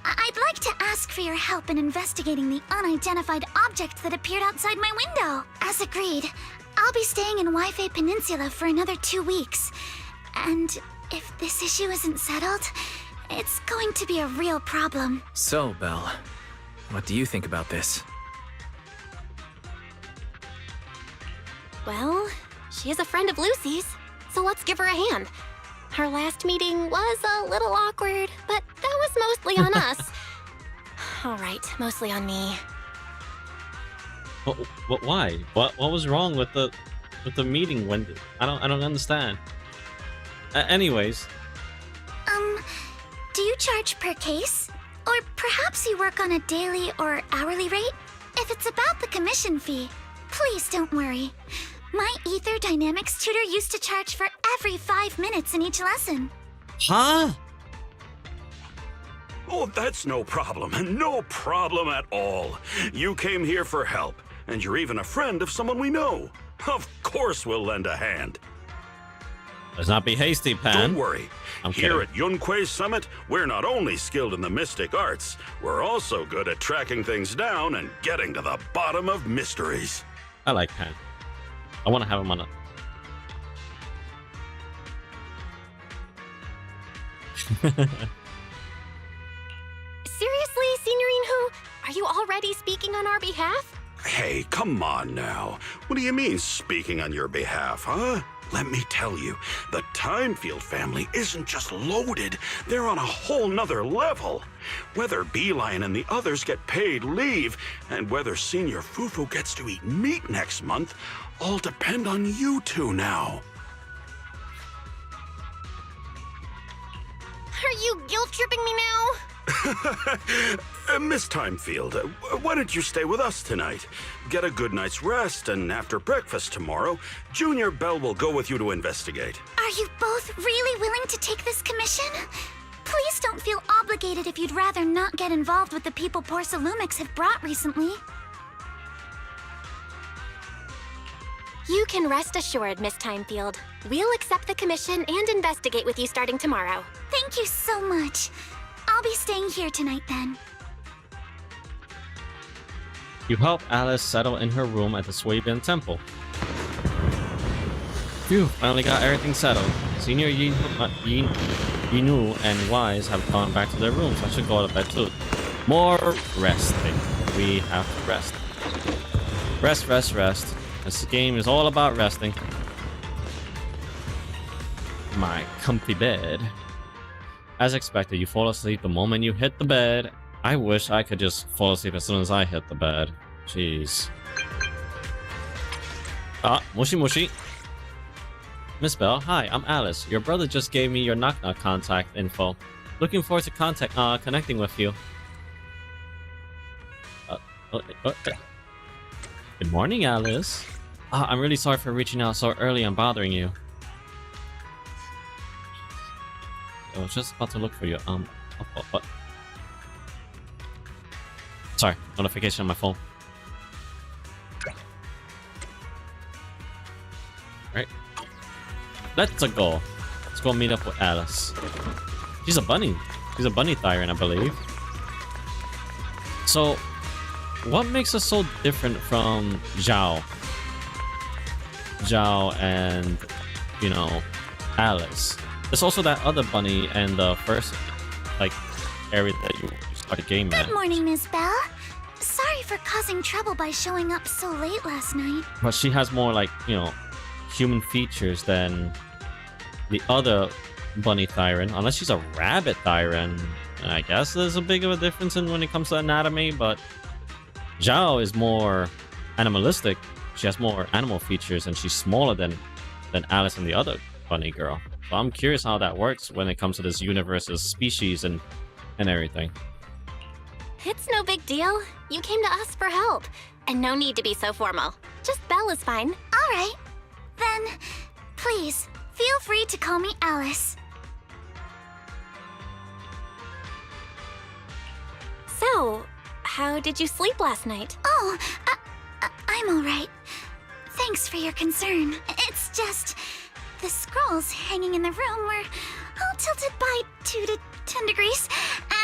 I'd like to ask for your help in investigating the unidentified object that appeared outside my window. As agreed, I'll be staying in Wi-Fi Peninsula for another 2 weeks. And if this issue isn't settled, it's going to be a real problem. So, Belle, what do you think about this? Well, she is a friend of Lucy's, so let's give her a hand. Our last meeting was a little awkward, but that was mostly on us. All right, mostly on me. What? Why? What was wrong with the meeting? When I don't understand. Anyways. Do you charge per case? Or perhaps you work on a daily or hourly rate? If it's about the commission fee, please don't worry. My Ether Dynamics tutor used to charge for every 5 minutes in each lesson. Huh? Oh, that's no problem. No problem at all. You came here for help, and you're even a friend of someone we know. Of course we'll lend a hand. Let's not be hasty, Pan. Don't worry. I'm Here kidding. at Yunquay Summit, we're not only skilled in the mystic arts, we're also good at tracking things down and getting to the bottom of mysteries. I like Pan. I want to have him on it. Seriously, Signorine Who? Are you already speaking on our behalf? Hey, come on now. What do you mean speaking on your behalf, huh? Let me tell you, the Timefield family isn't just loaded, they're on a whole nother level. Whether Beeline and the others get paid leave, and whether Senior Fufu gets to eat meat next month, all depend on you two now. Are you guilt-tripping me now? Miss Timefield, why don't you stay with us tonight? Get a good night's rest, and after breakfast tomorrow, Junior Bell will go with you to investigate. Are you both really willing to take this commission? Please don't feel obligated if you'd rather not get involved with the people Porcelumix have brought recently. You can rest assured, Miss Timefield. We'll accept the commission and investigate with you starting tomorrow. Thank you so much. I'll be staying here tonight then. You help Alice settle in her room at the Swabian Temple. Phew, finally got everything settled. Senior Yinu and Wise have gone back to their rooms. I should go to bed too. More resting. We have to rest. Rest, rest, rest. This game is all about resting. My comfy bed. As expected, you fall asleep the moment you hit the bed. I wish I could just fall asleep as soon as I hit the bed. Jeez. Mushi Mushi. Miss Bell, hi, I'm Alice. Your brother just gave me your knock-knock contact info. Looking forward to connecting with you. Good morning, Alice. I'm really sorry for reaching out so early and bothering you. I was just about to look for you. What? Sorry, notification on my phone. Right. Let's go. Let's go meet up with Alice. She's a bunny. She's a bunny Thyran, I believe. So, what makes us so different from Zhao? Zhao and, you know, Alice. There's also that other bunny and the first, like, area that you start the game at. Good morning, Miss Bell. Sorry for causing trouble by showing up so late last night. But she has more, like, you know, human features than the other bunny Thyran. Unless she's a rabbit Thyran. I guess there's a big of a difference in when it comes to anatomy, but Zhao is more animalistic. She has more animal features and she's smaller than Alice and the other bunny girl. So I'm curious how that works when it comes to this universe's species and everything. It's no big deal. You came to us for help. And no need to be so formal. Just Belle is fine. All right. Then, please, feel free to call me Alice. So, how did you sleep last night? Oh, I'm all right. Thanks for your concern. It's just... the scrolls hanging in the room were all tilted by 2 to 10 degrees,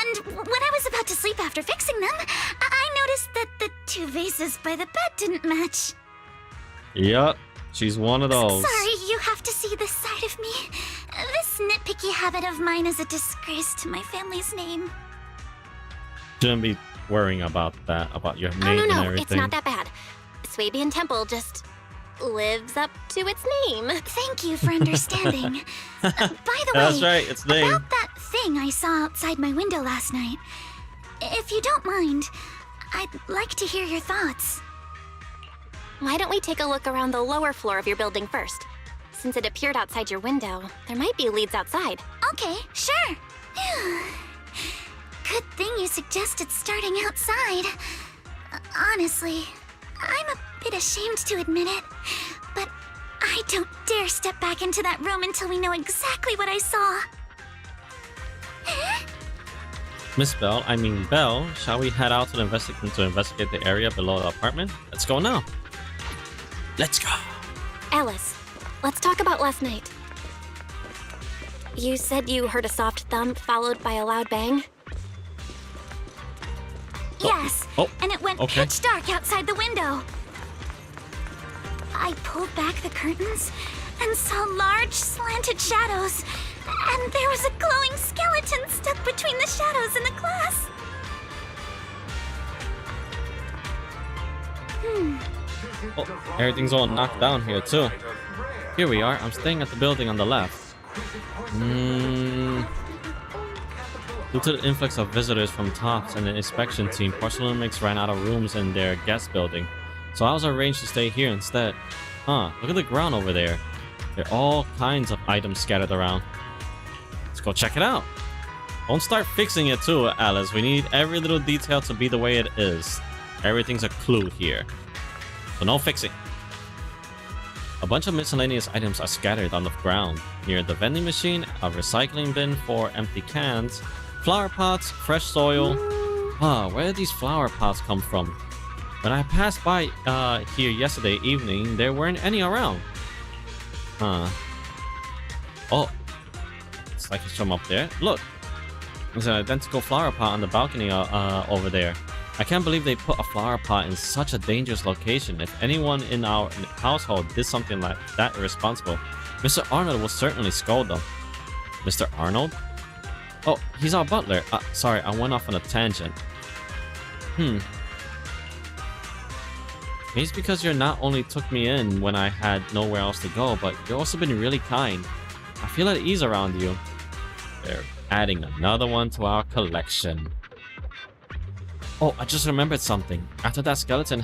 and when I was about to sleep after fixing them, I noticed that the 2 vases by the bed didn't match. Yup, she's one of those. Sorry, you have to see this side of me. This nitpicky habit of mine is a disgrace to my family's name. Shouldn't be worrying about that, about your name and No, everything. it's not that bad. Swabian Temple just lives up to its name. Thank you for understanding. By the way, That's right, its name. About that thing I saw outside my window last night. If you don't mind, I'd like to hear your thoughts. Why don't we take a look around the lower floor of your building first? Since it appeared outside your window, there might be leads outside. Okay, sure. Good thing you suggested starting outside. Honestly, I'm a bit ashamed to admit it, but I don't dare step back into that room until we know exactly what I saw. Miss Bell, Belle, shall we head out to investigate the area below the apartment? Let's go now. Let's go. Alice, let's talk about last night. You said you heard a soft thump followed by a loud bang? Yes, and it went pitch dark outside the window. I pulled back the curtains and saw large slanted shadows, and there was a glowing skeleton stuck between the shadows and the glass. Oh, everything's all knocked down here too. Here we are. I'm staying at the building on the left. Due to the influx of visitors from TOPS and the inspection team, Porcelanomics ran out of rooms in their guest building. So I was arranged to stay here instead. Huh, look at the ground over there. There are all kinds of items scattered around. Let's go check it out. Don't start fixing it too, Alice. We need every little detail to be the way it is. Everything's a clue here. So no fixing. A bunch of miscellaneous items are scattered on the ground. Near the vending machine, a recycling bin for empty cans, flower pots, fresh soil. Where did these flower pots come from? When I passed by here yesterday evening, there weren't any around. Oh, it's like it's from up there. Look, there's an identical flower pot on the balcony over there. I can't believe they put a flower pot in such a dangerous location. If anyone in our household did something like that irresponsible, Mr. Arnold will certainly scold them. Mr. Arnold? Oh, he's our butler. Sorry, I went off on a tangent. Maybe it's because you not only took me in when I had nowhere else to go, but you've also been really kind. I feel at ease around you. They're adding another one to our collection. Oh, I just remembered something. After that skeleton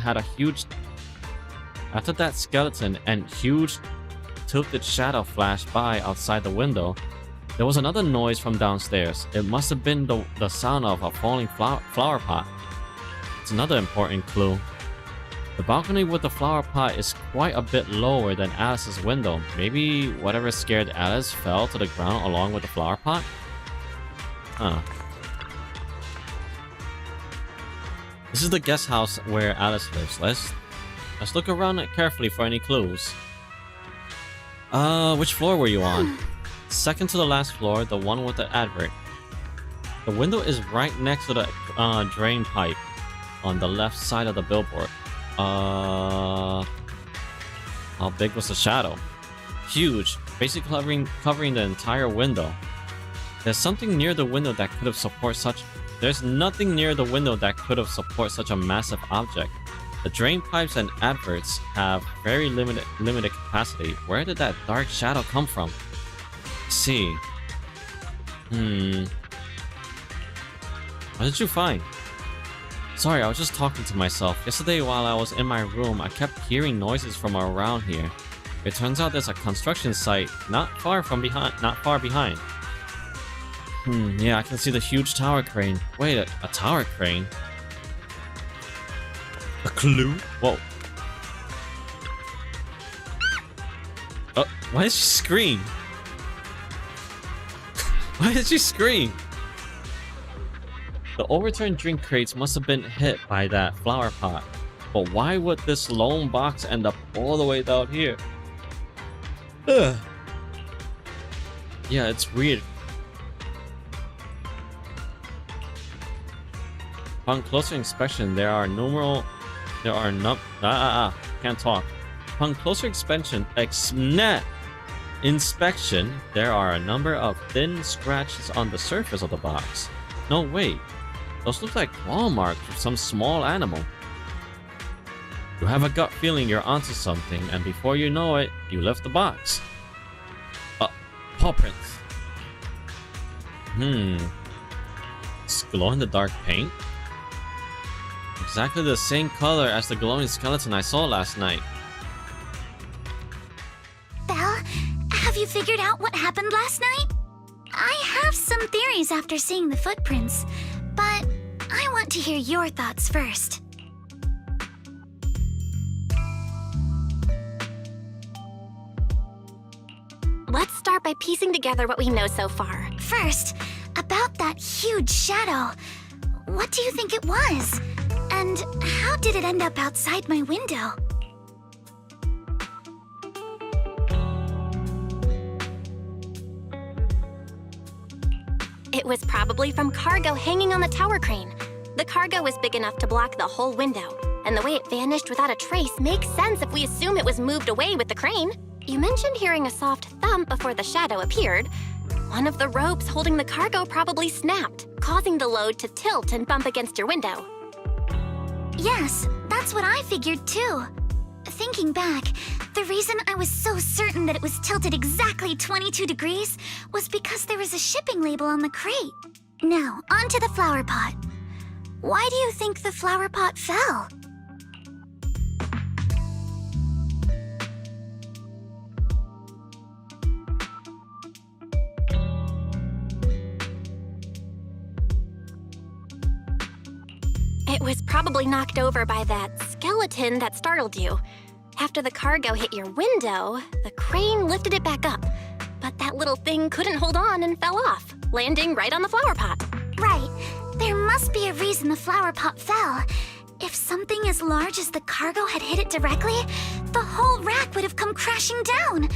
and huge tilted shadow flashed by outside the window, there was another noise from downstairs. It must have been the sound of a falling flower pot. It's another important clue. The balcony with the flower pot is quite a bit lower than Alice's window. Maybe whatever scared Alice fell to the ground along with the flower pot? This is the guest house where Alice lives. Let's look around it carefully for any clues. Which floor were you on? Second to the last floor, the one with the advert. The window is right next to the drain pipe on the left side of the billboard. How big was the shadow? Huge, basically covering the entire window. There's nothing near the window that could have supported such a massive object. The drain pipes and adverts have very limited capacity. Where did that dark shadow come from? Let's see. What did you find? Sorry, I was just talking to myself. Yesterday while I was in my room, I kept hearing noises from around here. It turns out there's a construction site not far behind. Yeah, I can see the huge tower crane. Wait, a tower crane? A clue? Whoa. Oh, why did she scream? Why did she scream? The overturned drink crates must have been hit by that flower pot. But why would this lone box end up all the way down here? Ugh. Yeah, it's weird. Upon closer inspection, can't talk. Upon closer inspection, there are a number of thin scratches on the surface of the box. No, wait. Those look like claw marks of some small animal. You have a gut feeling you're onto something, and before you know it, you lift the box. Paw prints. It's glow-in-the-dark paint? Exactly the same color as the glowing skeleton I saw last night. Belle, have you figured out what happened last night? I have some theories after seeing the footprints, but I want to hear your thoughts first. Let's start by piecing together what we know so far. First, about that huge shadow. What do you think it was? And how did it end up outside my window? It was probably from cargo hanging on the tower crane. The cargo was big enough to block the whole window, and the way it vanished without a trace makes sense if we assume it was moved away with the crane. You mentioned hearing a soft thump before the shadow appeared. One of the ropes holding the cargo probably snapped, causing the load to tilt and bump against your window. Yes, that's what I figured too. Thinking back, the reason I was so certain that it was tilted exactly 22 degrees was because there was a shipping label on the crate. Now, onto the flower pot. Why do you think the flower pot fell? It was probably knocked over by that skeleton that startled you. After the cargo hit your window, the crane lifted it back up. But that little thing couldn't hold on and fell off, landing right on the flower pot. Right. There must be a reason the flower pot fell. If something as large as the cargo had hit it directly, the whole rack would have come crashing down.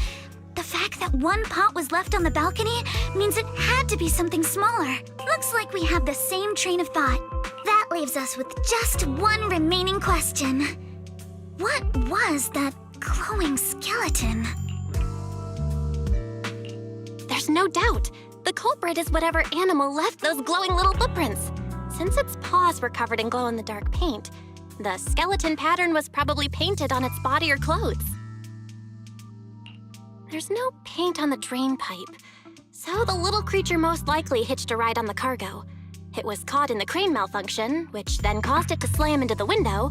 The fact that one pot was left on the balcony means it had to be something smaller. Looks like we have the same train of thought. That leaves us with just one remaining question. What was that glowing skeleton? There's no doubt. The culprit is whatever animal left those glowing little footprints. Since its paws were covered in glow-in-the-dark paint, the skeleton pattern was probably painted on its body or clothes. There's no paint on the drain pipe, so the little creature most likely hitched a ride on the cargo. It was caught in the crane malfunction, which then caused it to slam into the window.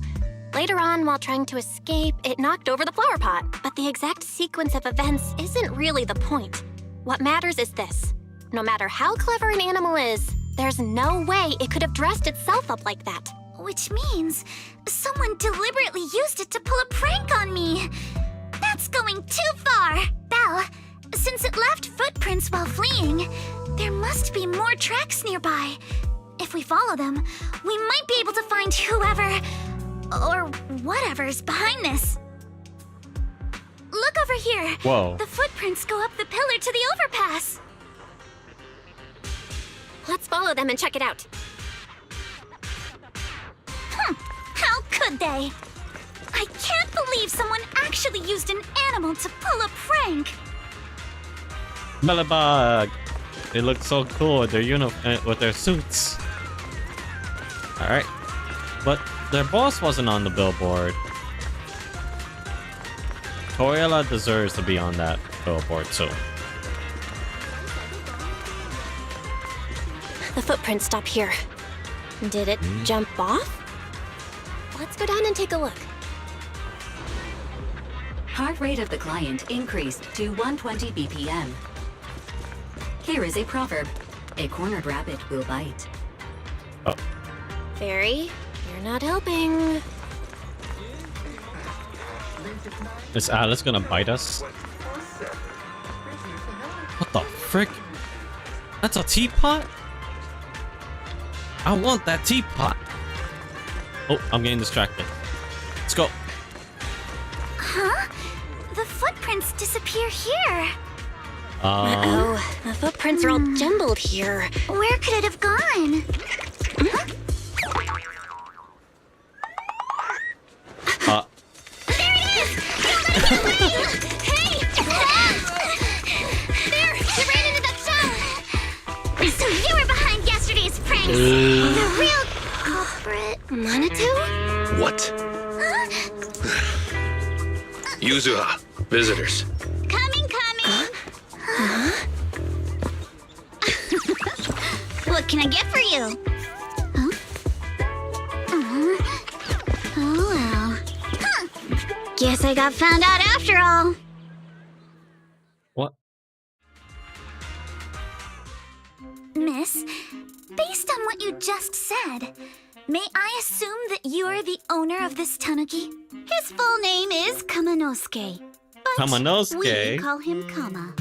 Later on, while trying to escape, it knocked over the flower pot. But the exact sequence of events isn't really the point. What matters is this. No matter how clever an animal is, there's no way it could have dressed itself up like that. Which means someone deliberately used it to pull a prank on me. That's going too far. Belle, since it left footprints while fleeing, there must be more tracks nearby. If we follow them, we might be able to find whoever or whatever's behind this. Look over here. Whoa. The footprints go up the pillar to the overpass. Let's follow them and check it out. How could they? I can't believe someone actually used an animal to pull a prank. Mellibug! They look so cool with their with their suits. Alright. But their boss wasn't on the billboard. Toriella deserves to be on that billboard too. The footprints stop here. Did it jump off? Let's go down and take a look. Heart rate of the client increased to 120 BPM. Here is a proverb. A cornered rabbit will bite. Oh. Fairy, you're not helping. Is Alice gonna bite us? What the frick? That's a teapot? I want that teapot. Oh, I'm getting distracted. Let's go. Huh? The footprints disappear here. Uh-oh. The footprints are all jumbled here. Where could it have gone? Huh? There it is! Don't let it get away! Hey! There! You ran into that shell! So you were behind yesterday's pranks! The real culprit... Manitou? What? Yuzuha, visitors. Coming! What can I get for you? Huh? Oh well. Huh. Guess I got found out after all. What? Miss, based on what you just said, may I assume that you're the owner of this tanuki? His full name is Kamanosuke. But Kamanosuke? we call him Kama.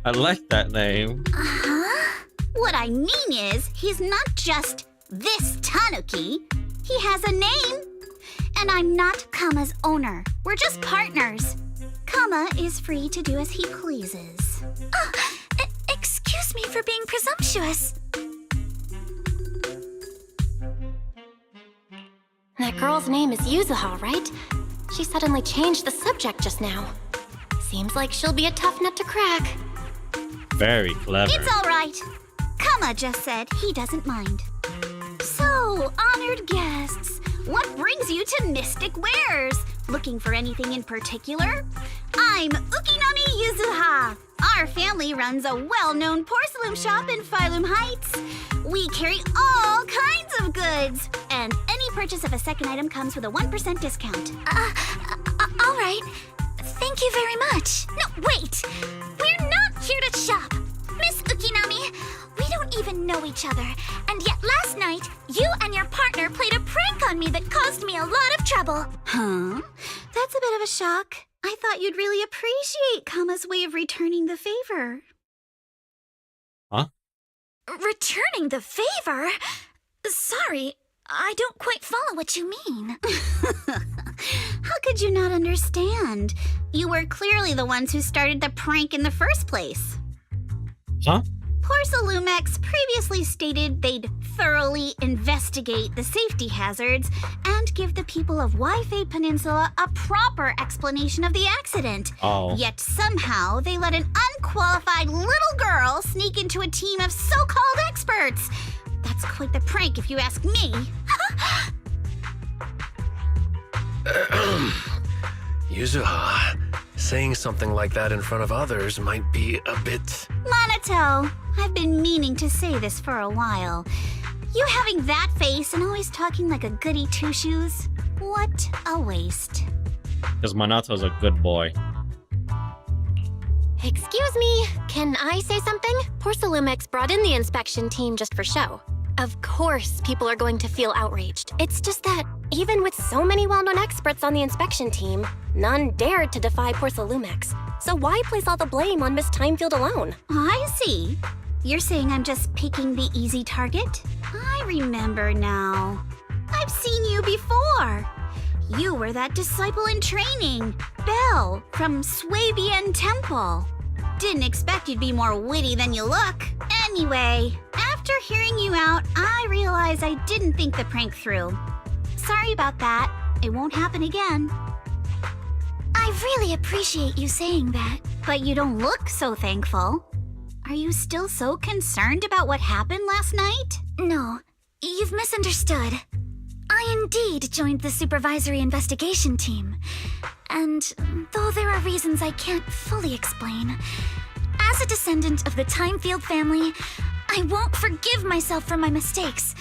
I like that name. Uh-huh. What I mean is, he's not just this tanuki. He has a name. And I'm not Kama's owner. We're just partners. Kama is free to do as he pleases. Excuse me for being presumptuous. That girl's name is Yuzuha, right? She suddenly changed the subject just now. Seems like she'll be a tough nut to crack. Very clever. It's all right. Kama just said he doesn't mind. So, honored guests, what brings you to Mystic Wares? Looking for anything in particular? I'm Ukinami Yuzuha. Our family runs a well-known porcelain shop in Phylum Heights. We carry all kinds of goods, and any purchase of a second item comes with a 1% discount. All right. Thank you very much. No, wait! We're not here to shop! Miss Ukinami, we don't even know each other, and yet last night, you and your partner played a prank on me that caused me a lot of trouble. Huh? That's a bit of a shock. I thought you'd really appreciate Kama's way of returning the favor. Huh? Returning the favor? Sorry, I don't quite follow what you mean. How could you not understand? You were clearly the ones who started the prank in the first place. Huh? Porcelumex previously stated they'd thoroughly investigate the safety hazards and give the people of Waifei Peninsula a proper explanation of the accident. Oh. Yet somehow they let an unqualified little girl sneak into a team of so-called experts. That's quite the prank if you ask me. Yuzuha, saying something like that in front of others might be a bit... Monato, I've been meaning to say this for a while. You having that face and always talking like a goody two-shoes? What a waste. Because Monato's a good boy. Excuse me, can I say something? Porcelumex brought in the inspection team just for show. Of course, people are going to feel outraged. It's just that, even with so many well-known experts on the inspection team, none dared to defy Porcelumex. So why place all the blame on Miss Timefield alone? I see. You're saying I'm just picking the easy target? I remember now. I've seen you before. You were that disciple in training, Belle, from Swabian Temple. Didn't expect you'd be more witty than you look. Anyway, after hearing you out, I realized I didn't think the prank through. Sorry about that. It won't happen again. I really appreciate you saying that. But you don't look so thankful. Are you still so concerned about what happened last night? No, you've misunderstood. I indeed joined the supervisory investigation team. And though there are reasons I can't fully explain, as a descendant of the Timefield family, I won't forgive myself for my mistakes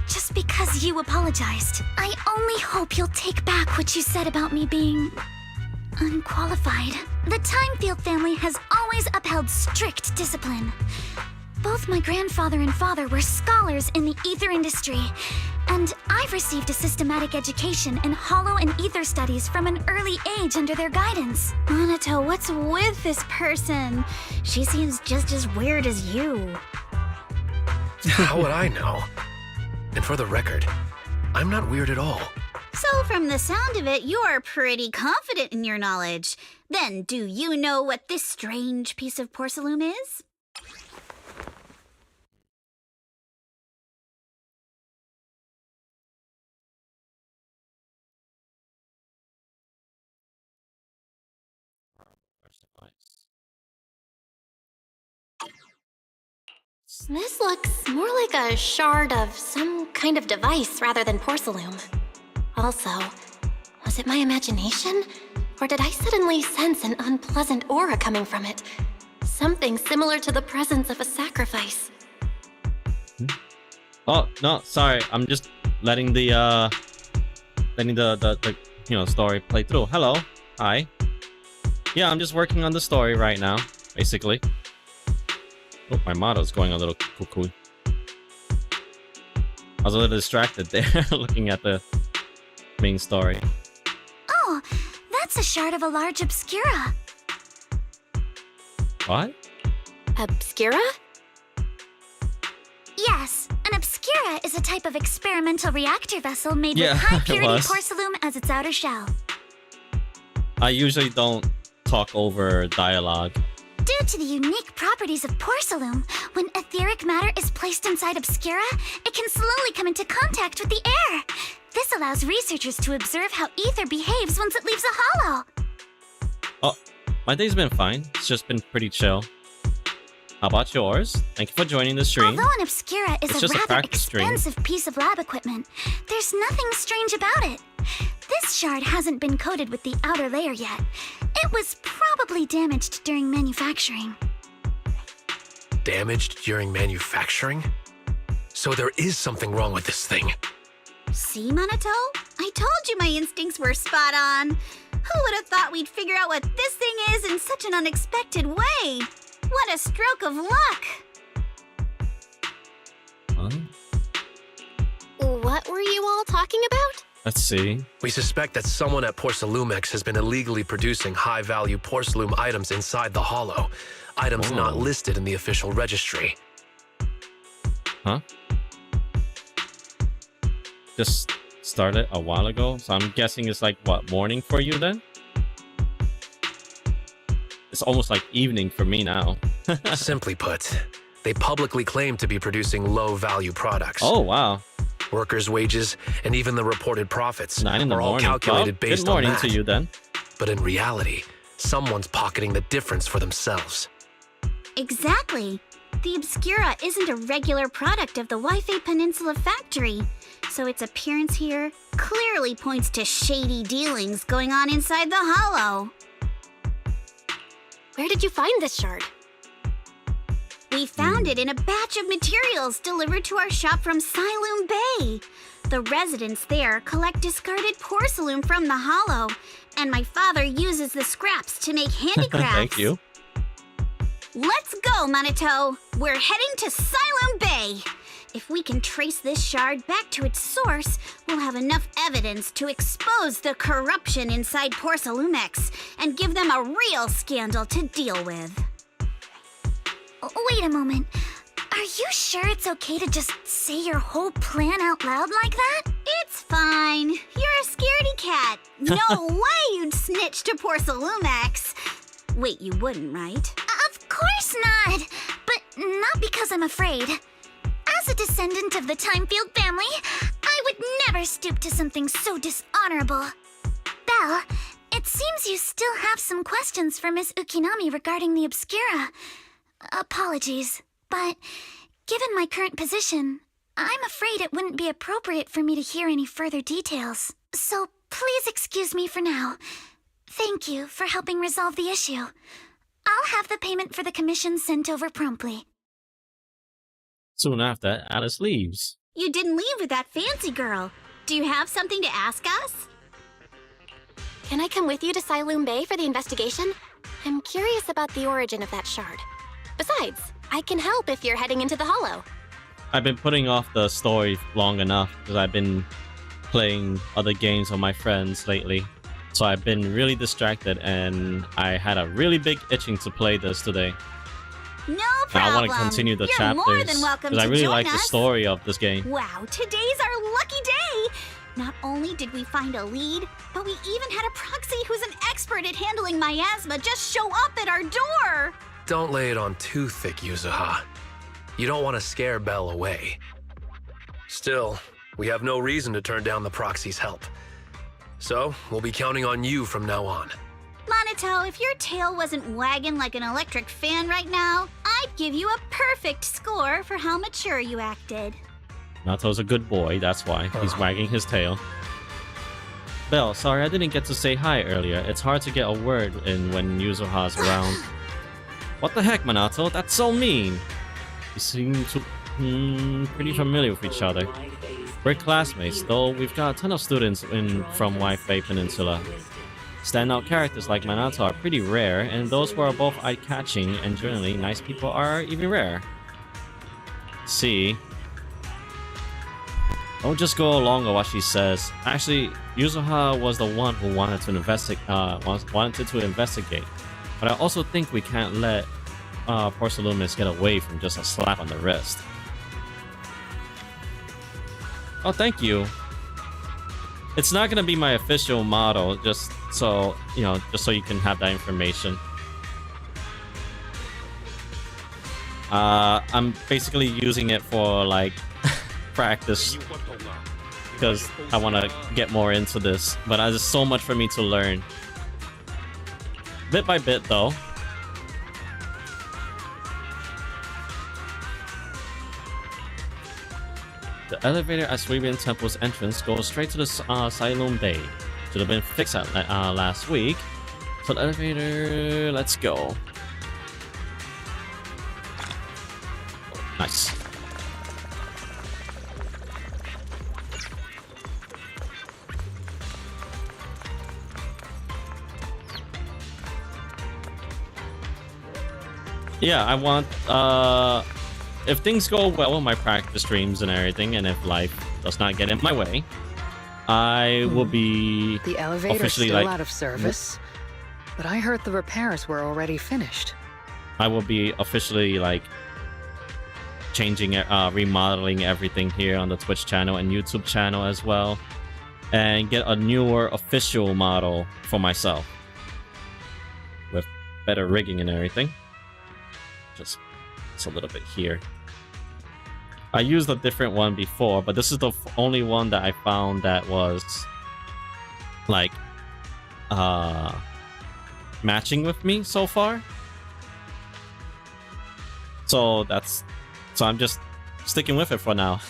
just because you apologized. I only hope you'll take back what you said about me being unqualified. The Timefield family has always upheld strict discipline. Both my grandfather and father were scholars in the ether industry, and I've received a systematic education in hollow and ether studies from an early age under their guidance. Monato, what's with this person? She seems just as weird as you. How would I know? And for the record, I'm not weird at all. So from the sound of it, you're pretty confident in your knowledge. Then do you know what this strange piece of porcelain is? This looks more like a shard of some kind of device rather than porcelain. Also, was it my imagination? Or did I suddenly sense an unpleasant aura coming from it? Something similar to the presence of a sacrifice. Oh, no, sorry. I'm just letting the story play through. Hello. Hi. Yeah, I'm just working on the story right now, basically. Oh, my motto's going a little cuckoo. I was a little distracted there, looking at the main story. Oh, that's a shard of a large obscura. What? Obscura? Yes, an obscura is a type of experimental reactor vessel made with Yeah, high it purity was. porcelain as its outer shell. I usually don't talk over dialogue. Due to the unique properties of porcelain, when etheric matter is placed inside obscura, it can slowly come into contact with the air. This allows researchers to observe how ether behaves once it leaves a hollow. Oh, my day's been fine. It's just been pretty chill. How about yours? Thank you for joining the stream. Although an obscura is It's a just a rather practice stream. expensive piece of lab equipment, there's nothing strange about it. this shard hasn't been coated with the outer layer yet. It was probably damaged during manufacturing. Damaged during manufacturing? So there is something wrong with this thing. See, Minato? I told you my instincts were spot on. Who would have thought we'd figure out what this thing is in such an unexpected way? What a stroke of luck! What were you all talking about? Let's see. We suspect that someone at Porcelumex has been illegally producing high-value Porcelume items inside the Hollow. Items not listed in the official registry. Huh? Just started a while ago, so I'm guessing it's like, what, morning for you then? It's almost like evening for me now. Simply put, they publicly claim to be producing low-value products. Oh, wow. Workers' wages and even the reported profits 9 in the are all morning. calculated Well, based good morning on that. to you then. But in reality, someone's pocketing the difference for themselves. Exactly. The Obscura isn't a regular product of the Waifei Peninsula factory, so its appearance here clearly points to shady dealings going on inside the Hollow. Where did you find this shard? We found it in a batch of materials delivered to our shop from Siloom Bay. The residents there collect discarded porcelain from the Hollow, and my father uses the scraps to make handicrafts. Thank you. Let's go, Minato! We're heading to Siloom Bay! If we can trace this shard back to its source, we'll have enough evidence to expose the corruption inside Porcelumex and give them a real scandal to deal with. Wait a moment. Are you sure it's okay to just say your whole plan out loud like that? It's fine. You're a scaredy cat. No way you'd snitch to Porcelumex. Wait, you wouldn't, right? Of course not! But not because I'm afraid. As a descendant of the Timefield family, I would never stoop to something so dishonorable. Belle, it seems you still have some questions for Miss Ukinami regarding the Obscura. Apologies, but given my current position, I'm afraid it wouldn't be appropriate for me to hear any further details. So please excuse me for now. Thank you for helping resolve the issue. I'll have the payment for the commission sent over promptly. Soon after, Alice leaves. You didn't leave with that fancy girl. Do you have something to ask us? Can I come with you to Siloom Bay for the investigation? I'm curious about the origin of that shard. Besides, I can help if you're heading into the Hollow. I've been putting off the story long enough because I've been playing other games with my friends lately. So I've been really distracted and I had a really big itching to play this today. No problem. And I want to continue the You're chapters more than welcome because I to really join like the us. story of this game. Wow, today's our lucky day! Not only did we find a lead, but we even had a proxy who's an expert at handling miasma just show up at our door! Don't lay it on too thick, Yuzuha. You don't want to scare Belle away. Still, we have no reason to turn down the proxy's help. So, we'll be counting on you from now on. Minato, if your tail wasn't wagging like an electric fan right now, I'd give you a perfect score for how mature you acted. Nato's a good boy, that's why. He's wagging his tail. Belle, sorry I didn't get to say hi earlier. It's hard to get a word in when Yuzuha's around. What the heck, Minato? That's so mean! You seem to... pretty familiar with each other. We're classmates, though we've got a ton of students from Waifei Peninsula. Standout characters like Minato are pretty rare, and those who are both eye-catching and generally nice people are even rare. See? Don't just go along with what she says. Actually, Yuzuha was the one who wanted to investigate. But I also think we can't let Porcelumex get away from just a slap on the wrist. Oh, thank you. It's not gonna be my official model, just so just so you can have that information. I'm basically using it for like practice because I want to get more into this, but there's so much for me to learn. Bit by bit, though. The elevator at Suibian Temple's entrance goes straight to the Siloom Bay. Should have been fixed last week. So the elevator, let's go. Nice. Yeah, I want, if things go well with my practice streams and everything, and if life does not get in my way, I will be The elevator's officially still like, out of service, but I heard the repairs were already finished. I will be officially like changing, remodeling everything here on the Twitch channel and YouTube channel as well, and get a newer official model for myself with better rigging and everything. Just a little bit here. I used a different one before, but this is the only one that I found that was like matching with me so far. So I'm just sticking with it for now.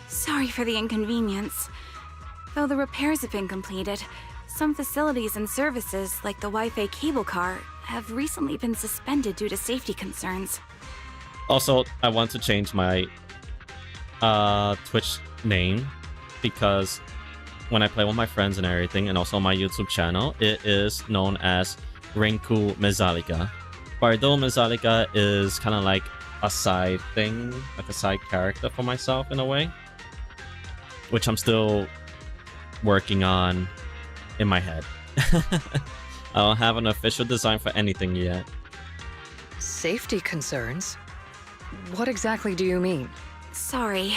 Sorry for the inconvenience. Though the repairs have been completed, some facilities and services, like the Wi-Fi cable car, have recently been suspended due to safety concerns. Also, I want to change my Twitch name because when I play with my friends and everything, and also my YouTube channel, it is known as Renku Mezalica. Bardo Mezalica is kind of like a side thing, like a side character for myself in a way, which I'm still working on in my head. I don't have an official design for anything yet. Safety concerns? What exactly do you mean? Sorry,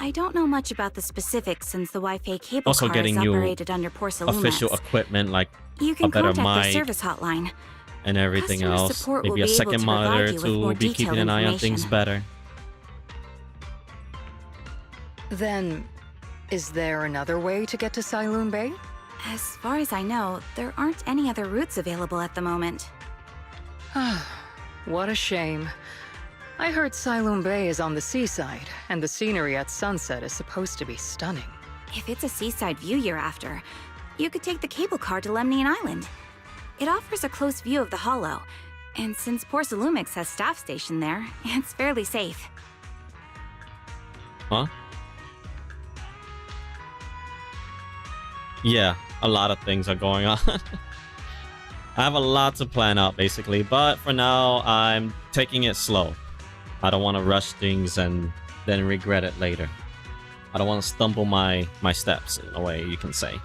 I don't know much about the specifics since the Wi-Fi cable Also car getting is new operated under Porcelumex. official equipment like You a can better contact the mic service hotline. and everything Customer else. support will Maybe a be able second to provide monitor you with more to be keeping detailed an eye on things information. better. Then, is there another way to get to Siloon Bay? As far as I know, there aren't any other routes available at the moment. What a shame. I heard Siloon Bay is on the seaside, and the scenery at sunset is supposed to be stunning. If it's a seaside view you're after, you could take the cable car to Lemnian Island. It offers a close view of the Hollow, and since Porcelumex has staff stationed there, it's fairly safe. Huh? Yeah, a lot of things are going on. I have a lot to plan out basically, but for now I'm taking it slow. I don't want to rush things and then regret it later. I don't want to stumble my steps in a way, you can say.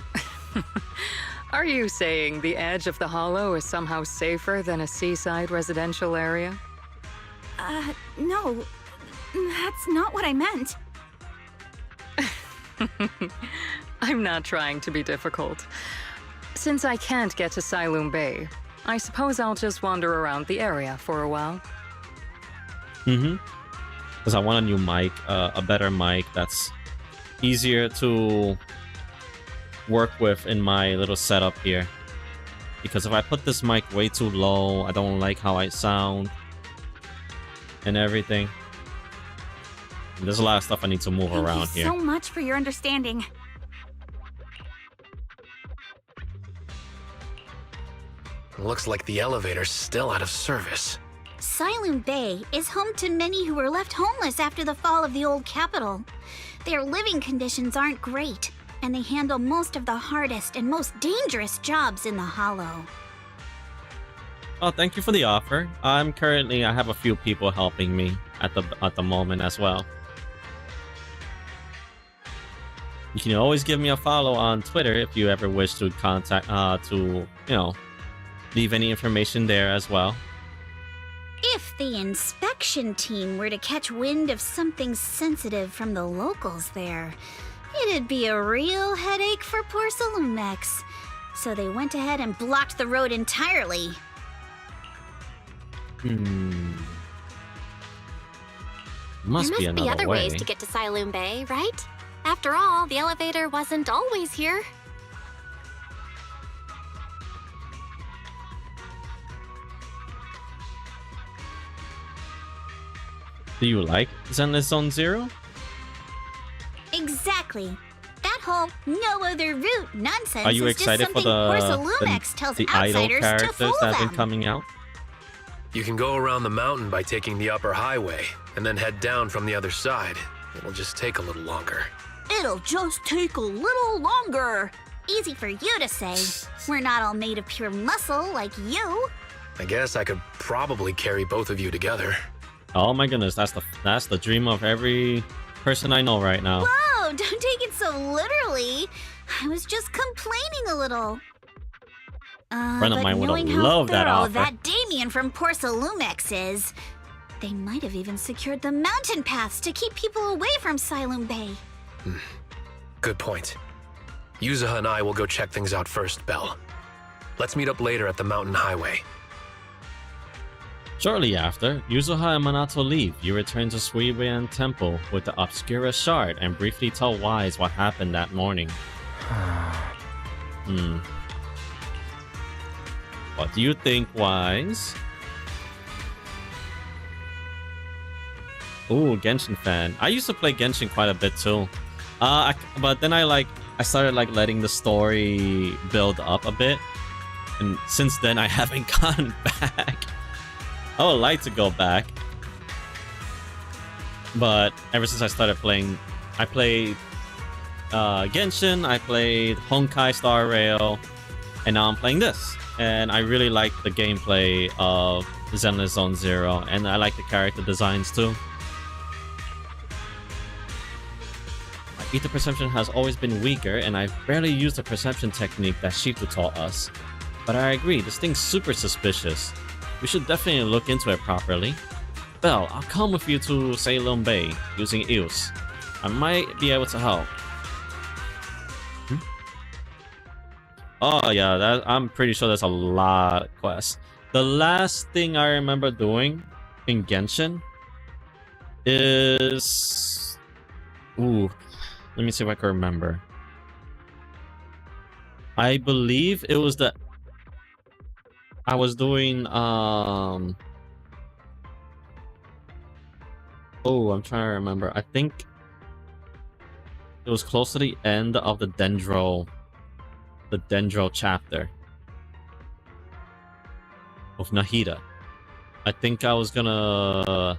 Are you saying the edge of the Hollow is somehow safer than a seaside residential area? No. That's not what I meant. I'm not trying to be difficult. Since I can't get to Siloon Bay, I suppose I'll just wander around the area for a while. Because I want a new mic, a better mic that's easier to work with in my little setup here. Because if I put this mic way too low, I don't like how I sound and everything. And there's a lot of stuff I need to move around Thank you here. so much for your understanding. Looks like the elevator's still out of service. Siloon Bay is home to many who were left homeless after the fall of the old capital. Their living conditions aren't great, and they handle most of the hardest and most dangerous jobs in the Hollow. Oh, thank you for the offer. I have a few people helping me at the moment as well. You can always give me a follow on Twitter if you ever wish to contact, leave any information there as well. If the inspection team were to catch wind of something sensitive from the locals there, it'd be a real headache for Porcelumex. So they went ahead and blocked the road entirely. Must there be must be another other way. ways to get to Siloon Bay, right? After all, the elevator wasn't always here. Do you like Zenless Zone Zero? Exactly. That whole no other route nonsense Are you is just excited for something Porsa the, Lumex tells the idol outsiders to characters fool that have been them. coming out? You can go around the mountain by taking the upper highway, and then head down from the other side. It'll just take a little longer. It'll just take a little longer. Easy for you to say. We're not all made of pure muscle like you. I guess I could probably carry both of you together. Oh my goodness, that's the dream of every person I know right now. Whoa, don't take it so literally. I was just complaining a little. Friend of but mine would knowing have how loved that thorough offer. that Damien from Porsa Lumex is, they might have even secured the mountain paths to keep people away from Silum Bay. Good point. Yuzuha and I will go check things out first, Belle. Let's meet up later at the mountain highway. Shortly after, Yuzuha and Minato leave. You return to Suiban Temple with the Obscura Shard and briefly tell Wise what happened that morning. What do you think, Wise? Ooh, Genshin fan. I used to play Genshin quite a bit too. But then I started letting the story build up a bit. And since then I haven't gone back. I would like to go back. But ever since I started playing, I played Genshin, I played Honkai Star Rail, and now I'm playing this. And I really like the gameplay of Zenless Zone Zero, and I like the character designs too. My ether perception has always been weaker, and I've barely used the perception technique that Shifu taught us. But I agree, this thing's super suspicious. We should definitely look into it properly. Belle, I'll come with you to Salem Bay using Eos. I might be able to help. Oh yeah, I'm pretty sure there's a lot of quests. The last thing I remember doing in Genshin is... Ooh, let me see if I can remember. I believe it was the... I was doing... Oh, I'm trying to remember. I think it was close to the end of the Dendro chapter of Nahida. I think I was gonna...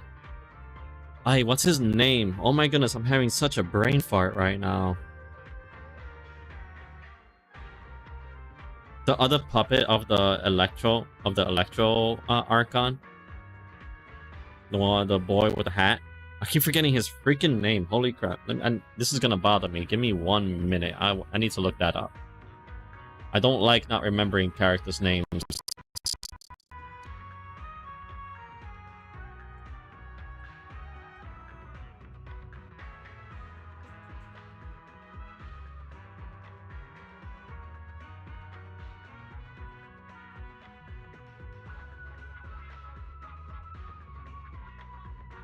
what's his name? Oh my goodness, I'm having such a brain fart right now. The other puppet of the Electro Archon. The boy with the hat. I keep forgetting his freaking name. Holy crap. And this is gonna bother me. Give me 1 minute. I need to look that up. I don't like not remembering characters' names.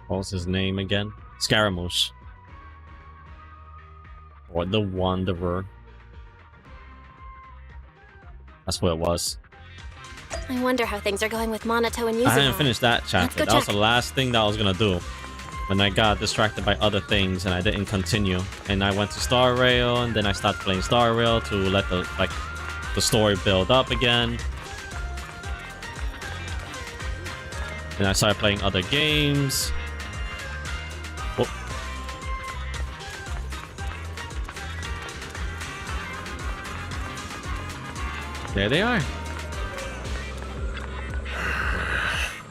What was his name again? Scaramouche. Or the Wanderer. That's what it was. I wonder how things are going with Minato and Yuzuha. I hadn't finished that chapter. That was the last thing that I was gonna do. When I got distracted by other things and I didn't continue. And I went to Star Rail, and then I started playing Star Rail to let the story build up again. Then I started playing other games. Whoop. There they are.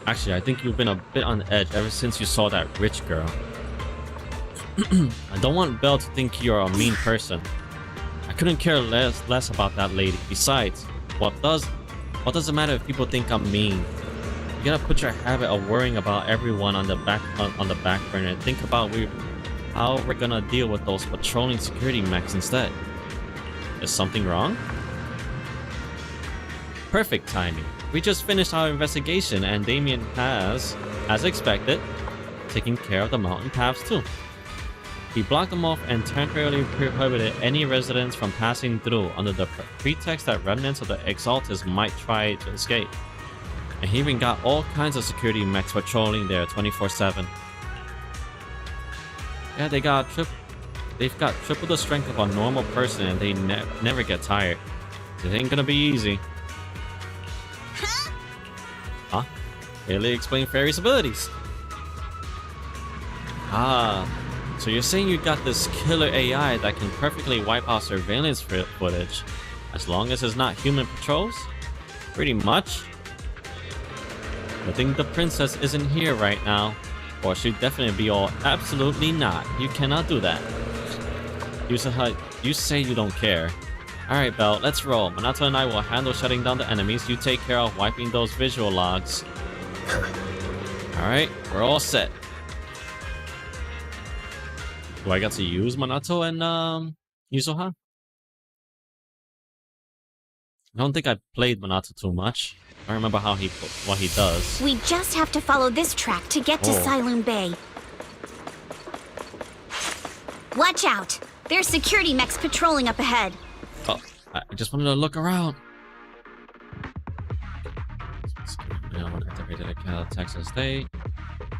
Actually, I think you've been a bit on edge ever since you saw that rich girl. I don't want Belle to think you're a mean person. I couldn't care less about that lady. Besides, what does it matter if people think I'm mean? You gotta put your habit of worrying about everyone on the back burner and think about how we're gonna deal with those patrolling security mechs instead. Is something wrong? Perfect timing. We just finished our investigation and Damien has, as expected, taken care of the mountain paths too. He blocked them off and temporarily prohibited any residents from passing through under the pretext that remnants of the Exaltus might try to escape. And he even got all kinds of security mechs patrolling there 24/7. Yeah, they got They've got triple the strength of a normal person and they never get tired. It ain't gonna be easy. Huh? Really explain Fairy's abilities. Ah, so you're saying you got this killer AI that can perfectly wipe out surveillance footage as long as it's not human patrols? Pretty much. I think the princess isn't here right now, or she'd definitely be all absolutely not. You cannot do that. Yusuha, you say you don't care. Alright, Belle, let's roll. Minato and I will handle shutting down the enemies. You take care of wiping those visual logs. Alright, we're all set. Do I get to use Minato and Yusuha? I don't think I played Minato too much. I remember what he does. We just have to follow this track to get to Sailoon Bay. Watch out! There's security mechs patrolling up ahead. Oh, I just wanted to look around. Activated account Texas State.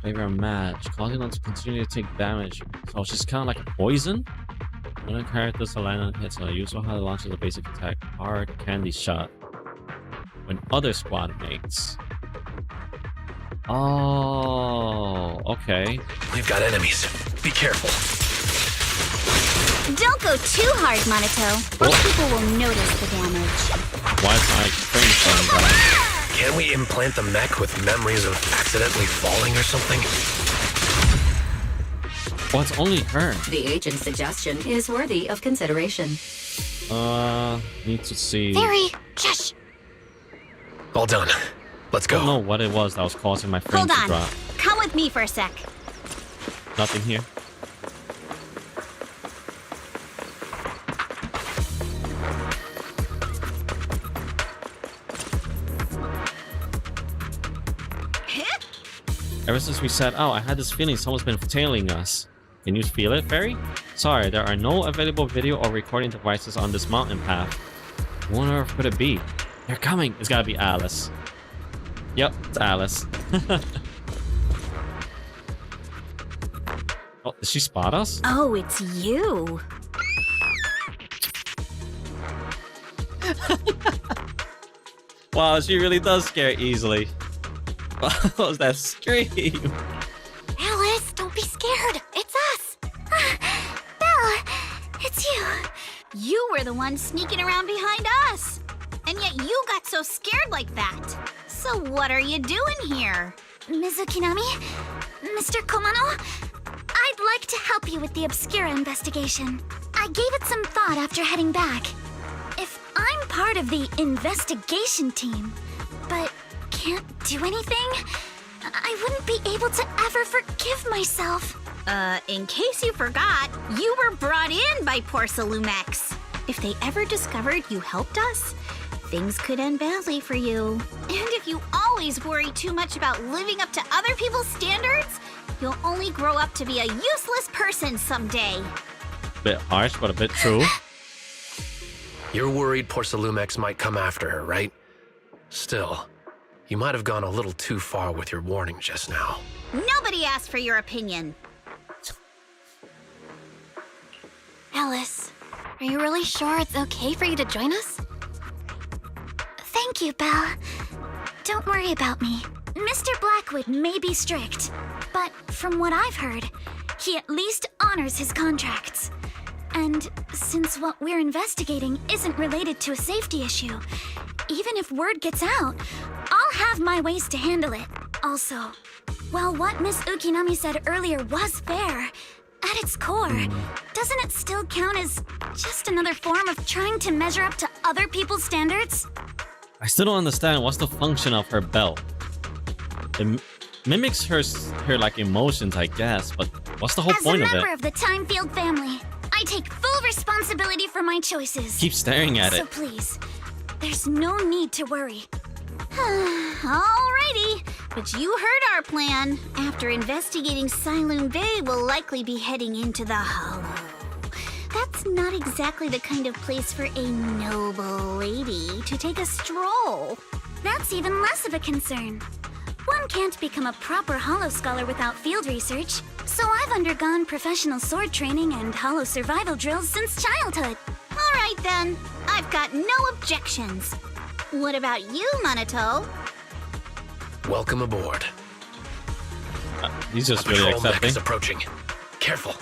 Favor a match, causing them to continue to take damage. So she's kind of like a poison. When a character Selena hits a user, how to launch the basic attack hard candy shot. When other squad mates. Oh, okay. We've got enemies. Be careful. Don't go too hard, Minato, or people will notice the damage. Why is my frame going down? Can we implant the mech with memories of accidentally falling or something? Well, it's only her. The agent's suggestion is worthy of consideration. Need to see. Fairy, shush. All done. Let's go. I don't know what it was that was causing my frame Hold to on. drop. Come with me for a sec. Nothing here. Ever since we set out, I had this feeling someone's been tailing us. Can you feel it, Fairy? Sorry, there are no available video or recording devices on this mountain path. What on earth could it be? They're coming! It's gotta be Alice. Yep, it's Alice. Oh, did she spot us? Oh, it's you. Wow, she really does scare easily. What was that scream? Alice, don't be scared. It's us. Belle, it's you. You were the one sneaking around behind us. And yet you got so scared like that. So what are you doing here? Mizukinami? Mr. Komano? I'd like to help you with the Obscura investigation. I gave it some thought after heading back. If I'm part of the investigation team, but can't do anything, I wouldn't be able to ever forgive myself. In case you forgot, you were brought in by Porcelumex. If they ever discovered you helped us, things could end badly for you. And if you always worry too much about living up to other people's standards, you'll only grow up to be a useless person someday. Bit harsh, but a bit true. You're worried Porcelumex might come after her, right? Still, you might have gone a little too far with your warning just now. Nobody asked for your opinion. Alice, are you really sure it's okay for you to join us? Thank you, Belle. Don't worry about me. Mr. Blackwood may be strict, but from what I've heard, he at least honors his contracts. And since what we're investigating isn't related to a safety issue, even if word gets out, I'll have my ways to handle it. Also, while what Miss Ukinami said earlier was fair, at its core, doesn't it still count as just another form of trying to measure up to other people's standards? I still don't understand what's the function of her belt. It mimics her like emotions, I guess, but what's the whole point of As a member it? of the Timefield family, I take full responsibility for my choices. Keep staring at So it. please, there's no need to worry. Alrighty, but you heard our plan. After investigating Sailoon Bay, we'll likely be heading into the Hollow. That's not exactly the kind of place for a noble lady to take a stroll. That's even less of a concern. One can't become a proper Hollow Scholar without field research. So I've undergone professional sword training and hollow survival drills since childhood. All right then, I've got no objections. What about you, Minato? Welcome aboard. He's just A really patrol mech accepting. is approaching. Careful.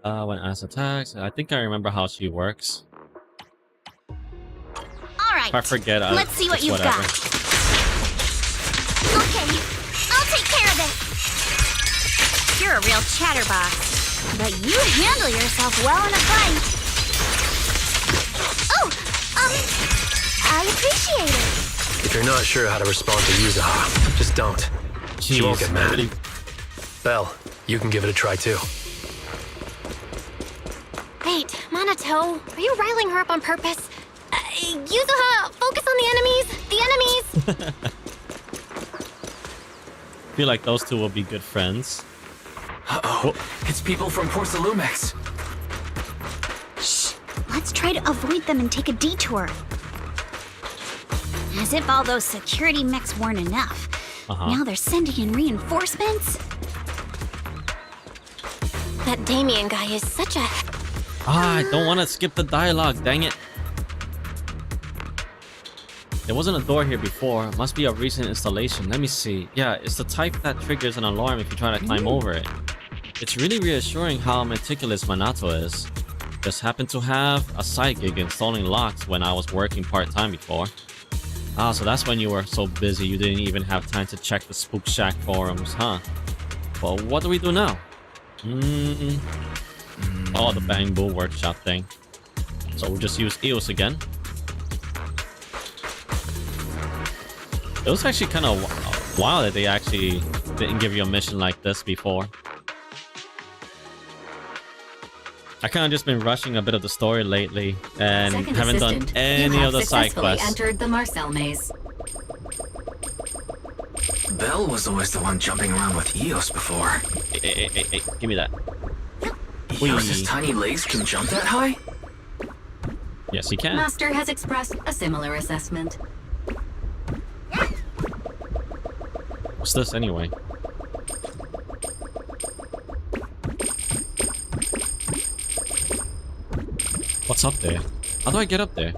When Ass attacks, I think I remember how she works. All right. If I forget, Let's see what it's you've whatever. got. Okay, I'll take care of it. You're a real chatterbox, but you handle yourself well in a fight. Oh, I appreciate it. If you're not sure how to respond to Yuzaha, just don't. She won't get mad. Belle, you can give it a try too. Wait, Minato, are you riling her up on purpose? Yuzuha, focus on the enemies! The enemies! I feel like those two will be good friends. Uh-oh, it's people from Porcelumex. Shh, let's try to avoid them and take a detour. As if all those security mechs weren't enough. Now they're sending in reinforcements? That Damien guy is such a... I don't want to skip the dialogue, dang it. There wasn't a door here before. It must be a recent installation. Let me see. Yeah, it's the type that triggers an alarm if you try to climb over it. It's really reassuring how meticulous Minato is. Just happened to have a side gig installing locks when I was working part-time before. Ah, so that's when you were so busy you didn't even have time to check the Spook Shack forums, huh? Well, what do we do now? Oh, the Bang Boo workshop thing. So we'll just use EOS again. It was actually kind of wild that they actually didn't give you a mission like this before. I kind of just been rushing a bit of the story lately and Second haven't done assistant, any you of the have side successfully quests. entered the Marcel maze. Belle was always the one jumping around with Eos before. Hey, give me that. Eos's tiny legs can jump that high? Yes, he can. Master has expressed a similar assessment. What's this anyway? What's up there? How do I get up there?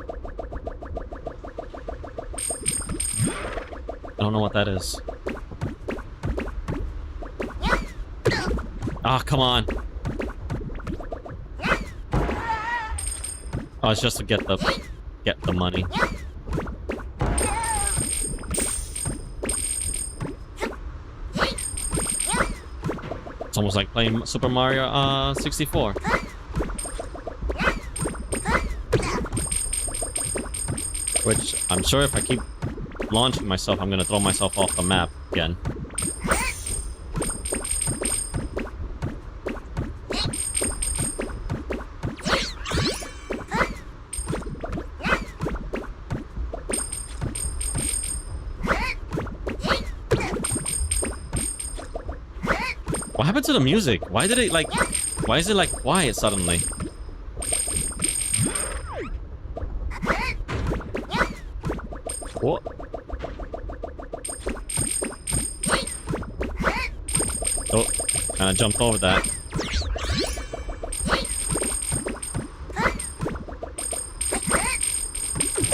I don't know what that is. Ah, come on. Oh, it's just to get the money. It's almost like playing Super Mario 64. Which I'm sure if I keep launching myself, I'm gonna throw myself off the map again. What happened to the music? Why did it like... Why is it like quiet suddenly? What? Oh, kind of jumped over that.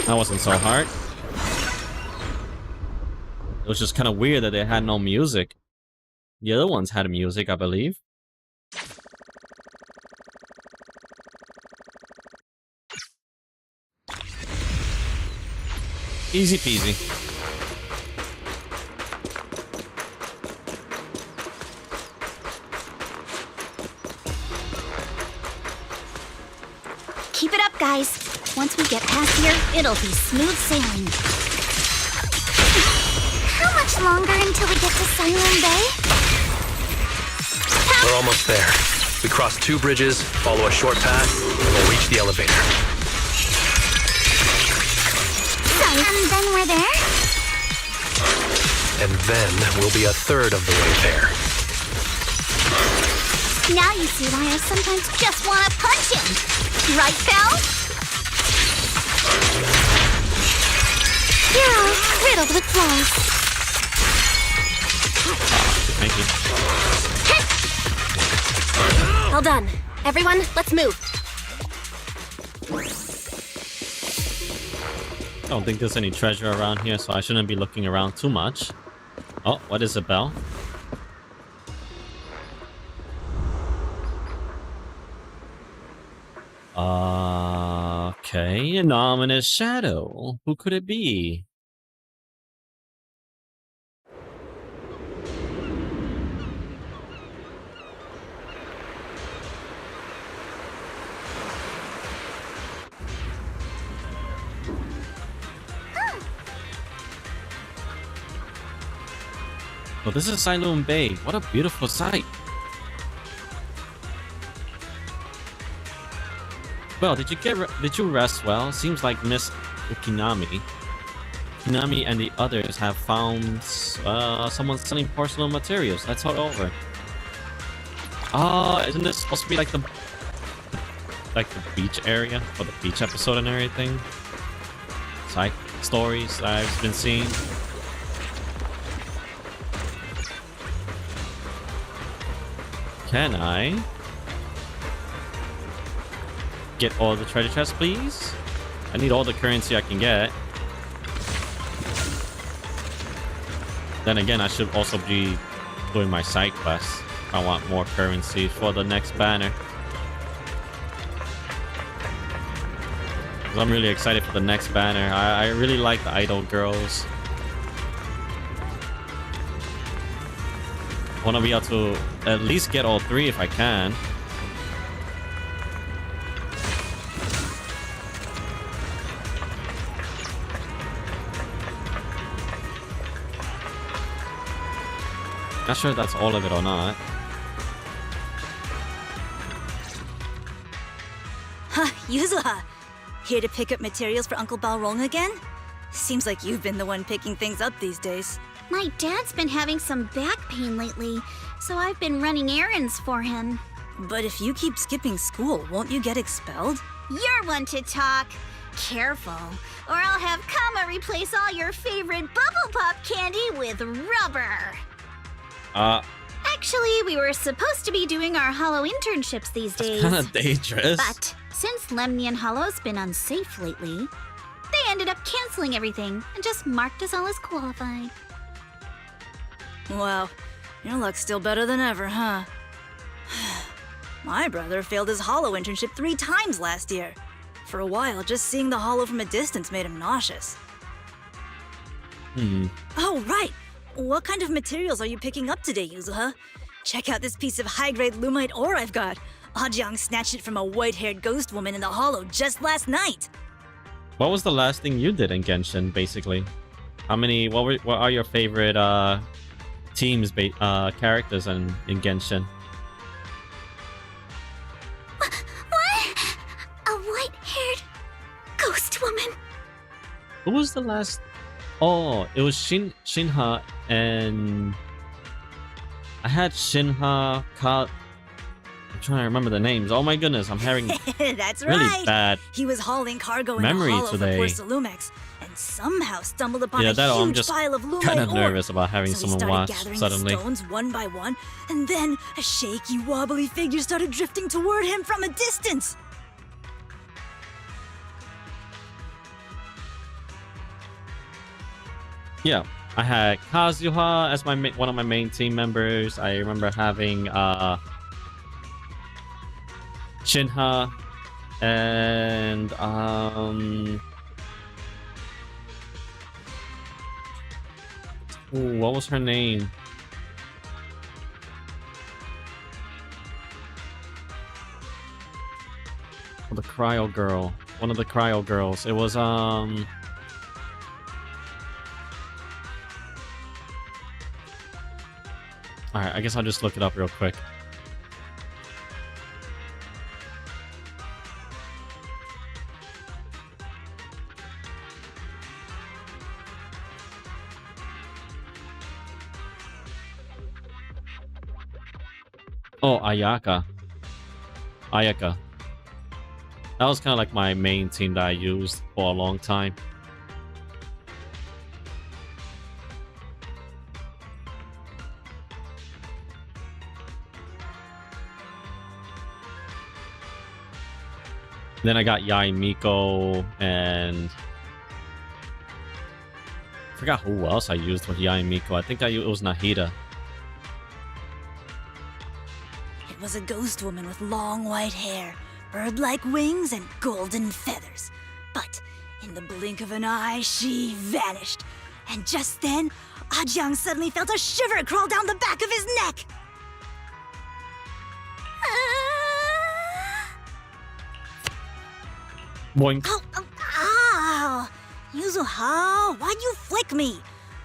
That wasn't so hard. It was just kind of weird that they had no music. The other ones had music, I believe. Easy peasy. Keep it up, guys. Once we get past here, it'll be smooth sailing. How much longer until we get to Silent Bay? We're almost there. We cross 2 bridges, follow a short path, and we'll reach the elevator. And then we're there? And then we'll be a third of the way there. Now you see why I sometimes just want to punch him. Right, Belle? riddled with flaws. Thank you. All done. Everyone, let's move. I don't think there's any treasure around here, so I shouldn't be looking around too much. Oh, what is a bell? Okay, an ominous shadow. Who could it be? Oh, this is Siloam Bay. What a beautiful sight. Well, did you rest well? Seems like Miss Ukinami and the others have found someone selling porcelain materials. Let's head over. Isn't this supposed to be like the beach area for the beach episode and everything? Side stories that I've been seeing. Can I get all the treasure chests, please? I need all the currency I can get. Then again, I should also be doing my side quests. I want more currency for the next banner. 'Cause I'm really excited for the next banner. I really like the idol girls. I want to be able to at least get all three if I can. Not sure if that's all of it or not. Huh, Yuzuha! Here to pick up materials for Uncle Balrog again? Seems like you've been the one picking things up these days. My dad's been having some back pain lately, so I've been running errands for him. But if you keep skipping school, won't you get expelled? You're one to talk. Careful, or I'll have Kama replace all your favorite Bubble Pop candy with rubber. Actually, we were supposed to be doing our Hollow internships these days. Kind of dangerous. But since Lemnian Hollow's been unsafe lately, they ended up canceling everything and just marked us all as qualified. Wow, your luck's still better than ever, huh? My brother failed his Hollow internship 3 times last year. For a while, just seeing the Hollow from a distance made him nauseous. Oh, right! What kind of materials are you picking up today, Yuzuha? Check out this piece of high-grade lumite ore I've got. Ajiang snatched it from a white-haired ghost woman in the Hollow just last night. What was the last thing you did in Genshin, basically? What are your favorite teams, characters in Genshin? What? A white-haired ghost woman? Who was the last? Oh, it was Shinha and I had Shinha, I'm trying to remember the names. Oh my goodness, I'm having That's really right. bad He was hauling cargo in memory the Hollow today. for Porcelumex and somehow stumbled upon Yeah, a that I'm huge just pile of lumite kind of ore. nervous about having So he someone started watch gathering suddenly. the stones one by one, and then a shaky, wobbly figure started drifting toward him from a distance. Yeah, I had Kazuha as one of my main team members. I remember having Shinha and ooh, what was her name? Oh, the cryo girl. One of the cryo girls. It was Alright, I guess I'll just look it up real quick. Oh, Ayaka. That was kind of like my main team that I used for a long time. Then I got Yai Miko and I forgot who else I used with Yai Miko. I think it was Nahida. It was a ghost woman with long white hair, bird-like wings, and golden feathers. But in the blink of an eye, she vanished. And just then, Ajiang suddenly felt a shiver crawl down the back of his neck. Boink. Ow! Yuzuha, why'd you flick me?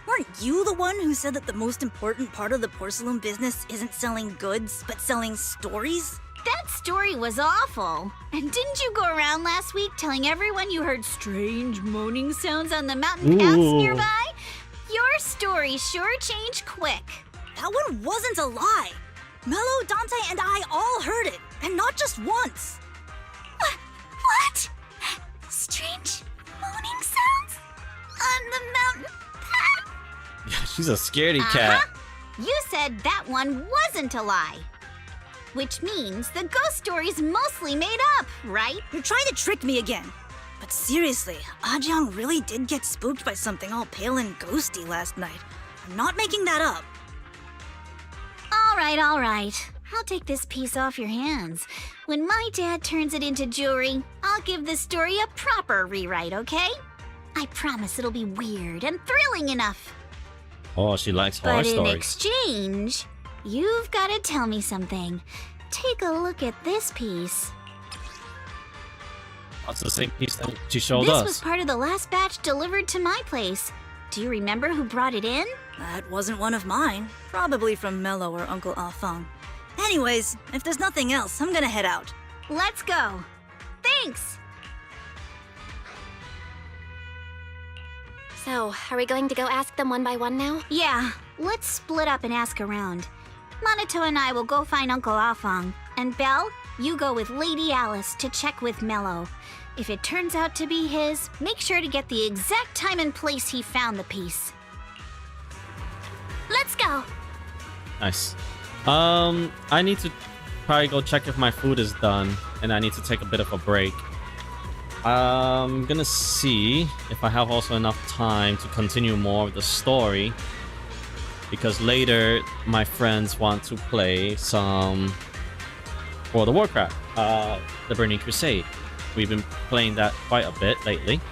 Weren't you the one who said that the most important part of the porcelain business isn't selling goods, but selling stories? That story was awful. And didn't you go around last week telling everyone you heard strange moaning sounds on the mountain paths nearby? Your story sure changed quick. That one wasn't a lie. Mello, Dante, and I all heard it, and not just once. What? Strange moaning sounds on the mountain path? Yeah, she's a scaredy cat. You said that one wasn't a lie. Which means the ghost story's mostly made up, right? You're trying to trick me again. But seriously, Ajiang really did get spooked by something all pale and ghosty last night. I'm not making that up. All right. I'll take this piece off your hands. When my dad turns it into jewelry, I'll give the story a proper rewrite, okay? I promise it'll be weird and thrilling enough. Oh, she likes horror But in stories. exchange, you've got to tell me something. Take a look at this piece. That's the same piece that she showed This us. was part of the last batch delivered to my place. Do you remember who brought it in? That wasn't one of mine. Probably from Mello or Uncle Afang. Anyways, if there's nothing else, I'm gonna head out. Let's go. Thanks. So, are we going to go ask them one by one now? Yeah, let's split up and ask around. Minato and I will go find Uncle Afang. And Belle, you go with Lady Alice to check with Mello. If it turns out to be his, make sure to get the exact time and place he found the piece. Let's go. Nice. I need to probably go check if my food is done, and I need to take a bit of a break. I'm gonna see if I have also enough time to continue more of the story, because later my friends want to play some World of Warcraft, the Burning Crusade. We've been playing that quite a bit lately,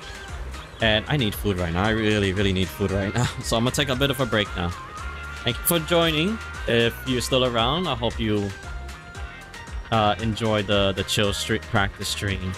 and I need food right now. I really need food right now, so I'm gonna take a bit of a break now. Thank you for joining. If you're still around, I hope you enjoy the chill street practice stream.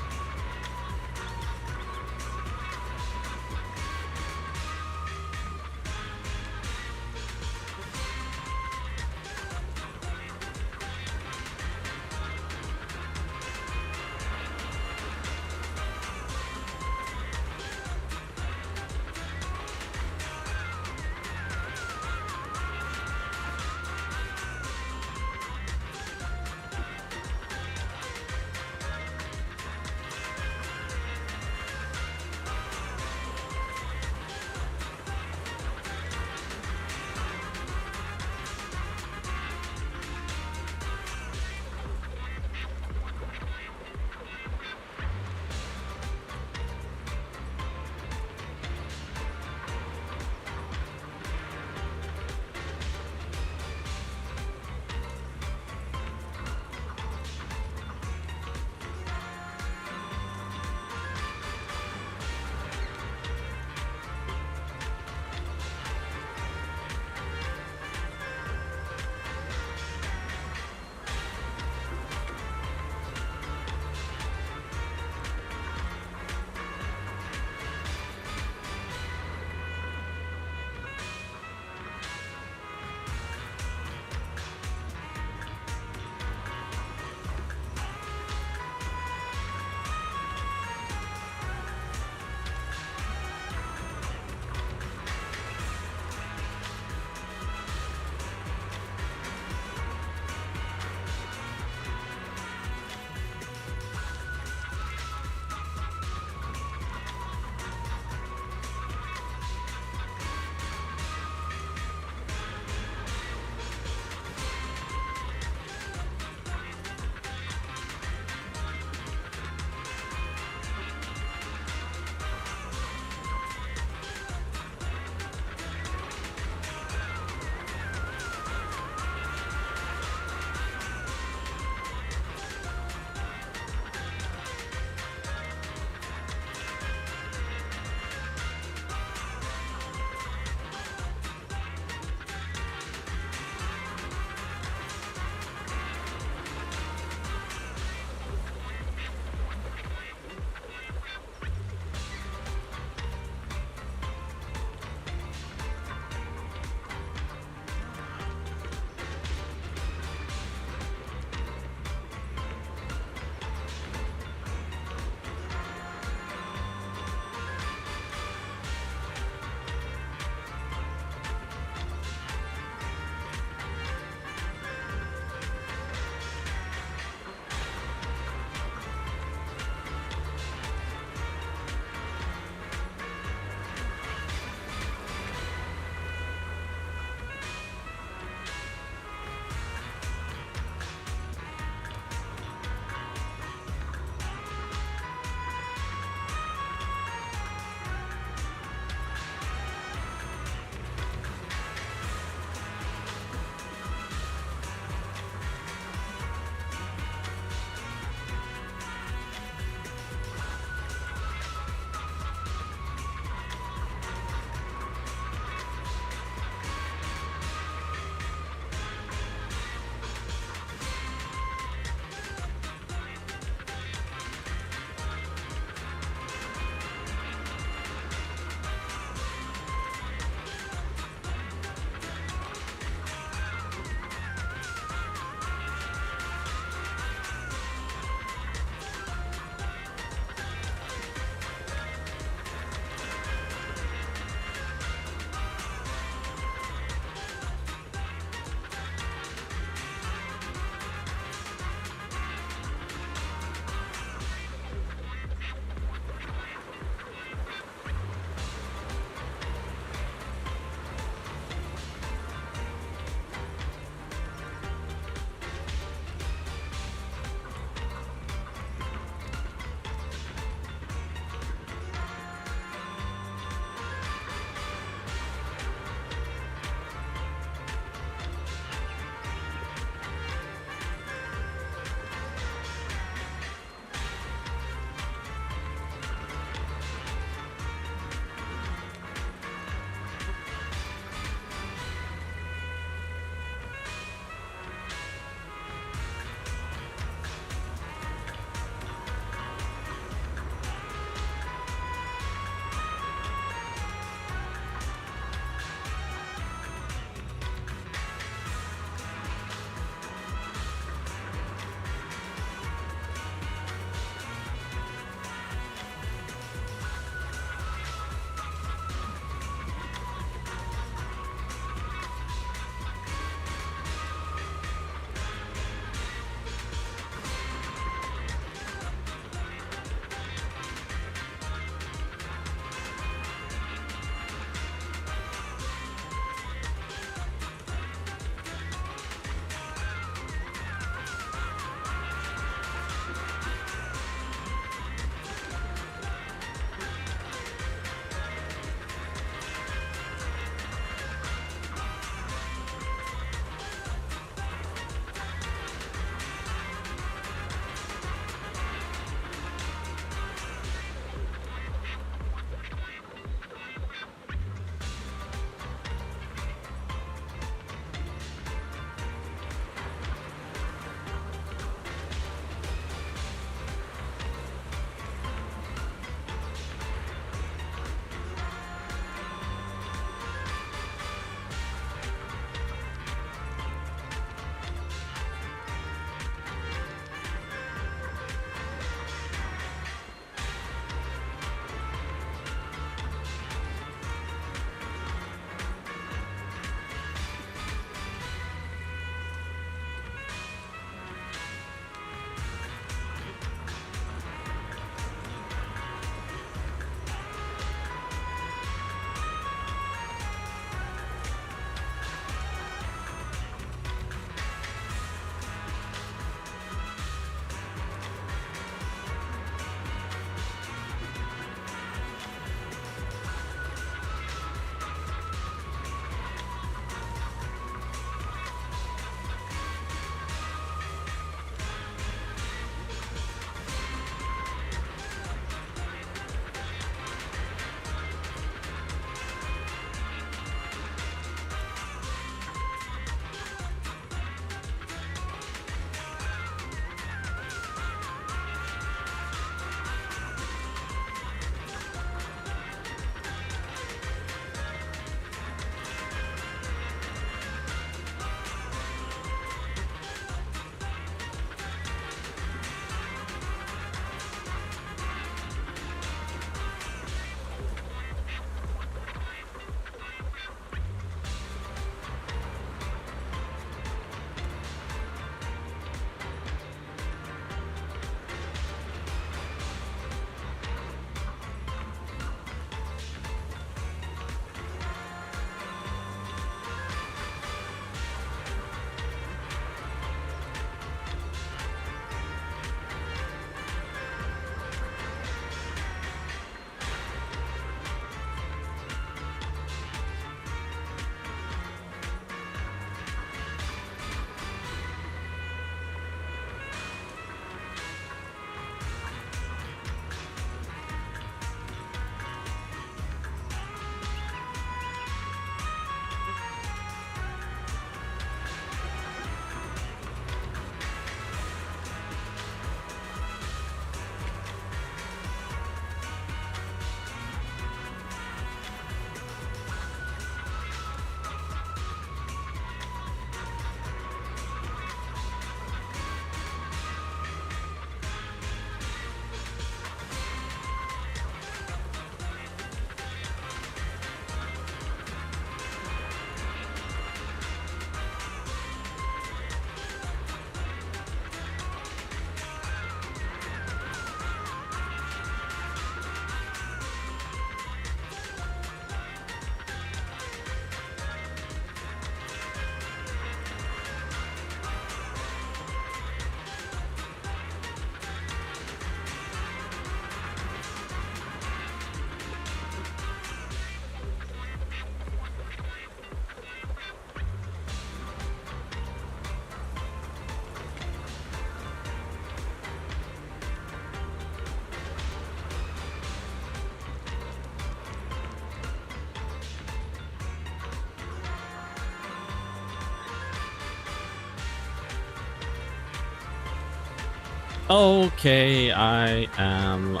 Okay, I am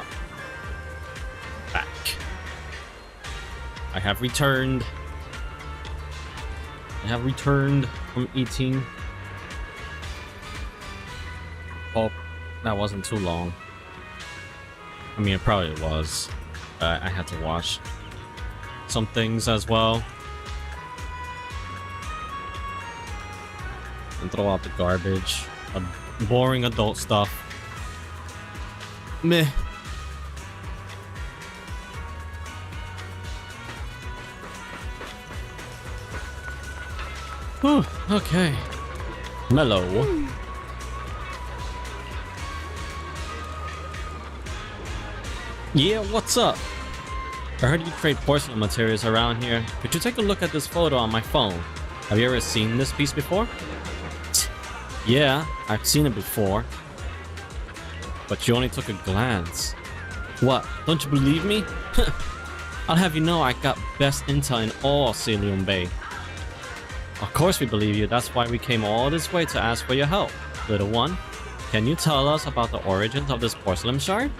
back. I have returned. From eating. Oh, that wasn't too long. I mean, it probably was. I had to wash some things as well. And throw out the garbage. Boring adult stuff. Meh. Whew, okay. Mellow. Yeah, what's up? I heard you create porcelain materials around here. Could you take a look at this photo on my phone? Have you ever seen this piece before? Yeah, I've seen it before. But you only took a glance. What? Don't you believe me? I'll have you know I got best intel in all Celium Bay. Of course we believe you. That's why we came all this way to ask for your help. Little one, can you tell us about the origins of this porcelain shard?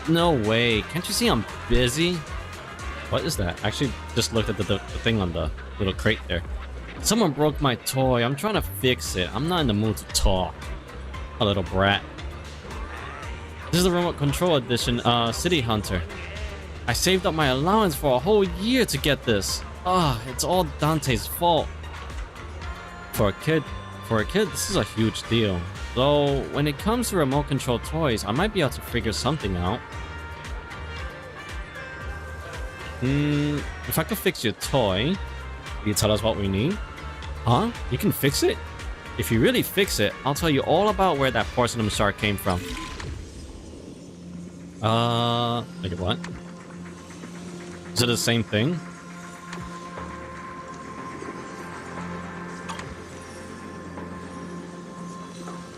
No way. Can't you see I'm busy? What is that? I actually just looked at the thing on the little crate there. Someone broke my toy. I'm trying to fix it. I'm not in the mood to talk. A little brat. This is the remote control edition, City Hunter. I saved up my allowance for a whole year to get this. It's all Dante's fault. For a kid, this is a huge deal. Though, when it comes to remote control toys, I might be able to figure something out. If I could fix your toy, will you tell us what we need? Huh? You can fix it? If you really fix it, I'll tell you all about where that porcelain shard came from. Like what? Is it the same thing?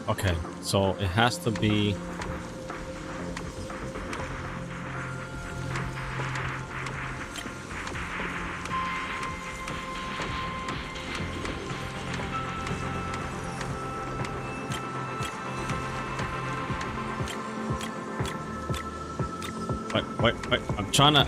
Okay, so it has to be... Wait, I'm trying to...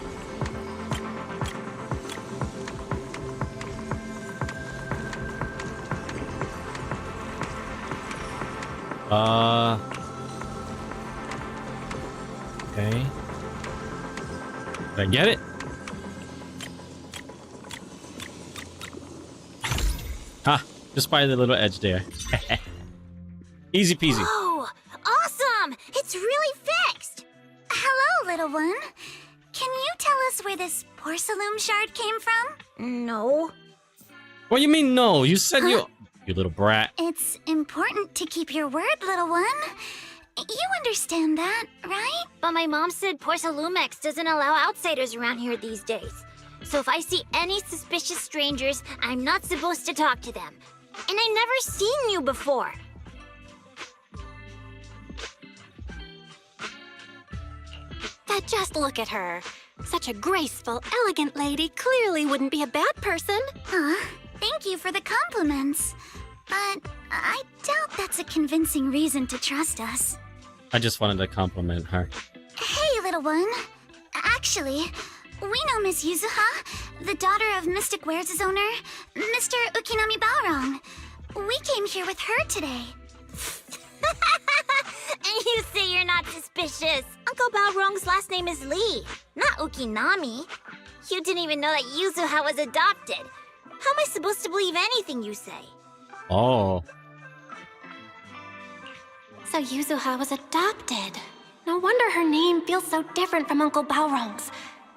Okay. Did I get it? Ah, just by the little edge there. Easy peasy. Whoa! Awesome! It's really fixed! Hello, little one. Can you tell us where this porcelain shard came from? No. What do you mean no? You said you little brat. It's important to keep your word, little one. You understand that, right? But my mom said Porcelumex doesn't allow outsiders around here these days. So if I see any suspicious strangers, I'm not supposed to talk to them. And I never seen you before. But just look at her. Such a graceful, elegant lady clearly wouldn't be a bad person. Thank you for the compliments. But I doubt that's a convincing reason to trust us. I just wanted to compliment her. Hey, little one. Actually, we know Miss Yuzuha, the daughter of Mystic Wares' owner, Mr. Ukinami Baorong. We came here with her today. And you say you're not suspicious. Uncle Balrong's last name is Lee, not Ukinami. You didn't even know that Yuzuha was adopted. How am I supposed to believe anything you say? Oh. So Yuzuha was adopted. No wonder her name feels so different from Uncle Balrong's.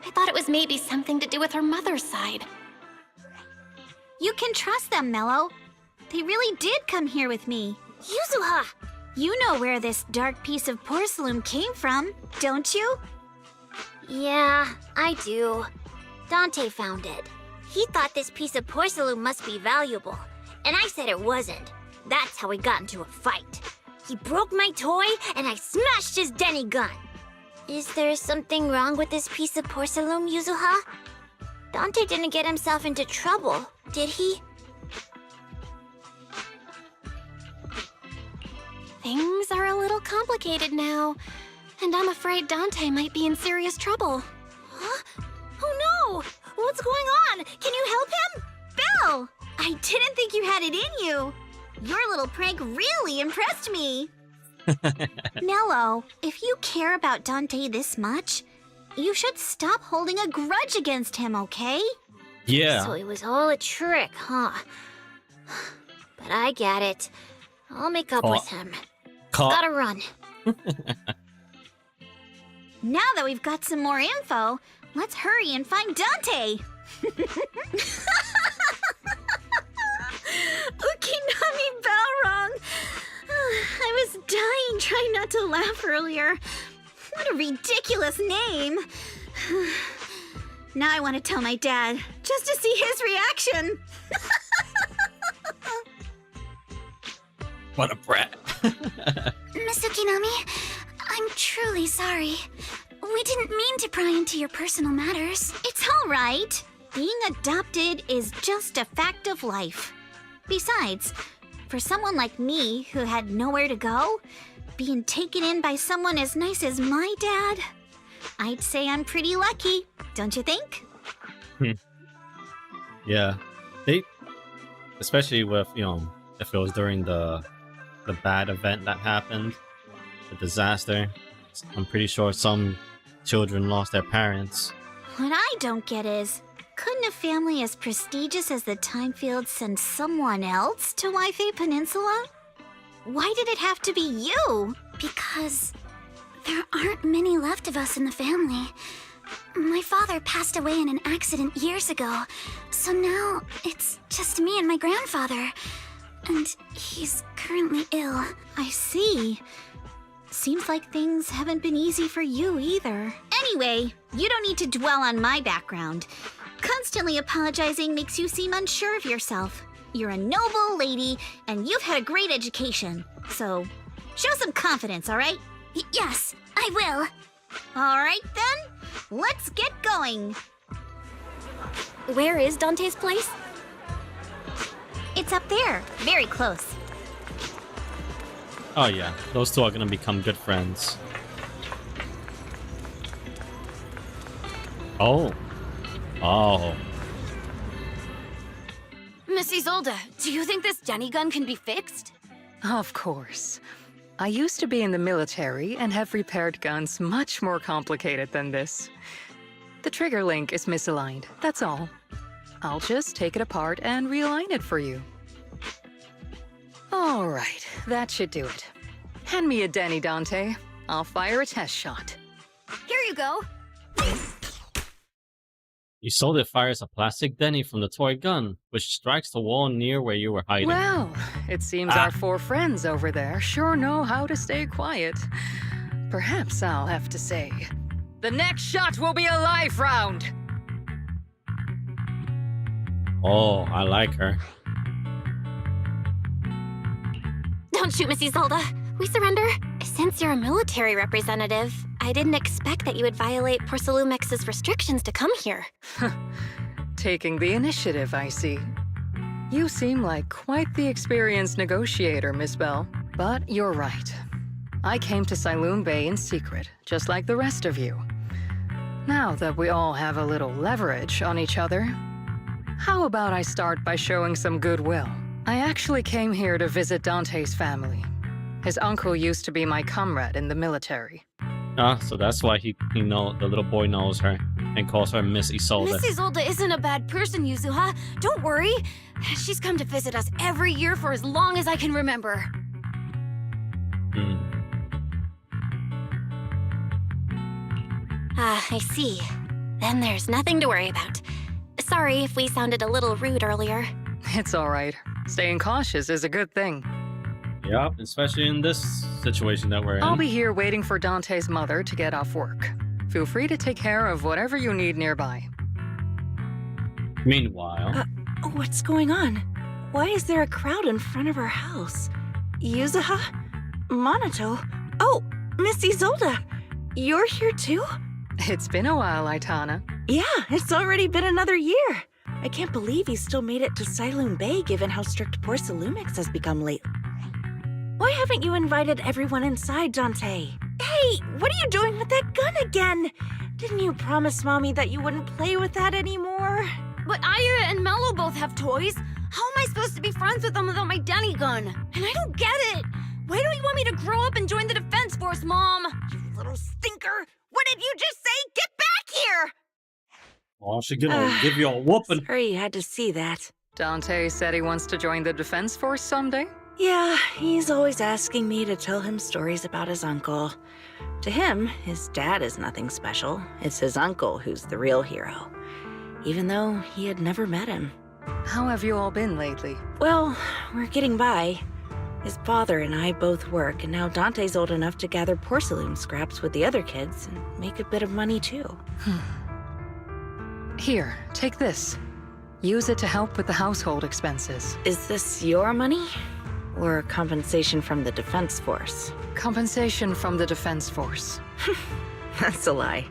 I thought it was maybe something to do with her mother's side. You can trust them, Mello. They really did come here with me. Yuzuha! You know where this dark piece of porcelain came from, don't you? Yeah, I do. Dante found it. He thought this piece of porcelain must be valuable, and I said it wasn't. That's how we got into a fight. He broke my toy, and I smashed his Denny gun. Is there something wrong with this piece of porcelain, Yuzuha? Dante didn't get himself into trouble, did he? Things are a little complicated now, and I'm afraid Dante might be in serious trouble. Huh? Oh no! What's going on? Can you help him? Belle! I didn't think you had it in you. Your little prank really impressed me. Nello, if you care about Dante this much, you should stop holding a grudge against him, okay? Yeah. So it was all a trick, huh? But I get it. I'll make up with him. Gotta run. Now that we've got some more info, let's hurry and find Dante. Ukinami Balrog. I was dying trying not to laugh earlier. What a ridiculous name. Now I want to tell my dad, just to see his reaction. What a brat. Miss Ukinami, I'm truly sorry. We didn't mean to pry into your personal matters. It's all right. Being adopted is just a fact of life. Besides, for someone like me who had nowhere to go, being taken in by someone as nice as my dad, I'd say I'm pretty lucky, don't you think? Yeah. They, especially with, you know, if it was during the bad event that happened, the disaster, I'm pretty sure some children lost their parents. What I don't get is, couldn't a family as prestigious as the Timefields send someone else to Waifei Peninsula? Why did it have to be you? Because there aren't many left of us in the family. My father passed away in an accident years ago, so now it's just me and my grandfather. And he's currently ill. I see. Seems like things haven't been easy for you either. Anyway, you don't need to dwell on my background. Constantly apologizing makes you seem unsure of yourself. You're a noble lady, and you've had a great education. So, show some confidence, all right? Yes, I will. All right, then. Let's get going. Where is Dante's place? It's up there, very close. Oh yeah, those two are gonna become good friends. Oh. Oh. Miss Isolde, do you think this Jenny gun can be fixed? Of course. I used to be in the military and have repaired guns much more complicated than this. The trigger link is misaligned, that's all. I'll just take it apart and realign it for you. All right, that should do it. Hand me a Denny, Dante. I'll fire a test shot. Here you go. Isolde fires a plastic Denny from the toy gun, which strikes the wall near where you were hiding. Well, it seems our four friends over there sure know how to stay quiet. Perhaps I'll have to say, the next shot will be a live round. Oh, I like her. Don't shoot, Miss Isolde. We surrender. Since you're a military representative, I didn't expect that you would violate Porcelumex's restrictions to come here. Taking the initiative, I see. You seem like quite the experienced negotiator, Miss Bell. But you're right. I came to Siloon Bay in secret, just like the rest of you. Now that we all have a little leverage on each other, how about I start by showing some goodwill? I actually came here to visit Dante's family. His uncle used to be my comrade in the military. Ah, so that's why the little boy knows her and calls her Miss Isolde. Miss Isolde isn't a bad person, Yuzuha. Don't worry. She's come to visit us every year for as long as I can remember. Ah, I see. Then there's nothing to worry about. Sorry if we sounded a little rude earlier. It's all right. Staying cautious is a good thing. Yep, especially in this situation that we're in. I'll be here waiting for Dante's mother to get off work. Feel free to take care of whatever you need nearby. Meanwhile... What's going on? Why is there a crowd in front of our house? Yuzuha? Monato? Oh, Miss Isolde! You're here too? It's been a while, Aitana. Yeah, it's already been another year. I can't believe he still made it to Siloon Bay given how strict Porcelumix has become lately. Why haven't you invited everyone inside, Dante? Hey, what are you doing with that gun again? Didn't you promise Mommy that you wouldn't play with that anymore? But Aya and Mello both have toys. How am I supposed to be friends with them without my Denny gun? And I don't get it. Why don't you want me to grow up and join the Defense Force, Mom? You little stinker. What did you just say? Get back here! Oh, she's gonna give you a whooping. Sorry you had to see that. Dante said he wants to join the Defense Force someday? Yeah, he's always asking me to tell him stories about his uncle. To him, his dad is nothing special. It's his uncle who's the real hero, even though he had never met him. How have you all been lately? Well, we're getting by. His father and I both work, and now Dante's old enough to gather porcelain scraps with the other kids and make a bit of money too. Here, take this. Use it to help with the household expenses. Is this your money? Or compensation from the Defense Force? Compensation from the Defense Force. That's a lie.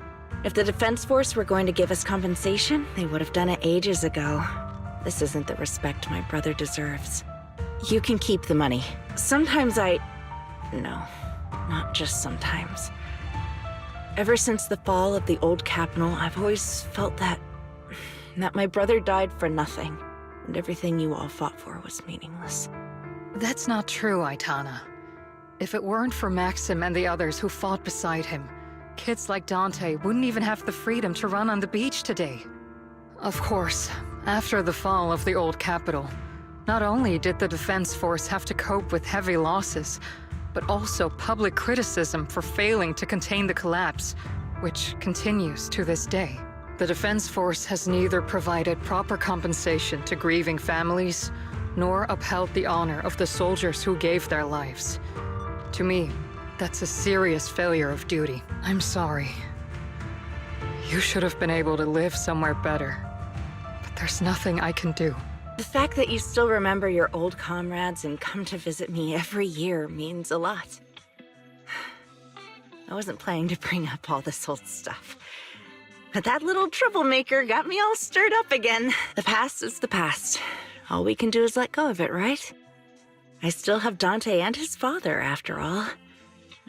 If the Defense Force were going to give us compensation, they would have done it ages ago. This isn't the respect my brother deserves. You can keep the money. Sometimes No, not just sometimes. Ever since the fall of the old capital, I've always felt that my brother died for nothing, and everything you all fought for was meaningless. That's not true, Aitana. If it weren't for Maxim and the others who fought beside him, kids like Dante wouldn't even have the freedom to run on the beach today. Of course, after the fall of the old capital, not only did the Defense Force have to cope with heavy losses, but also public criticism for failing to contain the collapse, which continues to this day. The Defense Force has neither provided proper compensation to grieving families, nor upheld the honor of the soldiers who gave their lives. To me, that's a serious failure of duty. I'm sorry. You should have been able to live somewhere better, but there's nothing I can do. The fact that you still remember your old comrades and come to visit me every year means a lot. I wasn't planning to bring up all this old stuff, but that little troublemaker got me all stirred up again. The past is the past. All we can do is let go of it, right? I still have Dante and his father, after all.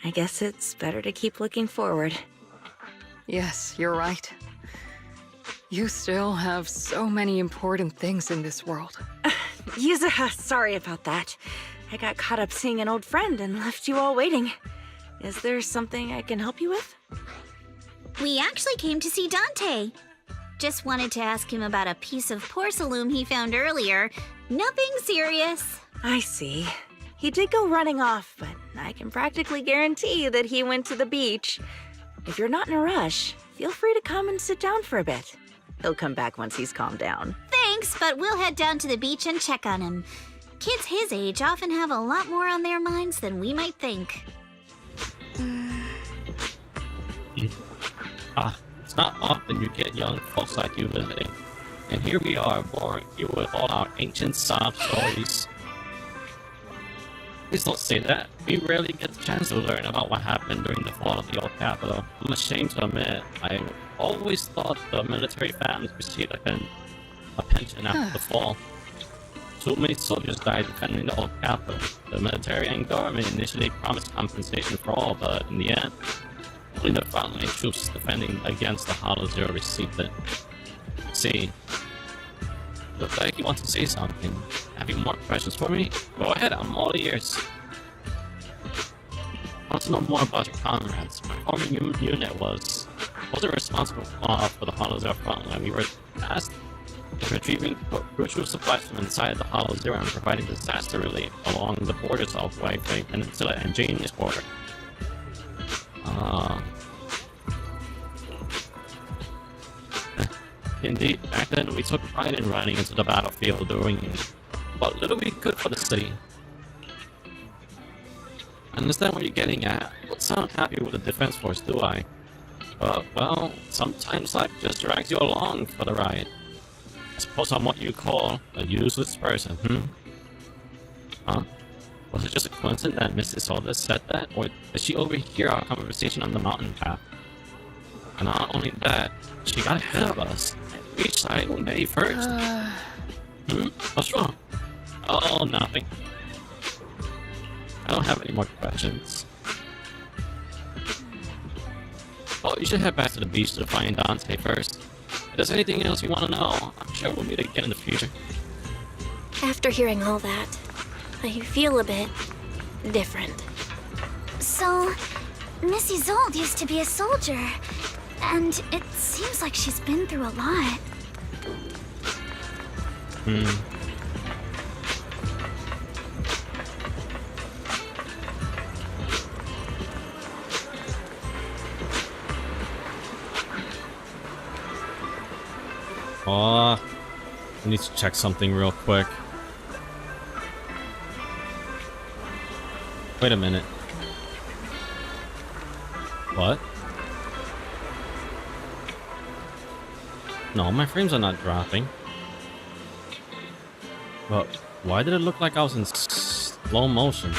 I guess it's better to keep looking forward. Yes, you're right. You still have so many important things in this world. Yuzuha, sorry about that. I got caught up seeing an old friend and left you all waiting. Is there something I can help you with? We actually came to see Dante. Just wanted to ask him about a piece of porcelain he found earlier. Nothing serious. I see. He did go running off, but I can practically guarantee that he went to the beach. If you're not in a rush, feel free to come and sit down for a bit. He'll come back once he's calmed down. Thanks, but we'll head down to the beach and check on him. Kids his age often have a lot more on their minds than we might think. It's not often you get young folks like you visiting. And here we are, boring you with all our ancient sob stories. Please don't say that. We rarely get the chance to learn about what happened during the fall of the old capital. I'm ashamed to admit, I always thought the military families received a pension after the fall. Too many soldiers died defending the old capital. The military and government initially promised compensation for all, but in the end, only the frontline troops defending against the Hollow Zero received it. See, looks like you want to say something. Have you more questions for me? Go ahead, I'm all ears. I want to know more about your comrades. My former unit wasn't responsible for the Hollow Zero frontline. We were tasked with retrieving crucial supplies from inside the Hollow Zero and providing disaster relief along the borders of Wi-Fi Peninsula and Genius border. Indeed, back then we took pride in riding into the battlefield doing what little we could for the city. I understand what you're getting at. Don't sound happy with the Defense Force, do I? Well, sometimes life just drags you along for the ride. I suppose I'm what you call a useless person, Huh? Was it just a coincidence that Mrs. Solis said that, or did she overhear our conversation on the mountain path? And not only that, she got ahead of us and reached Silent Bay first. What's wrong? Oh, nothing. I don't have any more questions. Oh, you should head back to the beach to find Dante first. If there's anything else you want to know, I'm sure we'll meet again in the future. After hearing all that, I feel a bit different. So, Missy Zold used to be a soldier, and it seems like she's been through a lot. Oh, I need to check something real quick. Wait a minute. What? No, my frames are not dropping. But why did it look like I was in slow motion?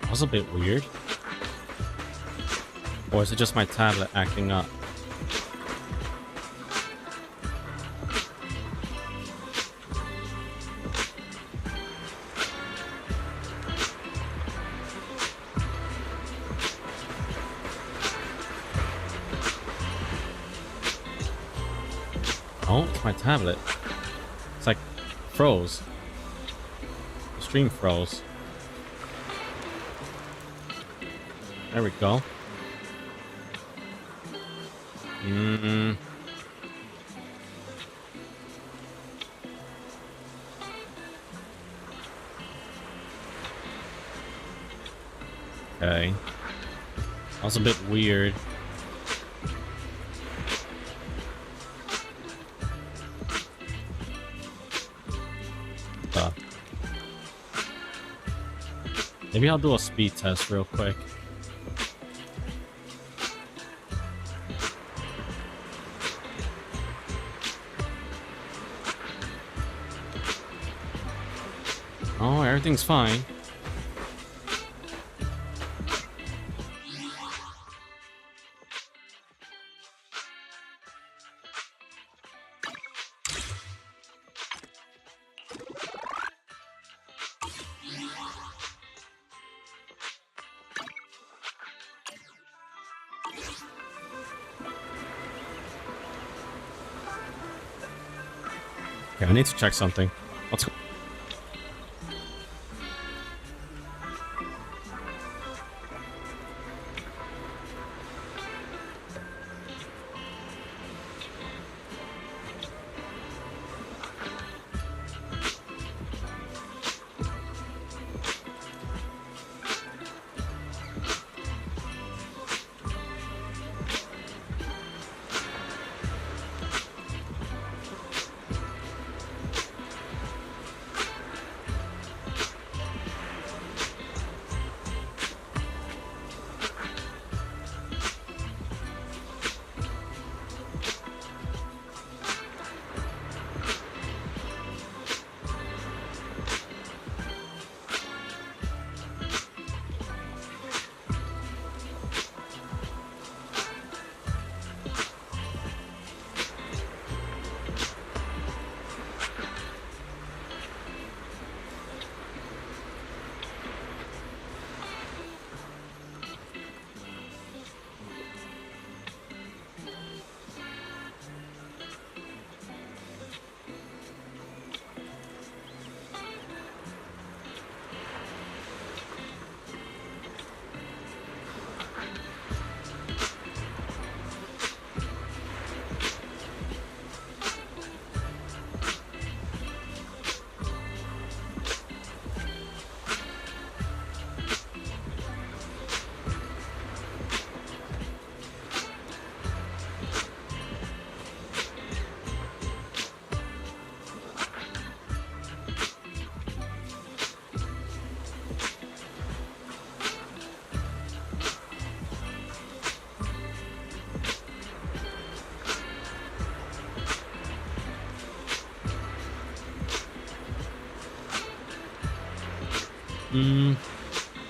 That was a bit weird. Or is it just my tablet acting up? Oh, it's my tablet. It's like froze. The stream froze. There we go. Okay. That was a bit weird. Maybe I'll do a speed test real quick. Oh, everything's fine. Okay, I need to check something. What's go-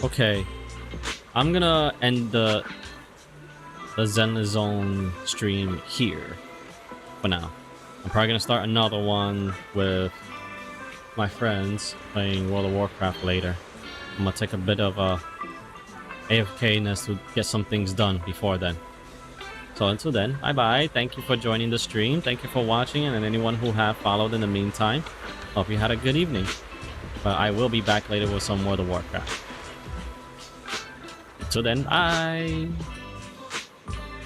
Okay. I'm gonna end the Zen Zone stream here for now. I'm probably gonna start another one with my friends playing World of Warcraft later. I'm gonna take a bit of a AFK-ness to get some things done before then. So until then, bye bye. Thank you for joining the stream. Thank you for watching, and anyone who have followed in the meantime, hope you had a good evening. But I will be back later with some World of Warcraft. Until then, bye.